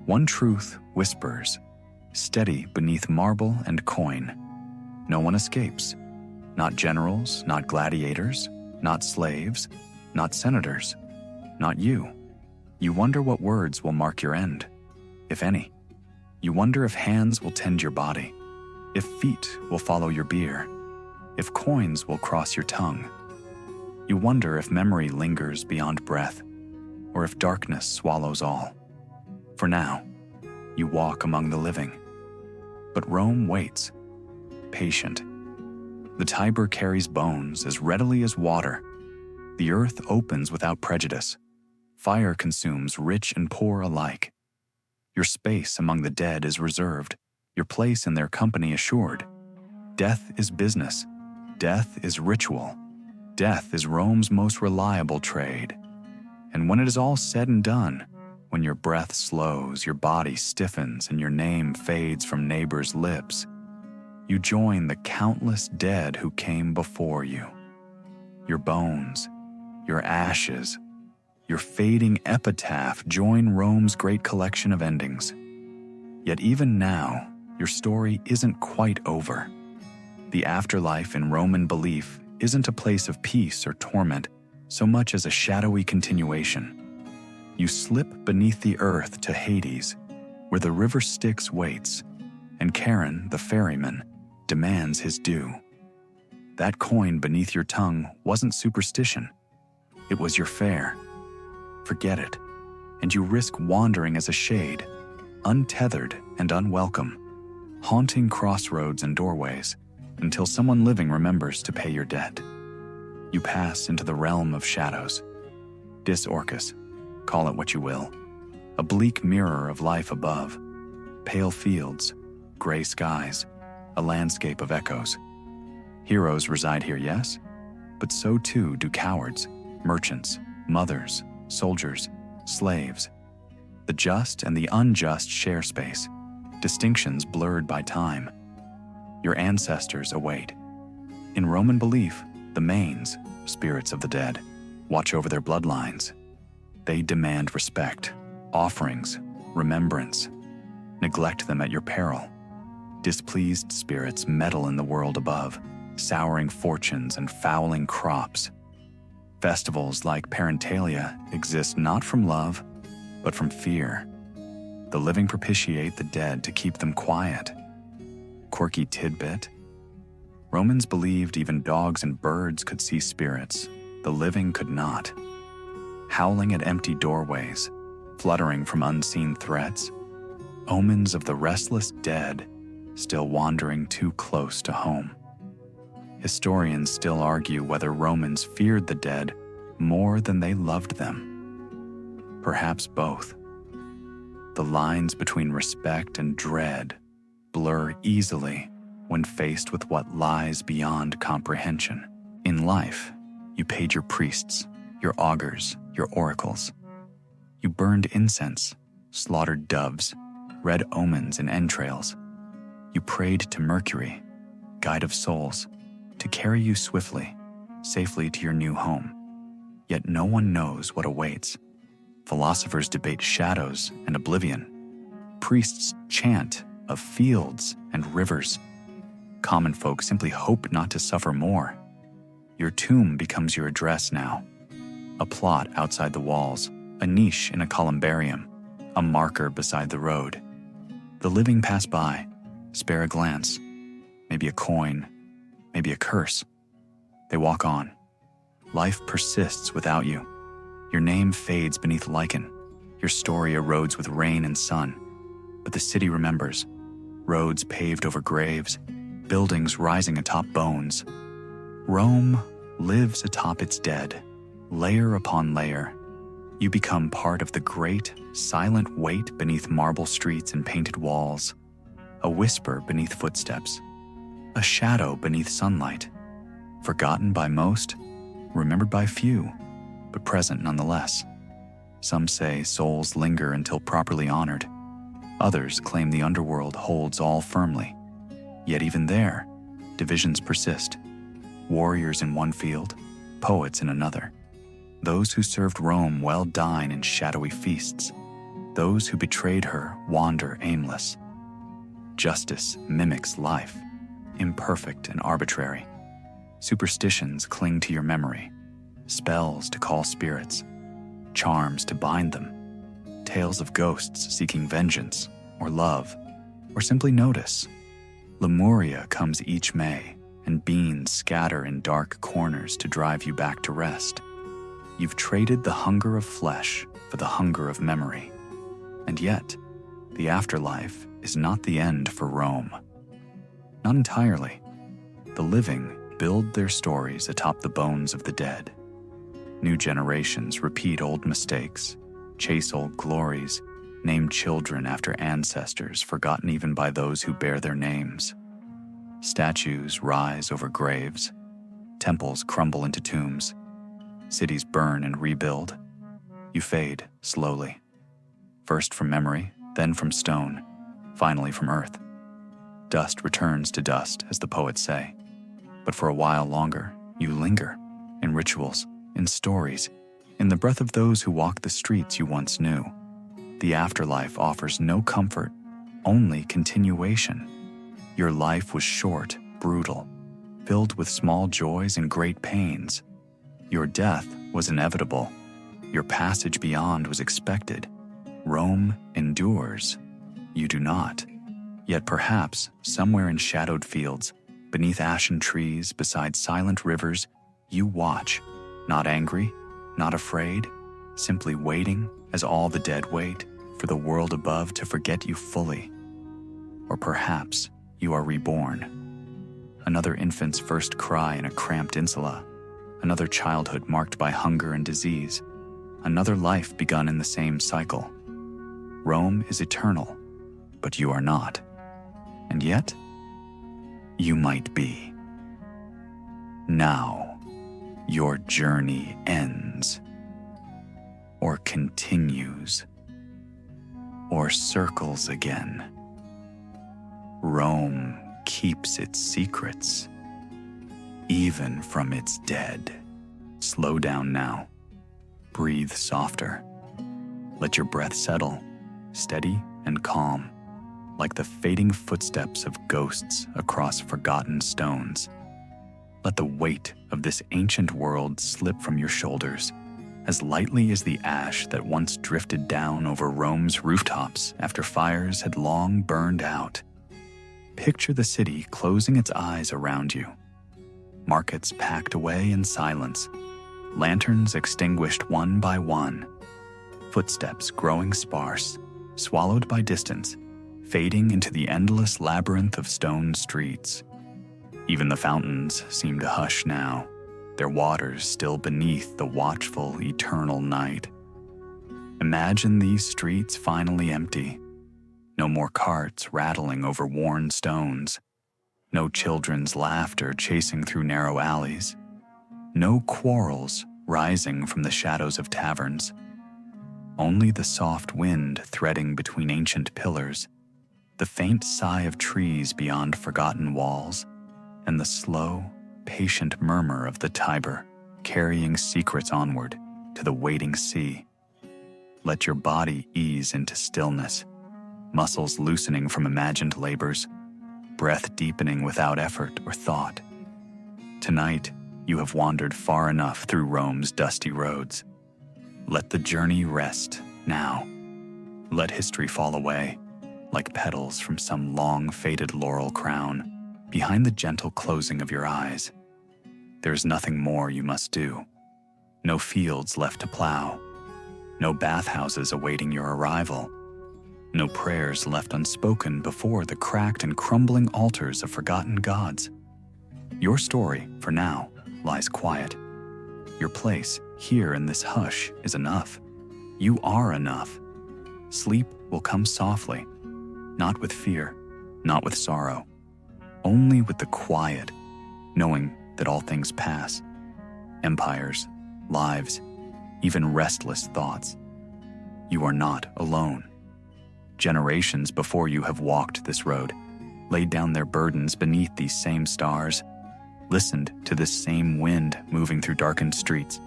one truth whispers, steady beneath marble and coin. No one escapes. Not generals, not gladiators, not slaves, not senators, not you. You wonder what words will mark your end. if any. You wonder if hands will tend your body, if feet will follow your bier, if coins will cross your tongue. You wonder if memory lingers beyond breath, or if darkness swallows all. For now, you walk among the living. But Rome waits, patient. The Tiber carries bones as readily as water. The earth opens without prejudice. Fire consumes rich and poor alike. Your space among the dead is reserved, your place in their company assured. Death is business. Death is ritual. Death is Rome's most reliable trade. And when it is all said and done, when your breath slows, your body stiffens, and your name fades from neighbors' lips, you join the countless dead who came before you. Your bones, your ashes, your fading epitaph join Rome's great collection of endings. Yet even now, your story isn't quite over. The afterlife in Roman belief isn't a place of peace or torment so much as a shadowy continuation. You slip beneath the earth to Hades, where the river Styx waits, and Charon, the ferryman, demands his due. That coin beneath your tongue wasn't superstition. It was your fare. Forget it, and you risk wandering as a shade, untethered and unwelcome, haunting crossroads and doorways until someone living remembers to pay your debt. You pass into the realm of shadows. Dis Orcus, call it what you will, a bleak mirror of life above, pale fields, gray skies, a landscape of echoes. Heroes reside here, yes, but so too do cowards, merchants, mothers, soldiers, slaves. The just and the unjust share space, distinctions blurred by time. Your ancestors await. In Roman belief, the manes, spirits of the dead, watch over their bloodlines. They demand respect, offerings, remembrance. Neglect them at your peril. Displeased spirits meddle in the world above, souring fortunes and fouling crops. Festivals like Parentalia exist not from love, but from fear. The living propitiate the dead to keep them quiet. Quirky tidbit. Romans believed even dogs and birds could see spirits. The living could not. Howling at empty doorways, fluttering from unseen threats, omens of the restless dead still wandering too close to home. Historians still argue whether Romans feared the dead more than they loved them. Perhaps both. The lines between respect and dread blur easily when faced with what lies beyond comprehension. In life, you paid your priests, your augurs, your oracles. You burned incense, slaughtered doves, read omens and entrails. You prayed to Mercury, guide of souls, to carry you swiftly, safely to your new home. Yet no one knows what awaits. Philosophers debate shadows and oblivion. Priests chant of fields and rivers. Common folk simply hope not to suffer more. Your tomb becomes your address now. A plot outside the walls, a niche in a columbarium, a marker beside the road. The living pass by, spare a glance, maybe a coin, maybe a curse. They walk on. Life persists without you. Your name fades beneath lichen. Your story erodes with rain and sun. But the city remembers. Roads paved over graves, buildings rising atop bones. Rome lives atop its dead, layer upon layer. You become part of the great, silent weight beneath marble streets and painted walls. A whisper beneath footsteps. A shadow beneath sunlight. Forgotten by most, remembered by few, but present nonetheless. Some say souls linger until properly honored. Others claim the underworld holds all firmly. Yet even there, divisions persist. Warriors in one field, poets in another. Those who served Rome well dine in shadowy feasts. Those who betrayed her wander aimless. Justice mimics life, imperfect and arbitrary. Superstitions cling to your memory, spells to call spirits, charms to bind them, tales of ghosts seeking vengeance, or love, or simply notice. Lemuria comes each May, and beans scatter in dark corners to drive you back to rest. You've traded the hunger of flesh for the hunger of memory. And yet, the afterlife is not the end for Rome. Not entirely. The living build their stories atop the bones of the dead. New generations repeat old mistakes, chase old glories, name children after ancestors forgotten even by those who bear their names. Statues rise over graves. Temples crumble into tombs. Cities burn and rebuild. You fade slowly. First from memory, then from stone, finally from earth. Dust returns to dust, as the poets say. But for a while longer, you linger in rituals, in stories, in the breath of those who walk the streets you once knew. The afterlife offers no comfort, only continuation. Your life was short, brutal, filled with small joys and great pains. Your death was inevitable. Your passage beyond was expected. Rome endures. You do not. Yet perhaps, somewhere in shadowed fields, beneath ashen trees, beside silent rivers, you watch, not angry, not afraid, simply waiting as all the dead wait for the world above to forget you fully. Or perhaps you are reborn. Another infant's first cry in a cramped insula, another childhood marked by hunger and disease, another life begun in the same cycle. Rome is eternal, but you are not. And yet, you might be. Now, your journey ends, or continues, or circles again. Rome keeps its secrets, even from its dead. Slow down now. Breathe softer. Let your breath settle, steady and calm, like the fading footsteps of ghosts across forgotten stones. Let the weight of this ancient world slip from your shoulders, as lightly as the ash that once drifted down over Rome's rooftops after fires had long burned out. Picture the city closing its eyes around you. Markets packed away in silence, lanterns extinguished one by one, footsteps growing sparse, swallowed by distance, fading into the endless labyrinth of stone streets. Even the fountains seem to hush now, their waters still beneath the watchful, eternal night. Imagine these streets finally empty. No more carts rattling over worn stones. No children's laughter chasing through narrow alleys. No quarrels rising from the shadows of taverns. Only the soft wind threading between ancient pillars, the faint sigh of trees beyond forgotten walls, and the slow, patient murmur of the Tiber carrying secrets onward to the waiting sea. Let your body ease into stillness, muscles loosening from imagined labors, breath deepening without effort or thought. Tonight, you have wandered far enough through Rome's dusty roads. Let the journey rest now. Let history fall away, like petals from some long-faded laurel crown, behind the gentle closing of your eyes. There is nothing more you must do. No fields left to plow. No bathhouses awaiting your arrival. No prayers left unspoken before the cracked and crumbling altars of forgotten gods. Your story, for now, lies quiet. Your place here in this hush is enough. You are enough. Sleep will come softly, not with fear, not with sorrow, only with the quiet, knowing that all things pass. Empires, lives, even restless thoughts. You are not alone. Generations before you have walked this road, laid down their burdens beneath these same stars, listened to this same wind moving through darkened streets.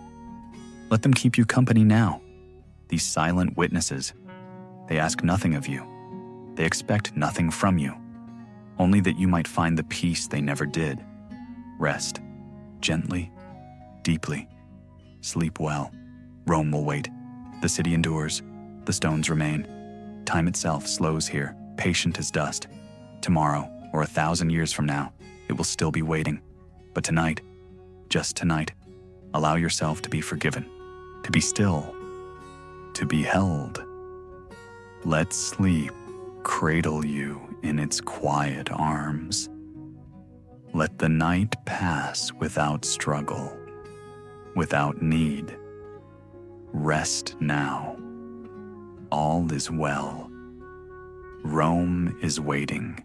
Let them keep you company now. These silent witnesses, they ask nothing of you. They expect nothing from you, only that you might find the peace they never did. Rest, gently, deeply. Sleep well. Rome will wait. The city endures. the stones remain. Time itself slows here, patient as dust. Tomorrow, or 1,000 years from now, it will still be waiting. But tonight, just tonight, allow yourself to be forgiven, to be still, to be held. Let sleep cradle you in its quiet arms. Let the night pass without struggle, without need. Rest now. All is well. Rome is waiting.